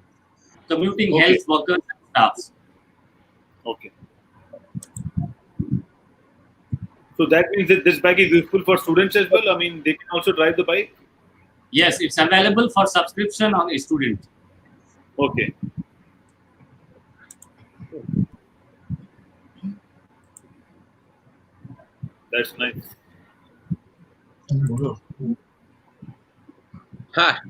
commuting Okay. health workers and staffs. Okay. So that means that this bike is useful for students as well. I mean, they can also drive the bike. Yes, it's available for subscription on a student. Okay. That's nice. Ha.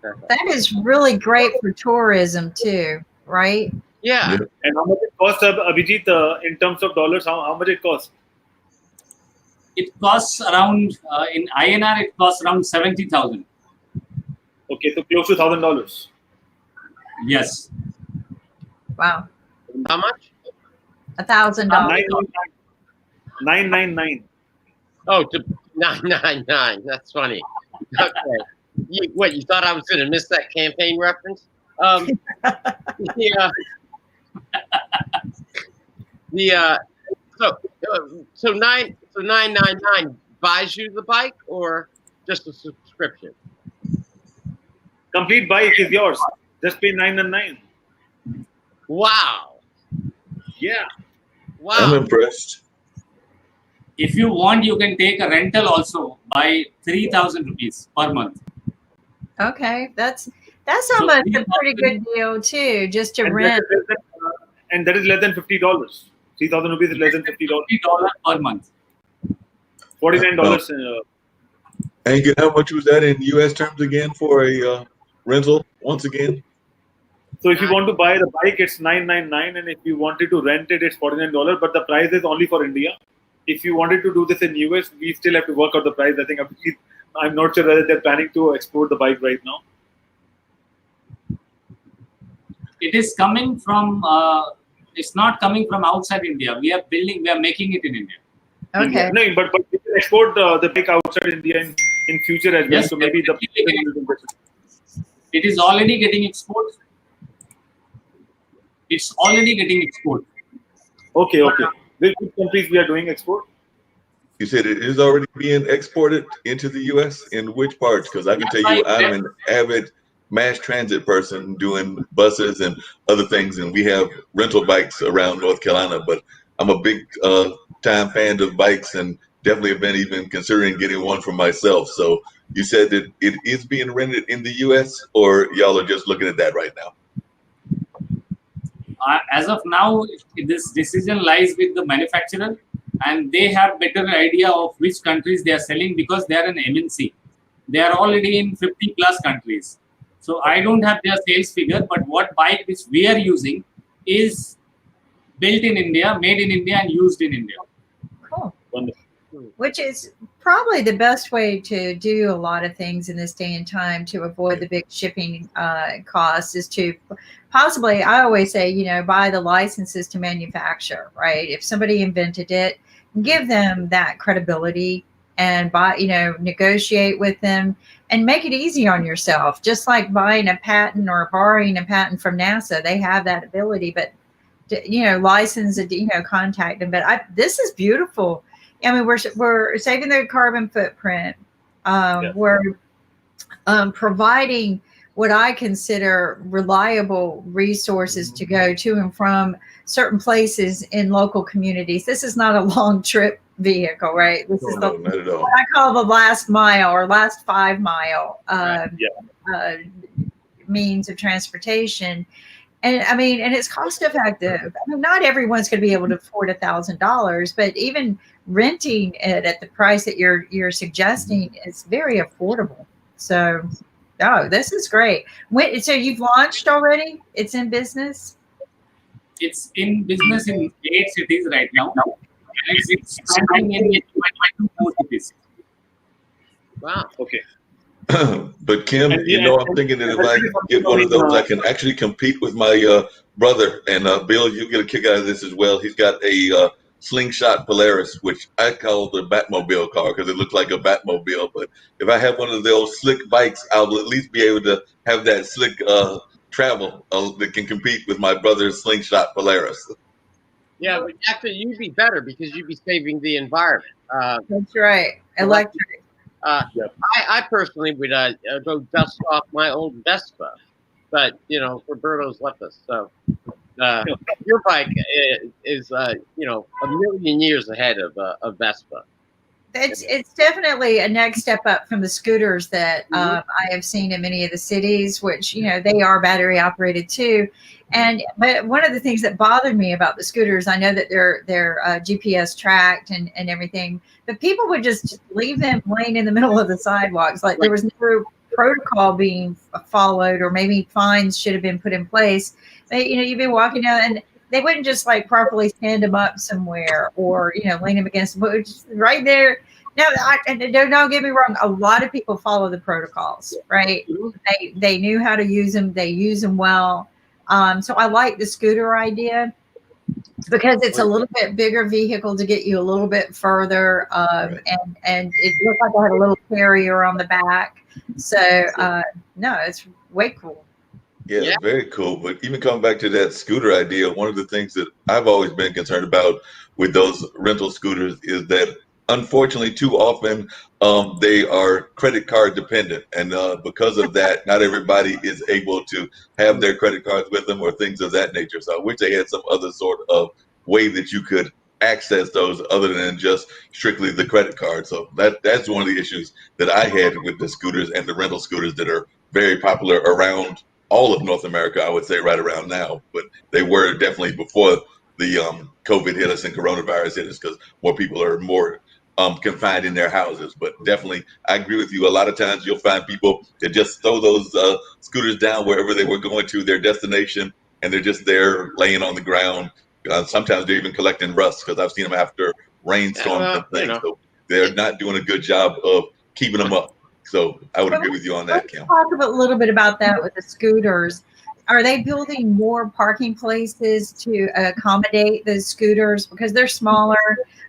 That is really great for tourism too, right? Yeah. And how much it costs, Abhijit, in terms of dollars? How much it costs? It costs around, in INR, it costs around 70,000. Okay, so close to $1,000. Yes. Wow, How much? $1,000. 999. Oh, to 999. That's funny. Okay. What, you thought I was going to miss that campaign reference? So 999 buys you the bike or just a subscription? Complete bike is yours. Just pay 999. Wow. Yeah. Wow. I'm impressed. If you want, you can take a rental also by 3,000 rupees per month. Okay, that's almost a pretty good deal too, just to rent. And that is less than $50. 3,000 rupees is less than $50. $50 per month. $49. And how much was that in U.S. terms again for a rental? Once again. So if you want to buy the bike, it's $999, and if you wanted to rent it, it's $49. But the price is only for India. If you wanted to do this in US, we still have to work out the price. I think I'm not sure whether they're planning to export the bike right now. It is coming from. It's not coming from outside India. We are making it in India. Okay. No, but we can export the bike outside India in future as well. Yes, So maybe it is already getting exported. It's already getting exported. Okay. Which countries we are doing export? You said it is already being exported into the U.S. In which parts? Because I can tell you, I'm an avid mass transit person doing buses and other things, and we have rental bikes around North Carolina. But I'm a big time fan of bikes, and definitely have been even considering getting one for myself. So you said that it is being rented in the U.S., or y'all are just looking at that right now? As of now, this decision lies with the manufacturer, and they have better idea of which countries they are selling because they are an MNC. They are already in 50 plus countries. So I don't have their sales figure, but what bike which we are using is built in India, made in India, and used in India. Cool. Wonderful. Which is probably the best way to do a lot of things in this day and time to avoid the big shipping costs is to possibly, I always say, buy the licenses to manufacture, right? If somebody invented it, give them that credibility and negotiate with them and make it easy on yourself. Just like buying a patent or borrowing a patent from NASA, they have that ability, but license it, contact them. But this is beautiful. I mean, we're saving the carbon footprint. We're providing what I consider reliable resources to go to and from certain places in local communities. This is not a long trip vehicle, right? This is not at all. what I call the last mile or last 5 mile means of transportation. And I mean, and it's cost effective. I mean, not everyone's going to be able to afford $1,000, but even renting it at the price that you're suggesting is very affordable. So, this is great. So you've launched already? It's in business? It's in business in 8 cities right now. And it's expanding in 24 cities. Wow. Okay. But Kim, I'm thinking that if I get one of those, I can actually compete with my brother. And Bill, you get a kick out of this as well. He's got a Slingshot Polaris, which I call the Batmobile car because it looks like a Batmobile. But if I have one of those slick bikes, I'll at least be able to have that slick travel that can compete with my brother's slingshot Polaris. Yeah, but actually, you'd be better because you'd be saving the environment. That's right. Electric. I personally would go dust off my old Vespa, but Roberto's left us. So your bike is a million years ahead of Vespa. It's definitely a next step up from the scooters that I have seen in many of the cities, which they are battery operated too. But one of the things that bothered me about the scooters, I know that they're GPS tracked and everything, but people would just leave them laying in the middle of the sidewalks, like there was no protocol being followed, or maybe fines should have been put in place. But, you've been walking down and they wouldn't just like properly stand them up somewhere, or lean them against the bush right there. Now, don't get me wrong. A lot of people follow the protocols, right? They knew how to use them. They use them well. So I like the scooter idea because it's a little bit bigger vehicle to get you a little bit further, and it looked like I had a little carrier on the back. So no, it's way cool. Yeah, very cool. But even coming back to that scooter idea, one of the things that I've always been concerned about with those rental scooters is that, unfortunately, too often they are credit card dependent. And because of that, not everybody is able to have their credit cards with them or things of that nature. So I wish they had some other sort of way that you could access those other than just strictly the credit card. So that's one of the issues that I had with the scooters and the rental scooters that are very popular around all of North America, I would say right around now, but they were definitely before the COVID hit us and coronavirus hit us, because more people are more confined in their houses. But definitely, I agree with you. A lot of times you'll find people that just throw those scooters down wherever they were going to their destination, and they're just there laying on the ground. Sometimes they're even collecting rust, because I've seen them after rainstorms and things. So they're not doing a good job of keeping them up. So I would agree with you on that, Kim. Talk a little bit about that with the scooters. Are they building more parking places to accommodate the scooters because they're smaller?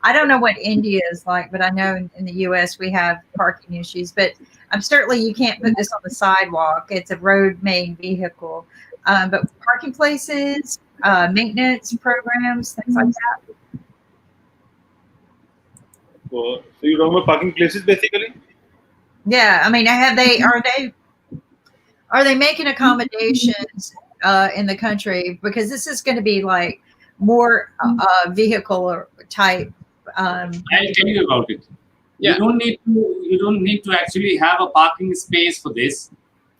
I don't know what India is like, but I know in the U.S. we have parking issues. But certainly you can't put this on the sidewalk. It's a road-made vehicle. But parking places, maintenance programs, things like that. So you talking about parking places basically? Yeah, I mean, are they making accommodations in the country, because this is going to be like more vehicle type? I'll tell you about it. Yeah. You don't need to actually have a parking space for this,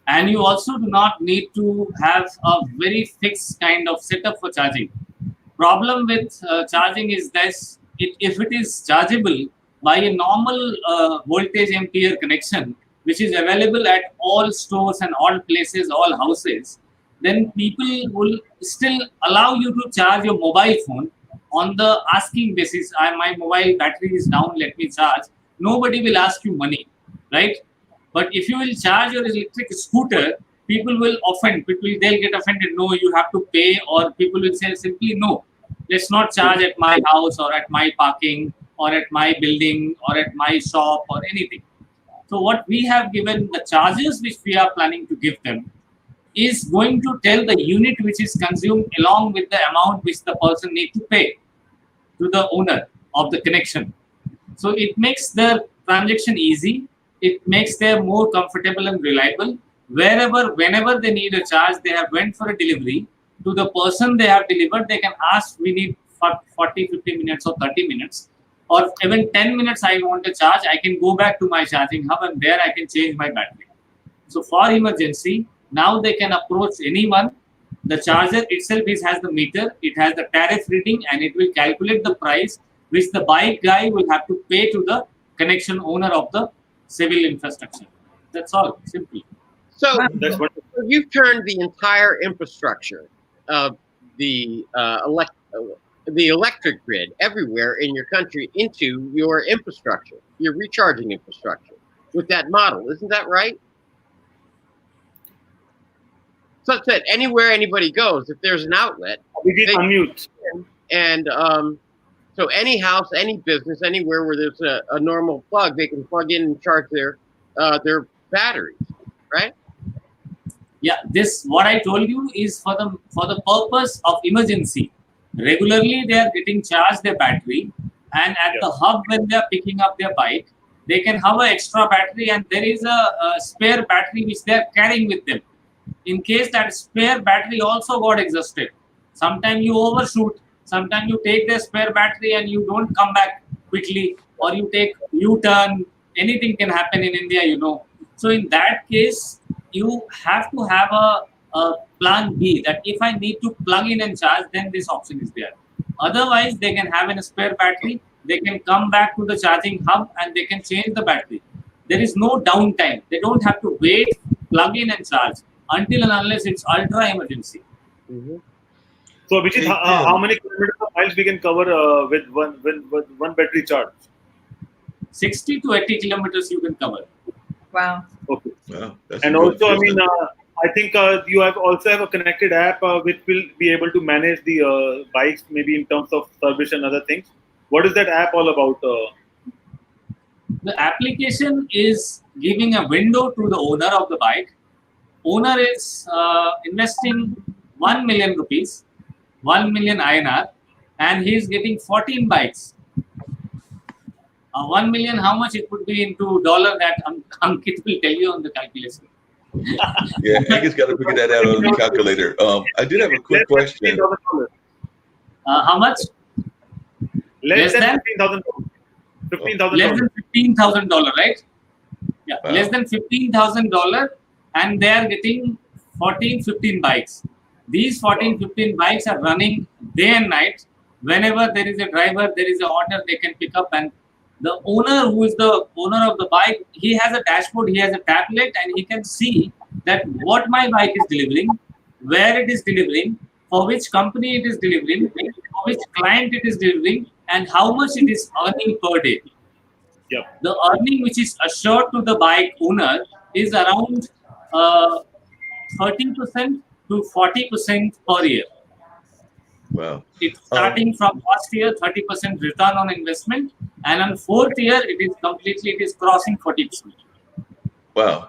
and you also do not need to have a very fixed kind of setup for charging. Problem with charging is this: if it is chargeable by a normal voltage ampere connection, which is available at all stores and all places, all houses, then people will still allow you to charge your mobile phone on the asking basis. My mobile battery is down, let me charge. Nobody will ask you money, right? But if you will charge your electric scooter, people will offend. They'll get offended. No, you have to pay, or people will say simply no. Let's not charge at my house or at my parking or at my building or at my shop or anything. So what we have given, the charges which we are planning to give them, is going to tell the unit which is consumed along with the amount which the person needs to pay to the owner of the connection. So it makes the transaction easy. It makes them more comfortable and reliable. Whenever they need a charge, they have went for a delivery to the person they have delivered. They can ask, we need 40, 50 minutes or 30 minutes. Or even 10 minutes I want to charge, I can go back to my charging hub and there I can change my battery. So for emergency, now they can approach anyone. The charger itself has the meter, it has the tariff reading, and it will calculate the price which the bike guy will have to pay to the connection owner of the civil infrastructure. That's all, simple. So you've turned the entire infrastructure of the electric grid everywhere in your country into your infrastructure, your recharging infrastructure, with that model. Isn't that right? Such that anywhere anybody goes, if there's an outlet, they unmute. And so any house, any business, anywhere where there's a normal plug, they can plug in and charge their batteries, right? Yeah, this what I told you is for the purpose of emergency. Regularly, they are getting charged their battery, and at the hub when they are picking up their bike, they can have an extra battery, and there is a spare battery which they are carrying with them. In case that spare battery also got exhausted, sometimes you overshoot, sometimes you take the spare battery and you don't come back quickly, or you take U-turn. Anything can happen in India, you know. So in that case, you have to have a plan B, that if I need to plug in and charge, then this option is there. Otherwise, they can have a spare battery, they can come back to the charging hub and they can change the battery. There is no downtime. They don't have to wait, plug in and charge until and unless it's ultra emergency. So, Abhijit, how many kilometers or miles we can cover with one battery charge? 60 to 80 kilometers you can cover. Wow. Okay. Wow, that's And a good also, I mean, distance. I think you also have a connected app which will be able to manage the bikes, maybe in terms of service and other things. What is that app all about? The application is giving a window to the owner of the bike. Owner is investing 1 million rupees, 1 million INR, and he is getting 14 bikes. 1 million, how much it would be into dollar, that Ankit will tell you on the calculation. Yeah, Angus got to figure that out on the calculator. I did have a quick question. How much? Less than $15,000. Less than $15,000, right? Yeah, Wow. less than $15,000, and they are getting 14, 15 bikes. These 14, 15 bikes are running day and night. Whenever there is a driver, there is an order, they can pick up, and the owner, who is the owner of the bike, he has a dashboard, he has a tablet, and he can see that what my bike is delivering, where it is delivering, for which company it is delivering, for which client it is delivering, and how much it is earning per day. Yep. The earning which is assured to the bike owner is around 30% to 40% per year. Wow. It's starting from first year 30% return on investment, and on fourth year it is crossing 40%. Wow.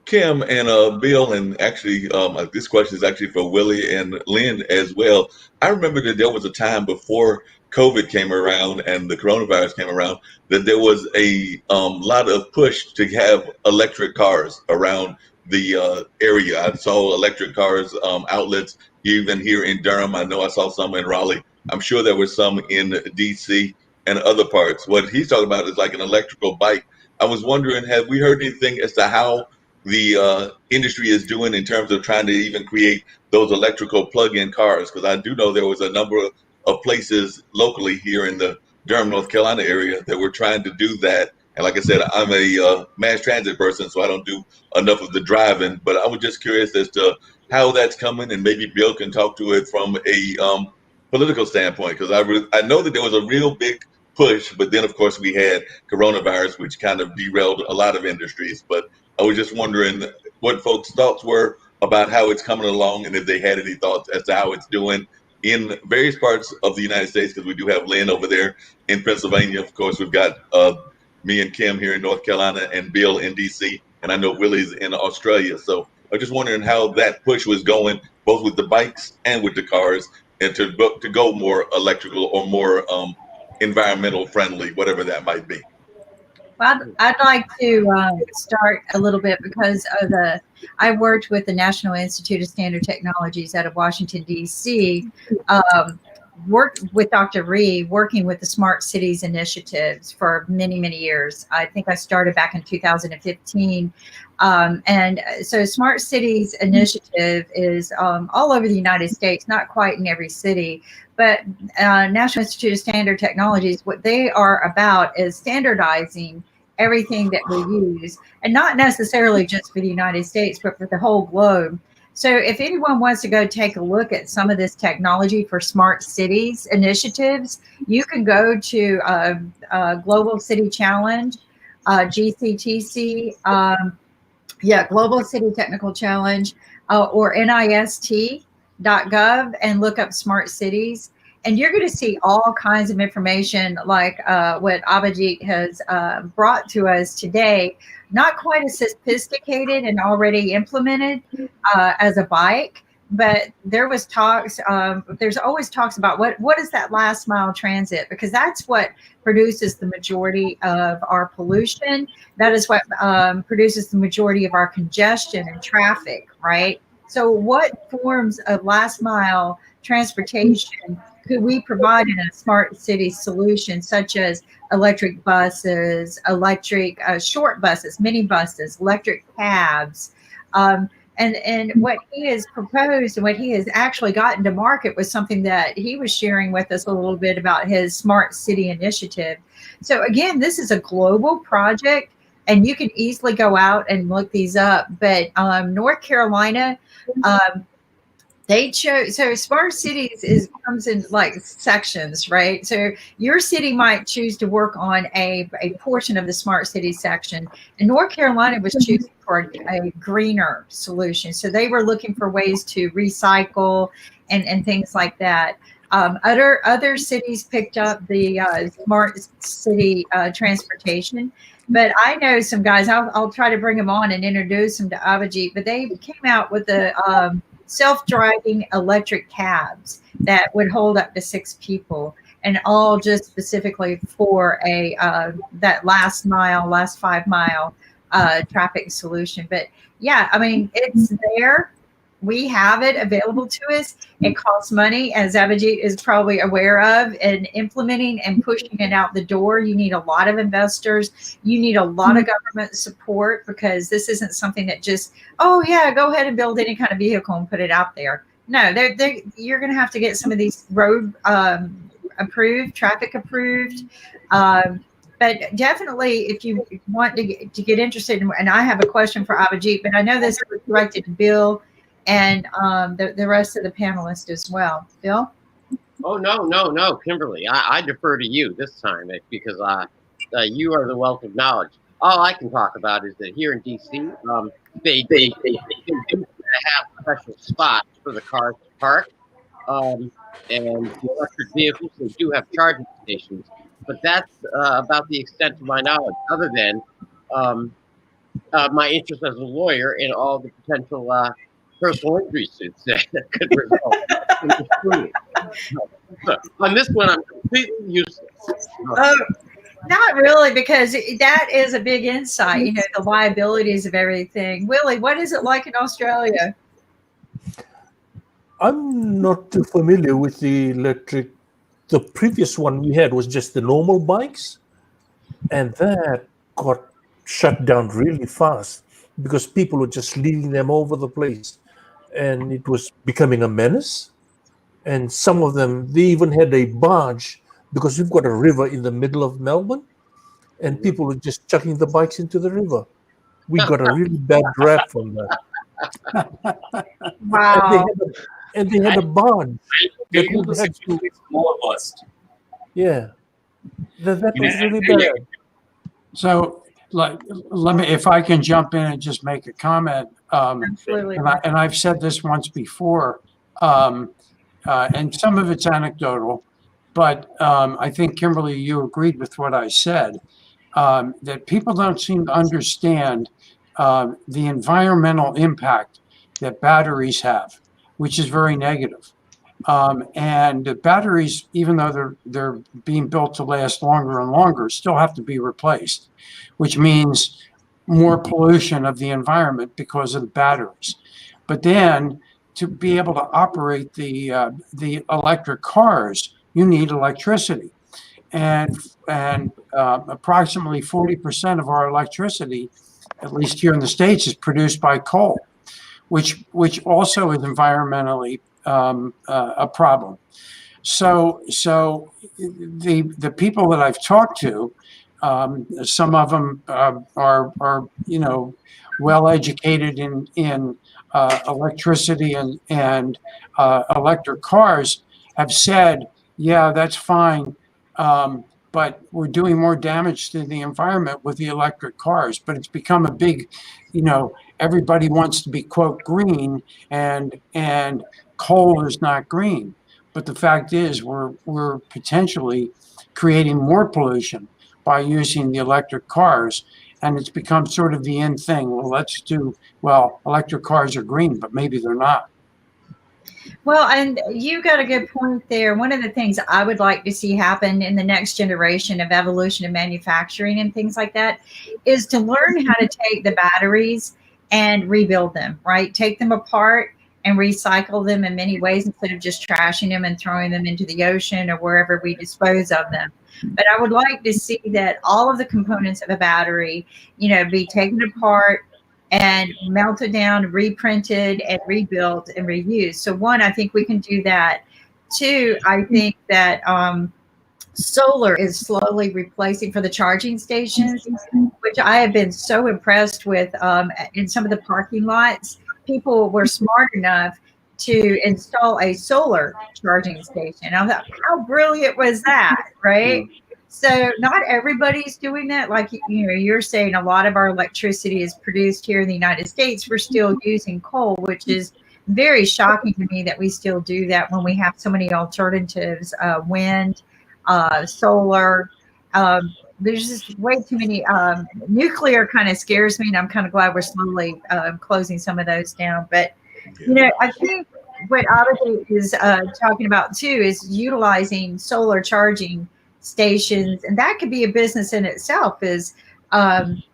Kim and Bill, and actually, this question is actually for Willie and Lynn as well. I remember that there was a time before COVID came around and the coronavirus came around that there was a lot of push to have electric cars around the area. I saw electric cars outlets even here in Durham. I know I saw some in Raleigh. I'm sure there were some in DC and other parts. What he's talking about is like an electrical bike. I was wondering, have we heard anything as to how the industry is doing in terms of trying to even create those electrical plug-in cars? Because I do know there was a number of places locally here in the Durham, North Carolina area that were trying to do that. And like I said, I'm a mass transit person, so I don't do enough of the driving. But I was just curious as to how that's coming, and maybe Bill can talk to it from a political standpoint, because I know that there was a real big push, but then of course we had coronavirus, which kind of derailed a lot of industries. But I was just wondering what folks' thoughts were about how it's coming along, and if they had any thoughts as to how it's doing in various parts of the United States, because we do have Lynn over there in Pennsylvania. Of course, we've got me and Kim here in North Carolina, and Bill in DC, and I know Willie's in Australia. So I was just wondering how that push was going, both with the bikes and with the cars, and to go more electrical or more environmental friendly, whatever that might be. Well, I'd like to start a little bit because of I worked with the National Institute of Standard Technologies out of Washington, D.C., worked with Dr. Ree, working with the Smart Cities initiatives for many, many years. I think I started back in 2015. And so Smart Cities initiative is all over the United States, not quite in every city, but National Institute of Standard Technologies, what they are about is standardizing everything that we use, and not necessarily just for the United States, but for the whole globe. So if anyone wants to go take a look at some of this technology for smart cities initiatives, you can go to Global City Challenge, GCTC, Global City Technical Challenge, or NIST.gov, and look up smart cities. And you're going to see all kinds of information like what Abhijit has brought to us today, not quite as sophisticated and already implemented as a bike. But there was talks, there's always talks about what is that last mile transit, because that's what produces the majority of our pollution. That is what produces the majority of our congestion and traffic, right? So what forms of last mile transportation could we provide in a smart city solution, such as electric buses, electric short buses, mini buses, electric cabs? And what he has proposed and what he has actually gotten to market was something that he was sharing with us a little bit about his smart city initiative. So again, this is a global project, and you can easily go out and look these up. But North Carolina, they chose, so smart cities comes in like sections, right? So your city might choose to work on a portion of the smart city section, and North Carolina was choosing for a greener solution. So they were looking for ways to recycle and things like that. Other cities picked up the smart city transportation. But I know some guys, I'll try to bring them on and introduce them to Abhijit, but they came out with the self-driving electric cabs that would hold up to 6 people, and all just specifically for a that last 5 mile traffic solution. But yeah, I mean, it's there. We have it available to us. It costs money, as Abhijit is probably aware of, and implementing and pushing it out the door. You need a lot of investors. You need a lot of government support, because this isn't something that just, oh yeah, go ahead and build any kind of vehicle and put it out there. No, you're going to have to get some of these road approved, traffic approved. But definitely, if you want to get interested, and I have a question for Abhijit, but I know this was directed to Bill and the rest of the panelists as well. Bill? Oh, no, Kimberly. I defer to you this time because you are the wealth of knowledge. All I can talk about is that here in D.C., they do have special spots for the cars to park. And the electric vehicles, they do have charging stations. But that's about the extent of my knowledge, other than my interest as a lawyer in all the potential personal injury suits that could result in this ruling. So, on this one, I'm completely useless. Not really, because that is a big insight, you know, the liabilities of everything. Willie, what is it like in Australia? I'm not too familiar with the electric. The previous one we had was just the normal bikes, and that got shut down really fast because people were just leaving them all over the place, and it was becoming a menace. And some of them, they even had a barge, because we've got a river in the middle of Melbourne, and people were just chucking the bikes into the river. We got a really bad rap from that. Wow. And they had a barge that would have to. It's more worst. Yeah, that was really bad. So, let me, if I can jump in and just make a comment. Absolutely. And I've said this once before, and some of it's anecdotal, but I think, Kimberly, you agreed with what I said, that people don't seem to understand the environmental impact that batteries have, which is very negative. And the batteries, even though they're being built to last longer and longer, still have to be replaced, which means more pollution of the environment because of the batteries. But then to be able to operate the electric cars, you need electricity. And approximately 40% of our electricity, at least here in the States, is produced by coal, which also is environmentally a problem. So the people that I've talked to, some of them are well educated in electricity and electric cars, have said, yeah, that's fine, but we're doing more damage to the environment with the electric cars. But it's become a big, everybody wants to be, quote, green, and coal is not green. But the fact is, we're potentially creating more pollution by using the electric cars, and it's become sort of the in thing. Well, electric cars are green, but maybe they're not. Well, and you got a good point there. One of the things I would like to see happen in the next generation of evolution of manufacturing and things like that is to learn how to take the batteries and rebuild them, right? Take them apart and recycle them in many ways instead of just trashing them and throwing them into the ocean or wherever we dispose of them. But I would like to see that all of the components of a battery, be taken apart and melted down, reprinted, and rebuilt and reused. So one, I think we can do that. Two, I think that solar is slowly replacing for the charging stations, which I have been so impressed with in some of the parking lots. People were smart enough to install a solar charging station. I thought, how brilliant was that, right? So not everybody's doing that. Like, you're saying a lot of our electricity is produced here in the United States. We're still using coal, which is very shocking to me that we still do that when we have so many alternatives, wind, solar. There's just way too many. Nuclear kind of scares me, and I'm kind of glad we're slowly closing some of those down. But, I think what Abhijit is talking about too is utilizing solar charging stations, and that could be a business in itself, is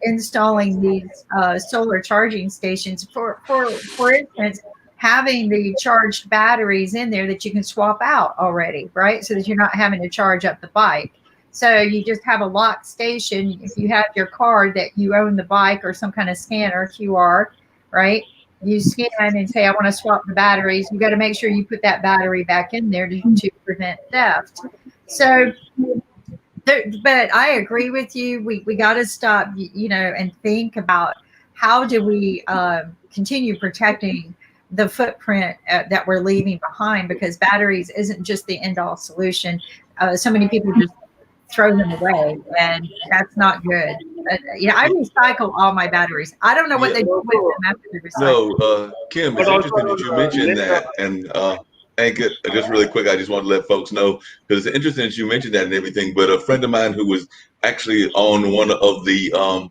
installing these solar charging stations for instance, having the charged batteries in there that you can swap out already, right? So that you're not having to charge up the bike. So you just have a locked station. If you have your card that you own the bike or some kind of scanner, QR, right? You scan and say, I want to swap the batteries. You got to make sure you put that battery back in there to prevent theft. So, but I agree with you. We got to stop, and think about how do we continue protecting the footprint that we're leaving behind, because batteries isn't just the end all solution. So many people just throw them away, and that's not good. I recycle all my batteries. I don't know what they do with them after they recycle. No, Kim, it's interesting that you mentioned that. And Hank, just really quick, I just want to let folks know, because it's interesting that you mentioned that and everything. But a friend of mine who was actually on one of the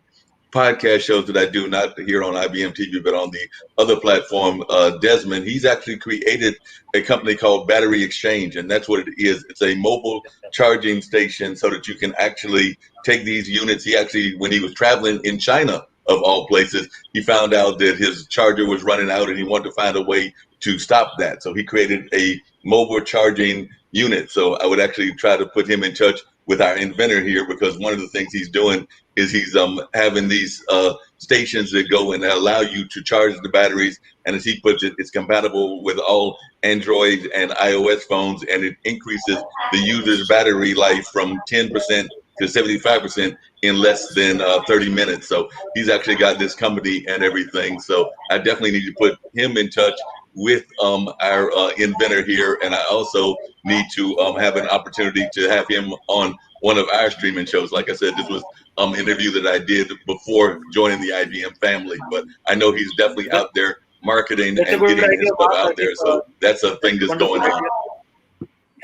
podcast shows that I do, not here on IBMTV, but on the other platform, Desmond, he's actually created a company called Battery Exchange, and that's what it is. It's a mobile charging station so that you can actually take these units. He actually, when he was traveling in China, of all places, he found out that his charger was running out and he wanted to find a way to stop that. So he created a mobile charging unit. So I would actually try to put him in touch with our inventor here, because one of the things he's doing is he's having these stations that go and allow you to charge the batteries. And as he puts it, it's compatible with all Android and iOS phones, and it increases the user's battery life from 10% to 75% in less than 30 minutes. So he's actually got this company and everything. So I definitely need to put him in touch with our inventor here. And I also need to have an opportunity to have him on one of our streaming shows. Like I said, this was an interview that I did before joining the IBM family, but I know he's definitely out there marketing and getting his stuff out there. So that's a thing that's going on.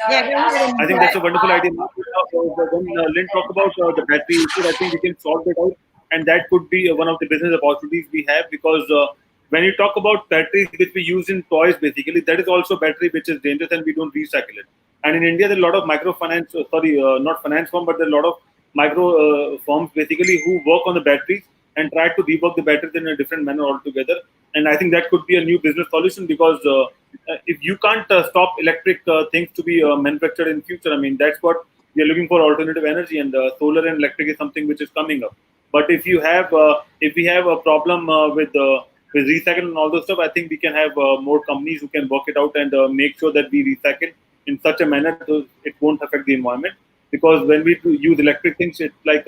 Yeah, I think that's a wonderful idea. When Lynn talked about the battery issue, I think we can sort it out, and that could be one of the business opportunities we have, because when you talk about batteries which we use in toys, basically, that is also battery which is dangerous and we don't recycle it. And in India, there are a lot of microfinance, not finance firm, but there are a lot of micro firms basically who work on the batteries and try to rework the batteries in a different manner altogether. And I think that could be a new business solution, because if you can't stop electric things to be manufactured in future, I mean, that's what we are looking for, alternative energy, and solar and electric is something which is coming up. But if you have, if we have a problem with recycling and all those stuff, I think we can have more companies who can work it out and make sure that we recycle in such a manner so it won't affect the environment. Because when we use electric things, it's like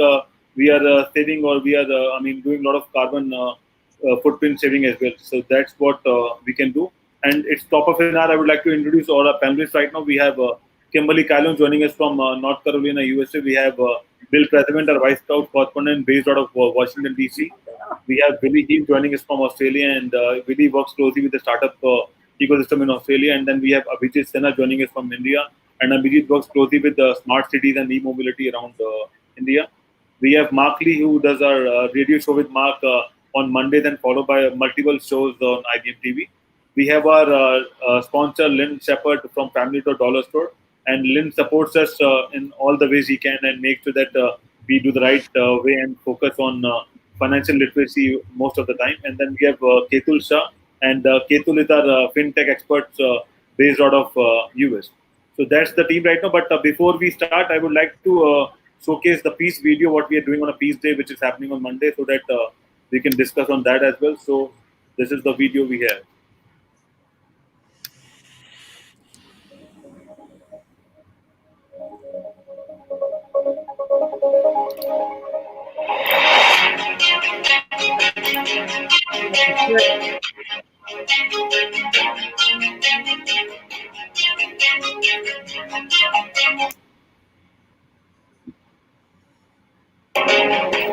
we are saving, or we are, doing a lot of carbon footprint saving as well. So that's what we can do. And it's top of an hour. I would like to introduce all our panelists right now. We have Kimberly Calhoun joining us from North Carolina, USA. We have Bill President, our Vice Scout correspondent based out of Washington, D.C. We have Billy Heath joining us from Australia, and Billy works closely with the startup ecosystem in Australia. And then we have Abhijit Sinha joining us from India. And Abhijit works closely with smart cities and e-mobility around India. We have Mark Lee, who does our radio show with Mark on Mondays and followed by multiple shows on IBMTV. We have our sponsor, Lynn Shepherd from Family to Dollar Store. And Lynn supports us in all the ways he can and makes sure that we do the right way and focus on financial literacy most of the time. And then we have Ketul Shah. And Ketul is our fintech expert based out of US. So that's the team right now. But before we start, I would like to showcase the Peace video, what we are doing on a Peace Day, which is happening on Monday, so that we can discuss on that as well. So this is the video we have.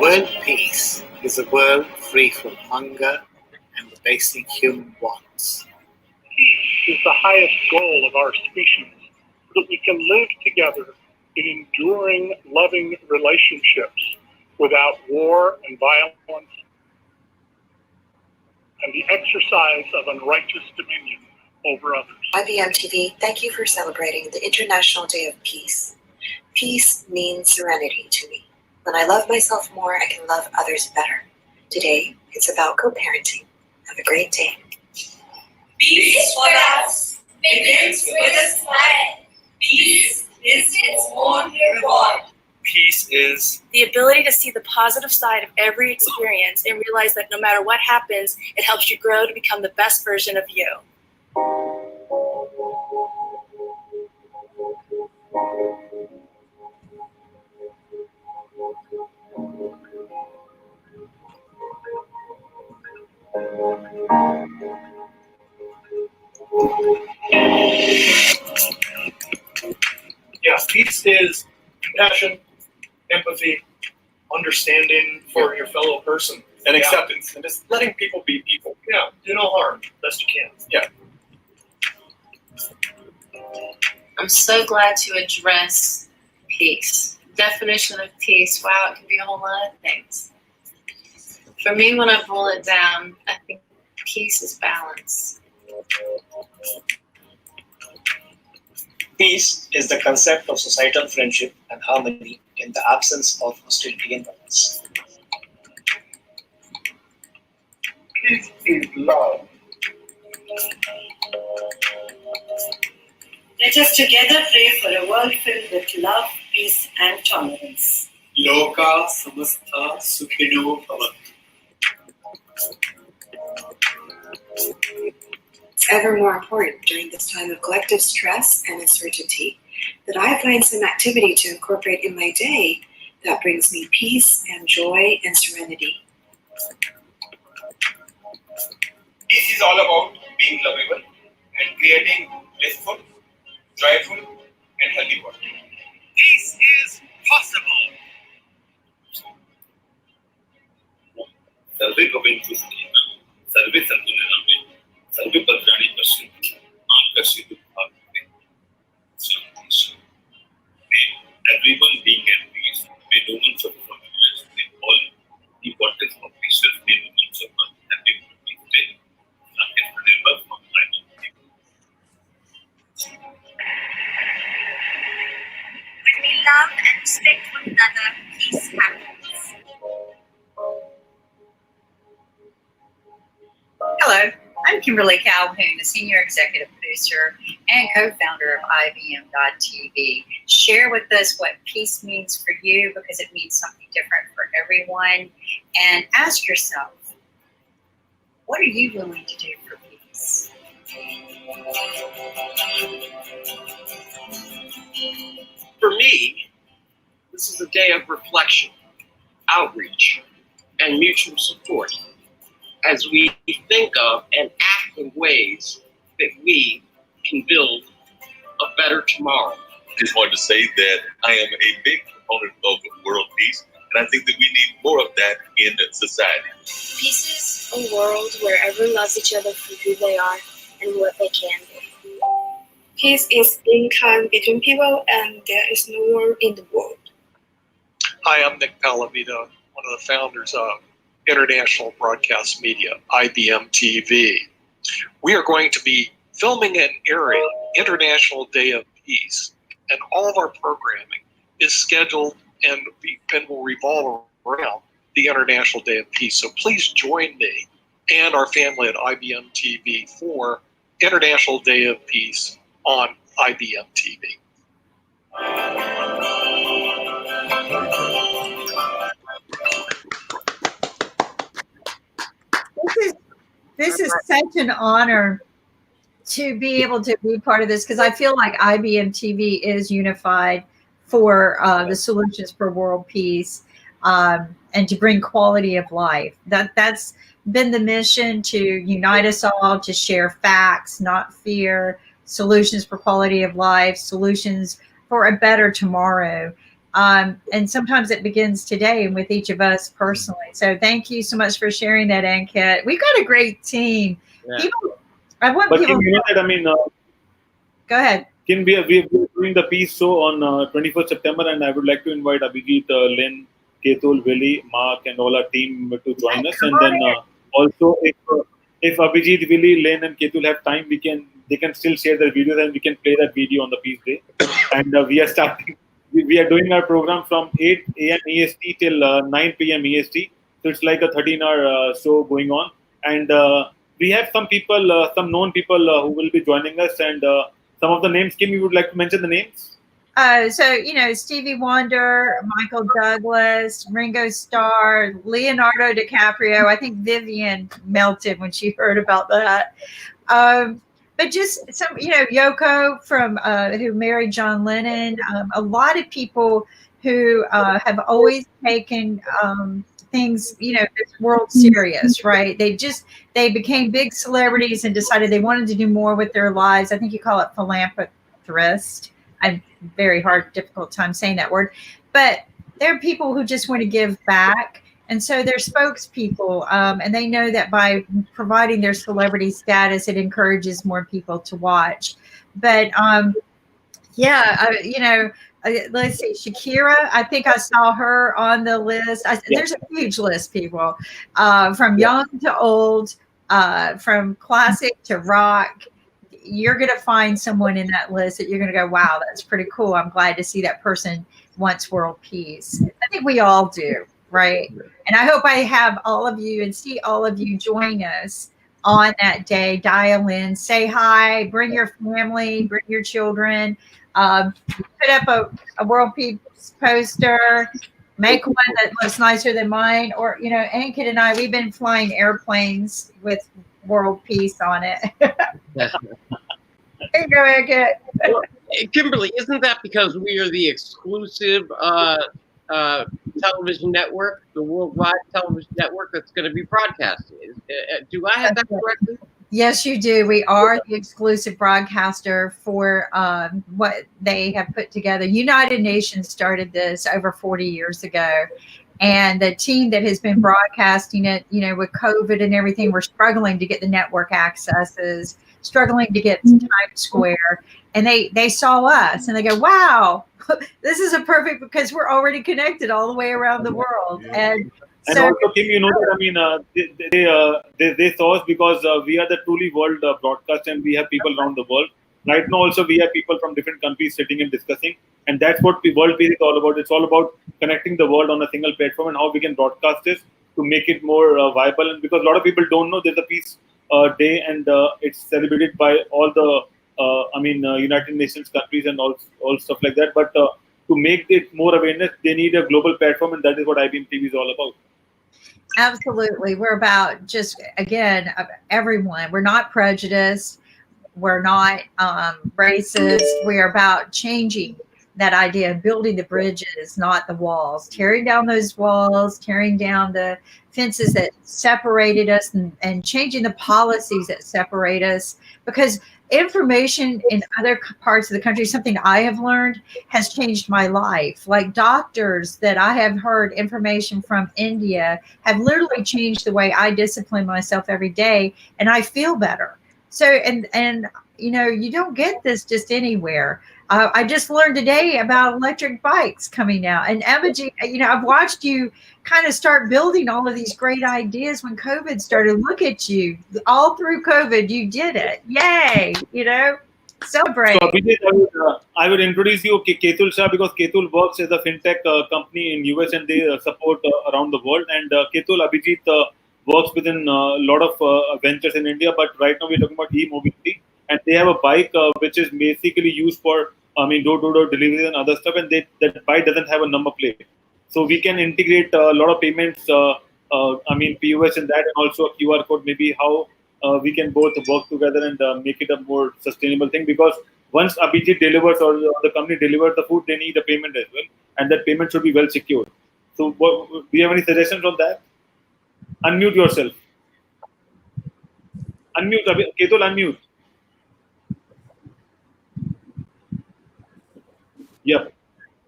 World peace is a world free from hunger and the basic human wants. Peace is the highest goal of our species, so that we can live together in enduring, loving relationships without war and violence and the exercise of unrighteous dominion over others. IBMTV, thank you for celebrating the International Day of Peace. Peace means serenity to me. When I love myself more, I can love others better. Today, it's about co-parenting. Have a great day. Peace for us begins with a smile. Peace is its own reward. Peace is the ability to see the positive side of every experience and realize that no matter what happens, it helps you grow to become the best version of you. Yeah, peace is compassion, empathy, understanding for your fellow person, and acceptance, and just letting people be people. Yeah, do no harm, best you can. Yeah. I'm so glad to address peace. Definition of peace, wow, it can be a whole lot of things. For me, when I boil it down, I think peace is balance. Peace is the concept of societal friendship and harmony in the absence of hostility and violence. Peace is love. Let us together pray for a world filled with love, peace, and tolerance. Loka samastha sukhino bhavantu. It's ever more important during this time of collective stress and uncertainty that I find some activity to incorporate in my day that brings me peace and joy and serenity. Peace is all about being lovable and creating blissful, joyful, and healthy world. Peace is possible. सर्वे भवन्तु सुखिनः सर्वे सन्तु निरामयाः सर्वे भद्राणि पश्यन्तु मा कश्चित् दुःखभाग् भवेत्. May everyone being at peace, may no one suffer from illness, may all be waters of peace, may no one suffer happy peace day. Sanket Pranirva from IBMTV. When we love and respect one another, peace happens. Hello, I'm Kimberly Calhoun, the Senior Executive Producer and co-founder of IBM.TV. Share with us what peace means for you, because it means something different for everyone. And ask yourself, what are you willing to do for peace? For me, this is a day of reflection, outreach, and mutual support as we think of and act in ways that we can build a better tomorrow. I just wanted to say that I am a big proponent of world peace, and I think that we need more of that in society. Peace is a world where everyone loves each other for who they are and what they can be. Peace is in kind between people, and there is no war in the world. Hi, I'm Nick Palamita, one of the founders of International Broadcast Media, IBMTV. We are going to be filming and airing International Day of Peace, and all of our programming is scheduled and will revolve around the International Day of Peace. So please join me and our family at IBM TV for International Day of Peace on IBM TV. This is such an honor to be able to be part of this, because I feel like IBM TV is unified for the solutions for world peace, and to bring quality of life. That's been the mission, to unite us all, to share facts, not fear, solutions for quality of life, solutions for a better tomorrow. And sometimes it begins today and with each of us personally. So thank you so much for sharing that, Ankit. We've got a great team. Yeah. I want but people. Kim, you know that, I mean, Go ahead. Kim, we're doing the peace show on 21st September, and I would like to invite Abhijit, Lynn, Ketul, Willie, Mark, and all our team to join us. And then also, if Abhijit, Willie, Lynn, and Ketul have time, they can still share their videos, and we can play that video on the Peace Day. And we are starting. We are doing our program from 8 a.m. EST till 9 p.m. EST. So it's like a 13-hour show going on. And we have some people, some known people who will be joining us. And some of the names, Kim, you would like to mention the names? So, Stevie Wonder, Michael Douglas, Ringo Starr, Leonardo DiCaprio. I think Vivian melted when she heard about that. But just some, Yoko from who married John Lennon. A lot of people who have always taken things, this world serious, right? They became big celebrities and decided they wanted to do more with their lives. I think you call it philanthropist. I'm very difficult time saying that word, but there are people who just want to give back. And so they're spokespeople, and they know that by providing their celebrity status, it encourages more people to watch. But let's see, Shakira. I think I saw her on the list. There's a huge list, people, from young to old, from classic to rock. You're going to find someone in that list that you're going to go, wow, that's pretty cool. I'm glad to see that person wants world peace. I think we all do. Right. And I hope I have all of you and see all of you join us on that day. Dial in, say hi, bring your family, bring your children, put up a world peace poster, make one that looks nicer than mine. Or, Ankit and I, we've been flying airplanes with world peace on it. There you go, Ankit. Well, Kimberly, isn't that because we are the exclusive television network, the worldwide television network that's going to be broadcasting? Do I have that correctly? Yes, you do. We are the exclusive broadcaster for what they have put together. United Nations started this over 40 years ago. And the team that has been broadcasting it, with COVID and everything, we're struggling to get the network accesses, struggling to get Times Square. And they saw us and they go, wow, this is a perfect, because we're already connected all the way around the world. And so, also, Kim, that, they saw us because we are the truly world broadcast, and we have people around the world. Right now, also, we have people from different countries sitting and discussing. And that's what world peace is all about. It's all about connecting the world on a single platform and how we can broadcast this to make it more viable. And because a lot of people don't know there's a peace day, and it's celebrated by all the United Nations countries and all stuff like that. But to make it more awareness, they need a global platform, and that is what IBM TV is all about. Absolutely. We're about just, again, everyone. We're not prejudiced. We're not racist. We're about changing that idea of building the bridges, not the walls, tearing down those walls, tearing down the fences that separated us, and changing the policies that separate us. Because information in other parts of the country, something I have learned, has changed my life. Like doctors that I have heard information from India have literally changed the way I discipline myself every day, and I feel better. So, and you don't get this just anywhere. I just learned today about electric bikes coming out. And Abhijit, I've watched you kind of start building all of these great ideas when COVID started. Look at you. All through COVID, you did it. Yay. Celebrate. So, Abhijit, I would introduce you to Ketul Shah, because Ketul works as a fintech company in US, and they support around the world. And Ketul, Abhijit works within a lot of ventures in India, but right now we're talking about e-mobility, and they have a bike which is basically used for door-to-door delivery and other stuff, and that bike doesn't have a number plate, so we can integrate a lot of payments, POS in that, and also a QR code. Maybe how we can both work together and make it a more sustainable thing, because once Abhijit delivers or the company delivers the food, they need a payment as well, and that payment should be well secured. So, do you have any suggestions on that? Unmute yourself. Unmute, Ketul, unmute. Yep.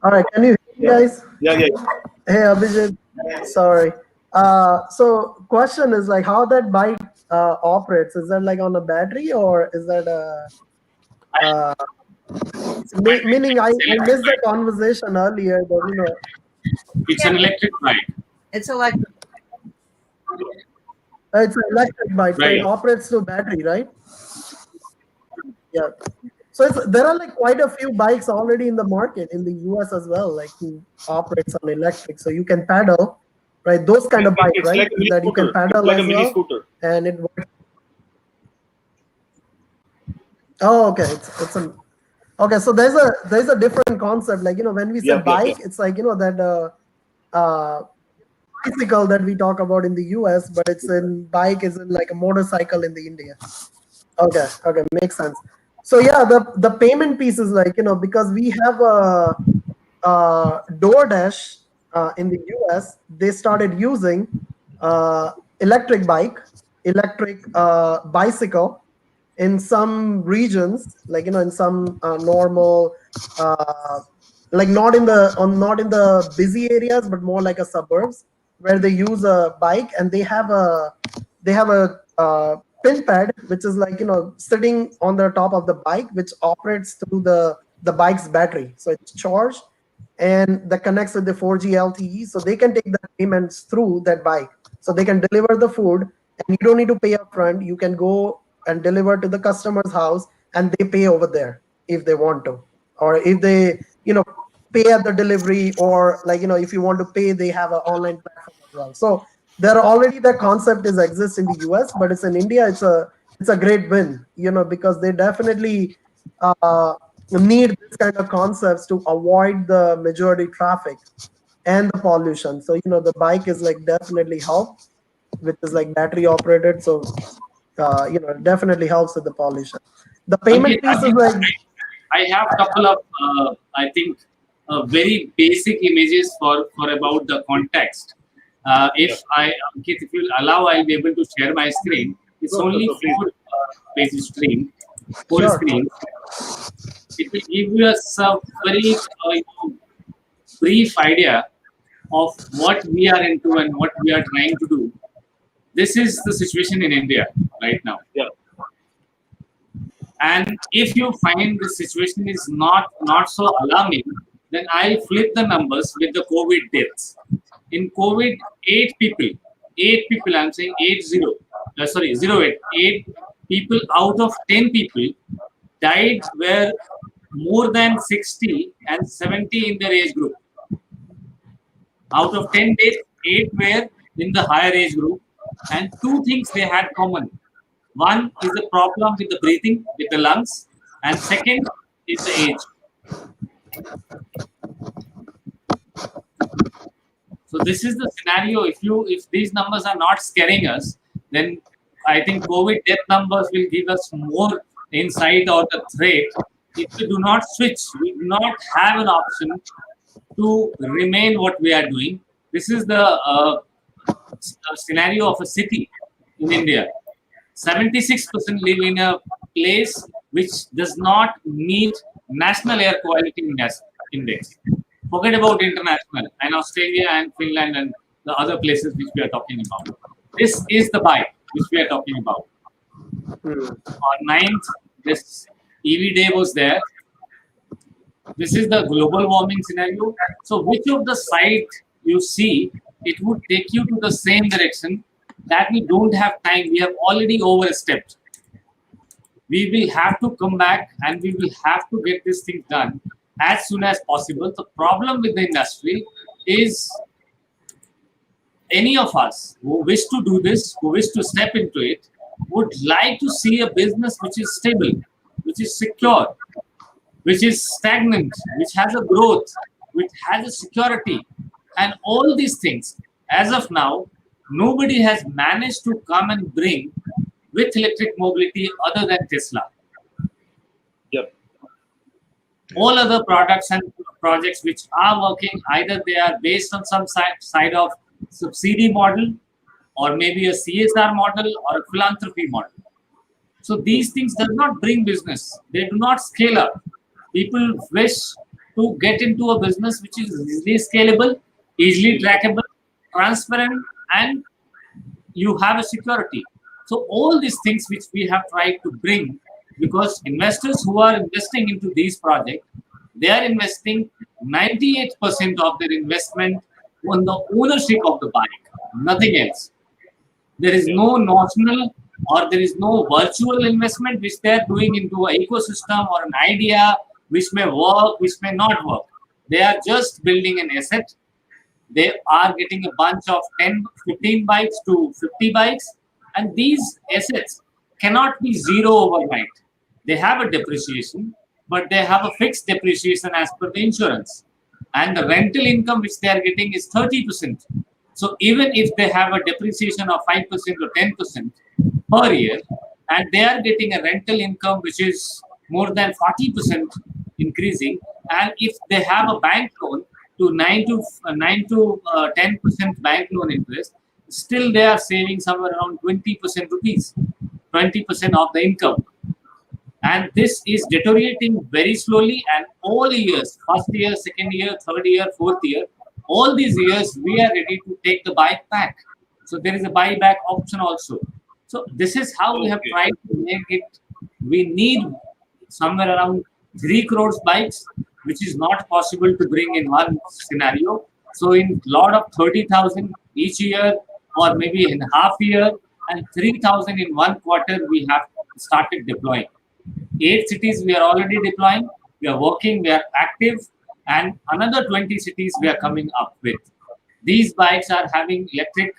All right, can you hear me, guys? Yeah. Hey, Abhijit. Sorry. So question is like how that bike operates. Is that like on a battery, or is that meaning I missed the conversation earlier, but It's an electric bike. It's electric. It's an electric bike, so Right. it operates through battery, right? Yeah. So there are like quite a few bikes already in the market in the US as well, like who operates on electric. So you can paddle, right? Those kind of bikes, It's right? like a mini That you can scooter. paddle It's like as a mini well, scooter. and it works. Oh, okay. It's an okay. So there's a different concept. Like when we say bike, it's like that bicycle that we talk about in the US, but it's in bike is in like a motorcycle in the India. Okay, makes sense. So yeah, the payment piece is like because we have a DoorDash in the US, they started using electric bicycle in some regions, like in some normal like not in the busy areas, but more like a suburbs where they use a bike, and they have a pin pad which is like sitting on the top of the bike, which operates through the bike's battery. So it's charged and that connects with the 4G LTE, so they can take the payments through that bike. So they can deliver the food, and you don't need to pay upfront. You can go and deliver to the customer's house, and they pay over there if they want to, or if they pay at the delivery, or like if you want to pay, they have an online platform as well. So there are already the concept exists in the US, but it's in India. It's a great win, because they definitely need this kind of concepts to avoid the majority traffic and the pollution. So the bike is like definitely help, which is like battery operated. So it definitely helps with the pollution. The payment piece is like I have a couple of I think very basic images for about the context. If you allow, I'll be able to share my screen. It's only 4 page screen, 4 screens. It will give us a very brief idea of what we are into and what we are trying to do. This is the situation in India right now. Yeah. And if you find the situation is not so alarming, then I'll flip the numbers with the COVID deaths. In COVID, 8 people, I'm saying 8 people out of 10 people died were more than 60 and 70 in their age group. Out of 10 days, 8 were in the higher age group, and 2 things they had common. One is the problem with the breathing, with the lungs, and second is the age. So this is the scenario. If these numbers are not scaring us, then I think COVID death numbers will give us more insight or the threat. If we do not switch, we do not have an option to remain what we are doing. This is the scenario of a city in India. 76% live in a place which does not meet National Air Quality Index. Forget about international and Australia and Finland and the other places which we are talking about. This is the bike which we are talking about. On 9th, this EV day was there. This is the global warming scenario. So which of the site you see, it would take you to the same direction that we don't have time. We have already overstepped. We will have to come back and we will have to get this thing done as soon as possible. The problem with the industry is any of us who wish to do this, who wish to step into it, would like to see a business which is stable, which is secure, which is stagnant, which has a growth, which has a security, and all these things. As of now, nobody has managed to come and bring with electric mobility other than Tesla. Yep. All other products and projects which are working, either they are based on some side of subsidy model, or maybe a CSR model or a philanthropy model. So these things does not bring business. They do not scale up. People wish to get into a business which is easily scalable, easily trackable, transparent, and you have a security. So all these things which we have tried to bring, because investors who are investing into these projects, they are investing 98% of their investment on the ownership of the bike, nothing else. There is no notional or there is no virtual investment which they are doing into an ecosystem or an idea which may work, which may not work. They are just building an asset. They are getting a bunch of 10, 15 bikes to 50 bikes, and these assets cannot be zero overnight. They have a depreciation, but they have a fixed depreciation as per the insurance. And the rental income which they are getting is 30%. So even if they have a depreciation of 5% or 10% per year, and they are getting a rental income which is more than 40% increasing, and if they have a bank loan to 9 to 10% bank loan interest, still they are saving somewhere around 20% rupees, 20% of the income. And this is deteriorating very slowly, and all years, first year, second year, third year, fourth year, all these years we are ready to take the bike back. So there is a buyback option also. So this is how we have tried to make it. We need somewhere around 3 crores bikes, which is not possible to bring in one scenario. So in lot of 30,000 each year, or maybe in half year, and 3,000 in 1 quarter, we have started deploying. 8 cities we are already deploying, we are working, we are active, and another 20 cities we are coming up with. These bikes are having electric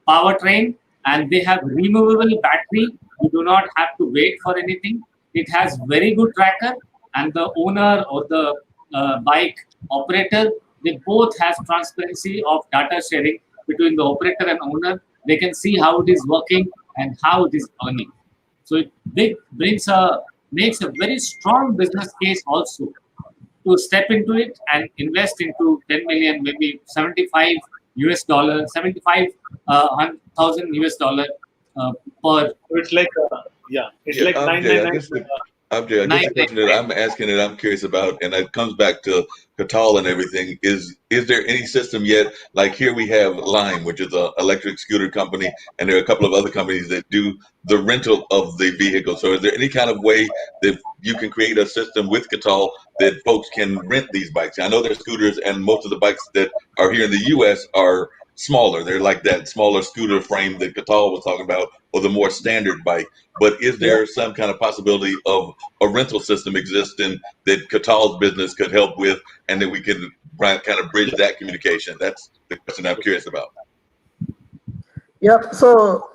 powertrain, and they have removable battery. You do not have to wait for anything. It has very good tracker, and the owner or the bike operator, they both have transparency of data sharing between the operator and owner. They can see how it is working and how it is earning. So it makes a very strong business case also to step into it and invest into 10 million, maybe 75 US dollar, 75,000 US dollar per. It's like it's like Abjay, 999. I guess the question that I'm asking and I'm curious about, and it comes back to Katal and everything, is there any system yet? Like here we have Lime, which is an electric scooter company, and there are a couple of other companies that do the rental of the vehicle. So is there any kind of way that you can create a system with Katal that folks can rent these bikes? I know there's scooters, and most of the bikes that are here in the U.S. are smaller. They're like that smaller scooter frame that Katal was talking about, or the more standard bike. But is there some kind of possibility of a rental system existing that Katal's business could help with, and that we could kind of bridge that communication? That's the question I'm curious about. Yep. So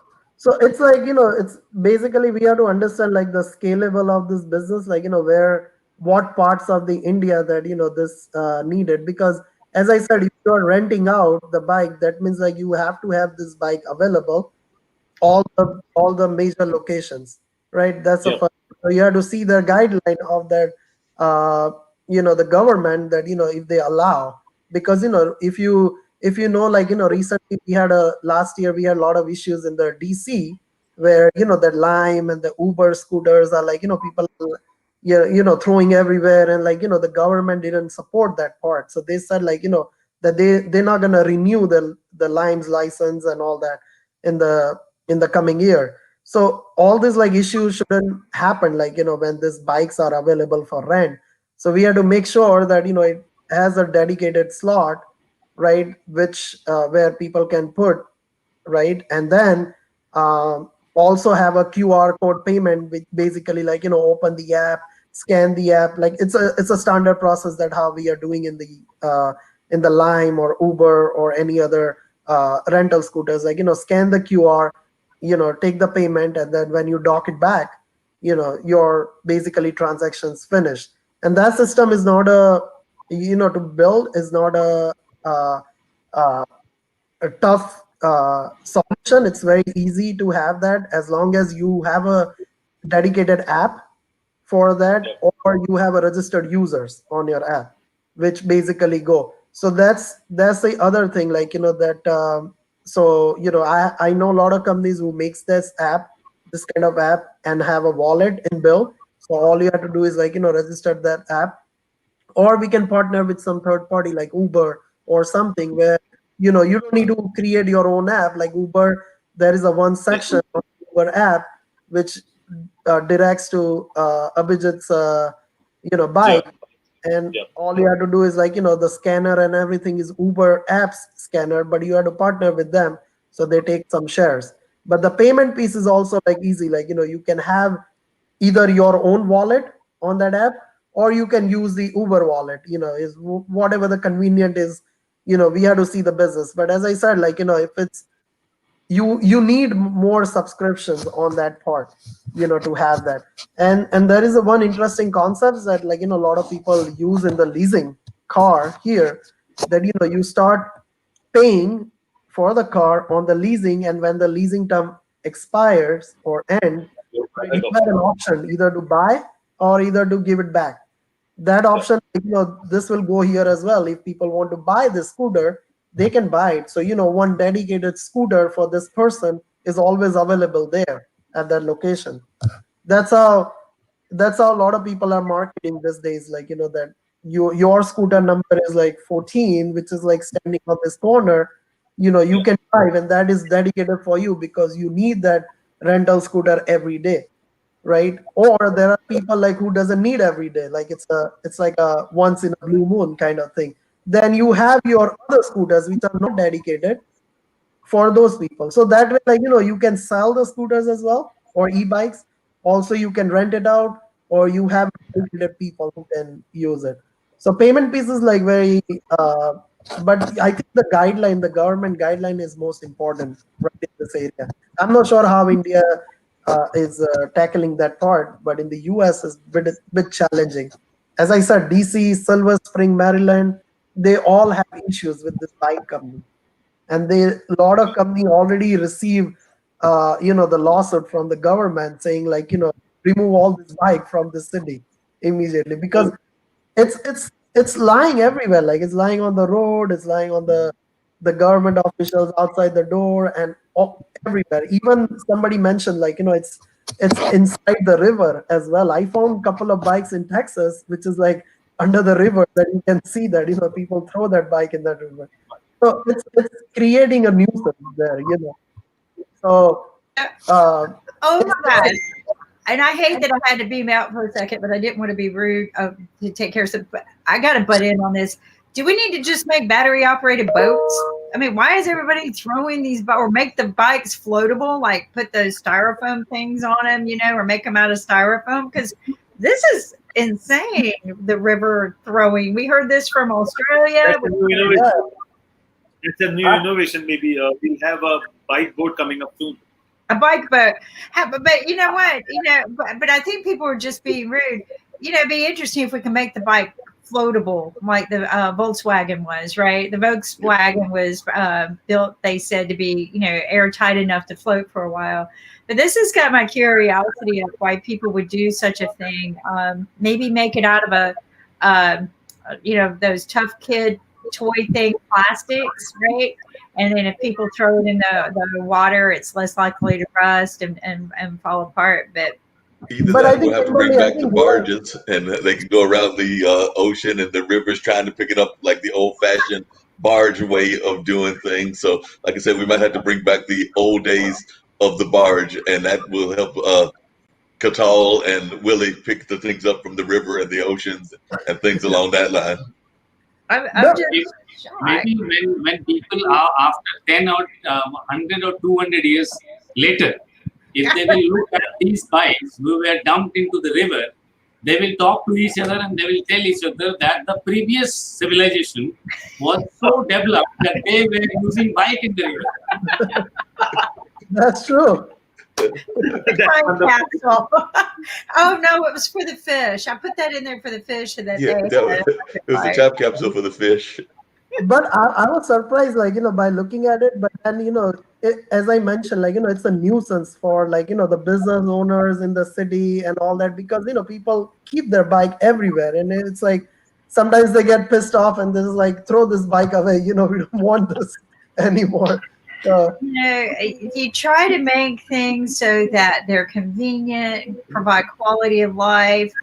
it's like, it's basically we have to understand like the scalable of this business, like, what parts of the India that, this needed. Because as I said, if you're renting out the bike, that means like you have to have this bike available all the major locations, right? That's the first. So you have to see the guideline of that, the government that, if they allow, because, if you like, recently last year we had a lot of issues in the DC where, the Lime and the Uber scooters are like, people, throwing everywhere, and like, the government didn't support that part. So they said like, that they're not going to renew the Lime's license and all that in the coming year. So all these like issues shouldn't happen, like, when these bikes are available for rent. So we have to make sure that, it has a dedicated slot, right, which where people can put, right, and then also have a QR code payment, which basically, like, open the app, scan the app. Like, it's a standard process that how we are doing in the Lime or Uber or any other rental scooters. Like, scan the QR, take the payment, and then when you dock it back, your basically transactions finished. And that system is not to build is not uh, uh, a tough solution. It's very easy to have that, as long as you have a dedicated app for that, or you have a registered users on your app, which basically go. So that's the other thing, like, that so I know a lot of companies who makes this kind of app, and have a wallet in build. So all you have to do is, like, register that app, or we can partner with some third party like Uber or something, where you don't need to create your own app. Like Uber, there is a one section of Uber app which directs to Abhijit's bike, and all you have to do is, like, the scanner and everything is Uber apps scanner, but you have to partner with them, so they take some shares. But the payment piece is also like easy, like, you can have either your own wallet on that app, or you can use the Uber wallet, is whatever the convenient is. We have to see the business, but as I said, like, if it's you need more subscriptions on that part, to have that. And there is a one interesting concept that, like, a lot of people use in the leasing car here, that you start paying for the car on the leasing, and when the leasing term expires or end, right, you have an option either to buy or either to give it back. That option, this will go here as well. If people want to buy this scooter, they can buy it. So, one dedicated scooter for this person is always available there at that location. That's how a lot of people are marketing these days. Like, that your scooter number is like 14, which is like standing on this corner. You can drive, and that is dedicated for you because you need that rental scooter every day, right? Or there are people like who doesn't need every day, like it's like a once in a blue moon kind of thing. Then you have your other scooters which are not dedicated for those people. So that way, like, you can sell the scooters as well, or e-bikes. Also, you can rent it out, or you have dedicated people who can use it. So payment piece is like very but I think the government guideline is most important right in this area. I'm not sure how India is tackling that part, but in the US is bit challenging. As I said, DC, Silver Spring, Maryland, they all have issues with this bike company, and a lot of company already receive the lawsuit from the government saying, like, remove all this bike from the city immediately, because it's lying everywhere. Like, it's lying on the road, it's lying on the government officials outside the door, and everywhere. Even somebody mentioned, like, it's inside the river as well. I found a couple of bikes in Texas which is like under the river, that you can see that people throw that bike in that river. So it's creating a nuisance there. So Oh my God. And I hate that I had to beam out for a second, but I didn't want to be rude to take care of some. But I got to butt in on this. Do we need to just make battery operated boats? I mean, why is everybody throwing these or make the bikes floatable? Like put those styrofoam things on them, or make them out of styrofoam? Because this is insane. The river throwing. We heard this from Australia. That's a new innovation. It's a new innovation. Maybe we'll have a bike boat coming up soon. A bike boat, but you know what? But I think people are just being rude. It'd be interesting if we can make the bike floatable, like the Volkswagen was. Right, the Volkswagen was built, they said, to be airtight enough to float for a while. But this has got my curiosity of why people would do such a thing. Maybe make it out of those tough kid toy thing plastics, right? And then if people throw it in the water, it's less likely to rust and fall apart. But I think we'll have to bring back the barges, and they can go around the ocean and the rivers trying to pick it up like the old-fashioned barge way of doing things. So, like I said, we might have to bring back the old days of the barge, and that will help Catal and Willie pick the things up from the river and the oceans and things along that line. I'm just maybe when people are after 10 or 100 or 200 years later, if they will look at these bikes who were dumped into the river, they will talk to each other and they will tell each other that the previous civilization was so developed that they were using bike in the river. That's true. Time capsule. Oh no, it was for the fish. I put that in there for the fish that Yeah, day. it was a time capsule for the fish. But I was surprised, like, by looking at it. But then, as I mentioned, like, it's a nuisance for, like, the business owners in the city and all that, because, people keep their bike everywhere. And it's like, sometimes they get pissed off and they're like, throw this bike away. We don't want this anymore. You try to make things so that they're convenient, provide quality of life,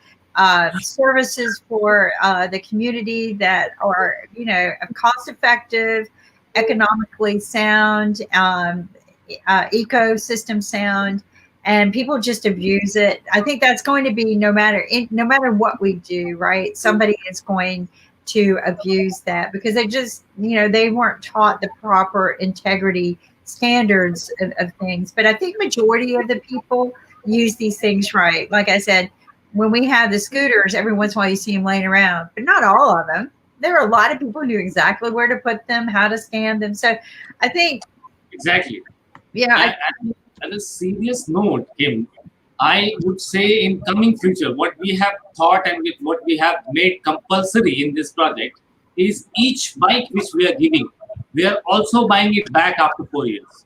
services for the community that are, cost effective, economically sound, ecosystem sound, and people just abuse it. I think that's going to be no matter what we do, right? Somebody is going to abuse that because they just, they weren't taught the proper integrity standards of things. But I think majority of the people use these things right. Like I said, when we have the scooters, every once in a while you see them laying around, but not all of them. There are a lot of people who knew exactly where to put them, how to scan them. So I think exactly. Yeah. On a serious note, Kim, I would say in coming future, what we have thought and with what we have made compulsory in this project is each bike which we are giving, we are also buying it back after 4 years.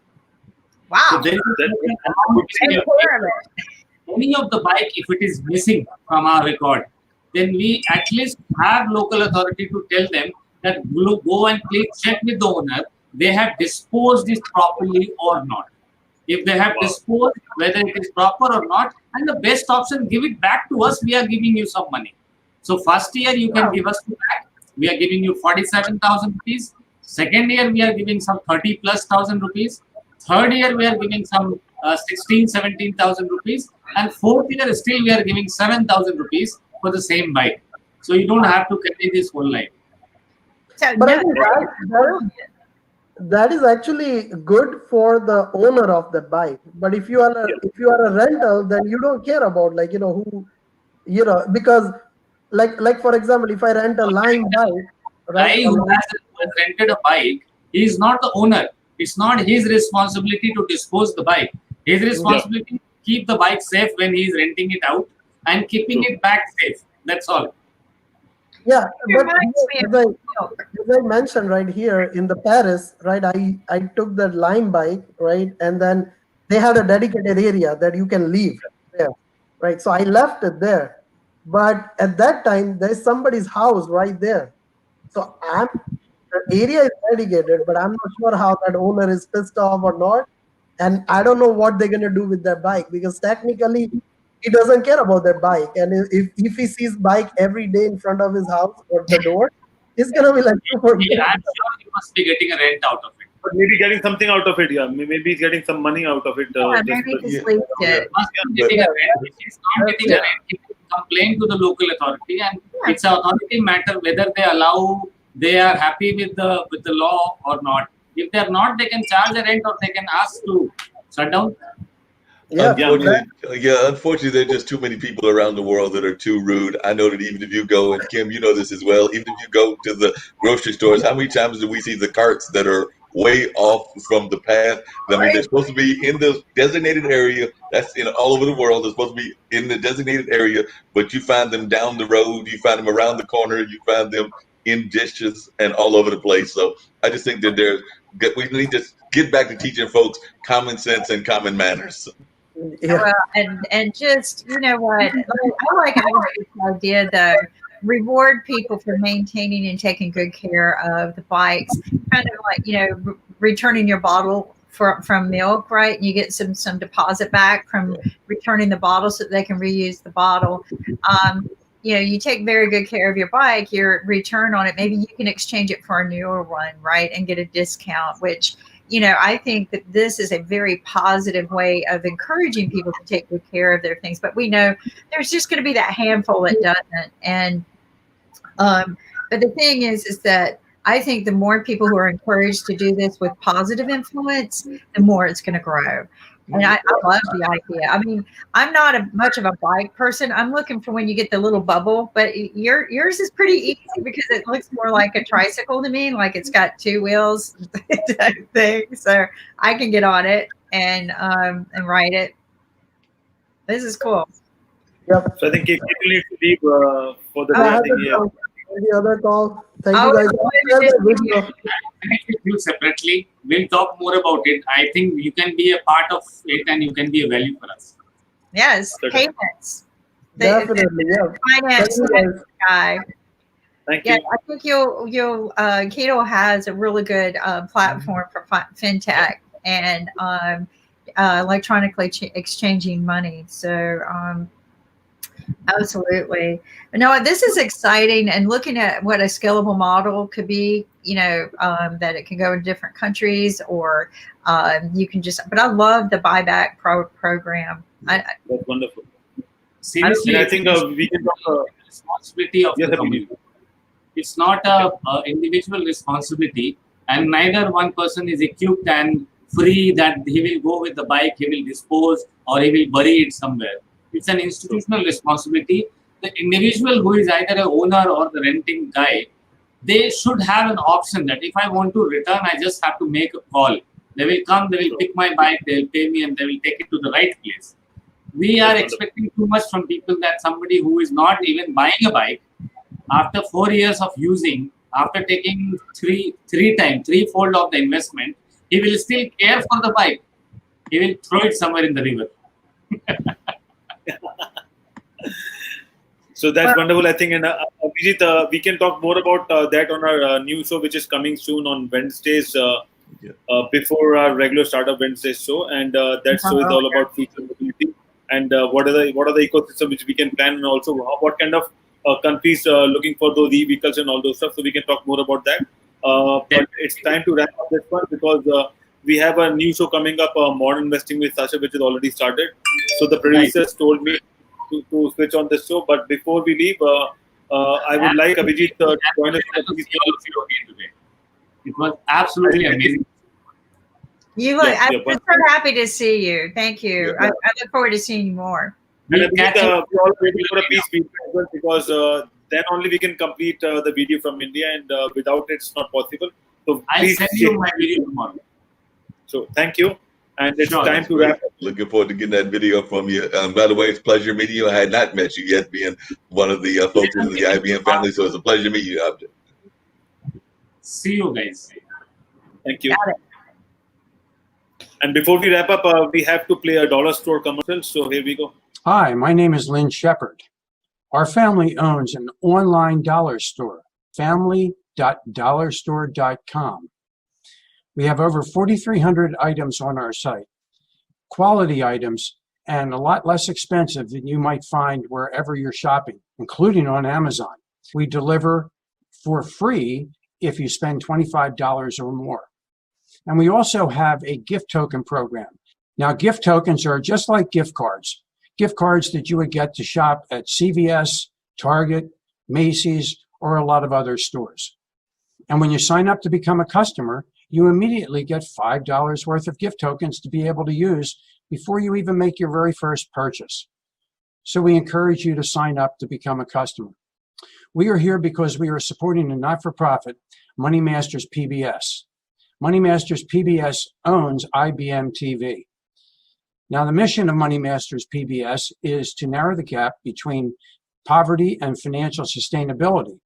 Wow. So there is any of the bike, if it is missing from our record, then we at least have local authority to tell them that go and please check with the owner, they have disposed it properly or not. If they have disposed, whether it is proper or not, and the best option, give it back to us, we are giving you some money. So first year you can give us back, we are giving you 47,000 rupees. Second year we are giving some 30,000+ rupees. Third year we are giving some 17,000 rupees. And fourth year still we are giving 7,000 rupees for the same bike. So you don't have to carry this whole life. But I think that is actually good for the owner of the bike. But if you are a rental, then you don't care about who, because like for example, if I rent a Lime bike, right? Guy who has rented a bike, he is not the owner. It's not his responsibility to dispose the bike. His responsibility to keep the bike safe when he is renting it out and keeping it back safe. That's all. Yeah, but as I mentioned right here in the Paris, right, I took the Lime bike, right, and then they had a dedicated area that you can leave there, right? So I left it there, but at that time there's somebody's house right there, so the area is dedicated, but I'm not sure how that owner is pissed off or not, and I don't know what they're gonna do with their bike because technically he doesn't care about their bike, and if he sees bike every day in front of his house or the door, he's gonna be like, I'm sure he must be getting a rent out of it. But maybe getting something out of it, yeah. Maybe he's getting some money out of it. Maybe just leave it. Must be getting a rent. If he's not getting a rent, he can complain to the local authority, and it's an authority matter whether they are happy with the law or not. If they are not, they can charge a rent or they can ask to shut down. Unfortunately, there are just too many people around the world that are too rude. I know that even if you go, and Kim, you know this as well, even if you go to the grocery stores, how many times do we see the carts that are way off from the path? I mean, they're supposed to be in the designated area. That's in all over the world. They're supposed to be in the designated area, but you find them down the road, you find them around the corner, you find them in dishes and all over the place. So I just think that we need to get back to teaching folks common sense and common manners. Yeah. Well, and just, you know what, I like this idea though, reward people for maintaining and taking good care of the bikes, kind of like, you know, returning your bottle from milk, right? And you get some deposit back from returning the bottle so that they can reuse the bottle. You know, you take very good care of your bike, your return on it, maybe you can exchange it for a newer one, right? And get a discount, which, I think that this is a very positive way of encouraging people to take good care of their things. But we know there's just going to be that handful that doesn't. And but the thing is that I think the more people who are encouraged to do this with positive influence, the more it's going to grow. And I love the idea. I mean, I'm not much of a bike person. I'm looking for when you get the little bubble, but yours is pretty easy because it looks more like a tricycle to me, like it's got two wheels type thing. So I can get on it and ride it. This is cool. Yep. So I think people need to leave for the day. I think, yeah. The other call. Thank you guys. Connect with you separately. We'll talk more about it. I think you can be a part of it and you can be a value for us. Yes, payments. Definitely, yeah. Finance guy. Thank you. Yeah, I think you'll Keto has a really good platform for fintech and electronically exchanging money. So absolutely. No, this is exciting, and looking at what a scalable model could be, that it can go in different countries, or you can just, but I love the buyback program. That's wonderful. Seriously, I think we can talk responsibility of the community. It's not a individual responsibility, and neither one person is equipped and free that he will go with the bike, he will dispose, or he will bury it somewhere. It's an institutional responsibility. The individual who is either an owner or the renting guy, they should have an option that if I want to return, I just have to make a call. They will come, they will pick my bike, they will pay me, and they will take it to the right place. We are expecting too much from people that somebody who is not even buying a bike, after 4 years of using, after taking threefold of the investment, he will still care for the bike. He will throw it somewhere in the river. So that's wonderful, I think. And Abhijit, we can talk more about that on our new show, which is coming soon on Wednesdays, before our regular Startup Wednesdays show. And that show is all about future mobility and what are the ecosystem which we can plan, and also what kind of countries looking for those e-vehicles and all those stuff. So we can talk more about that. But it's time to wrap up this one because we have a new show coming up, Modern Investing with Sasha, which is already started. So the producers told me to switch on this show. But before we leave, I would like Abhijit to join us. It was absolutely amazing. You look, I'm so happy to see you. Thank you. I look forward to seeing you more. And we're all waiting for a peace video as well, because then only we can complete the video from India, and without it, it's not possible. So I'll send you my video tomorrow. So thank you. And it's time to wrap up. Looking forward to getting that video from you. By the way, it's a pleasure meeting you. I had not met you yet, being one of the folks in the IBM family. So it's a pleasure meeting you, Abhijit. See you guys. Thank you. And before we wrap up, we have to play a dollar store commercial. So here we go. Hi, my name is Lynn Shepard. Our family owns an online dollar store, family.dollarstore.com. We have over 4,300 items on our site, quality items, and a lot less expensive than you might find wherever you're shopping, including on Amazon. We deliver for free if you spend $25 or more. And we also have a gift token program. Now, gift tokens are just like gift cards that you would get to shop at CVS, Target, Macy's, or a lot of other stores. And when you sign up to become a customer, you immediately get $5 worth of gift tokens to be able to use before you even make your very first purchase. So we encourage you to sign up to become a customer. We are here because we are supporting a not-for-profit, Money Masters PBS. Money Masters PBS owns IBMTV. Now, the mission of Money Masters PBS is to narrow the gap between poverty and financial sustainability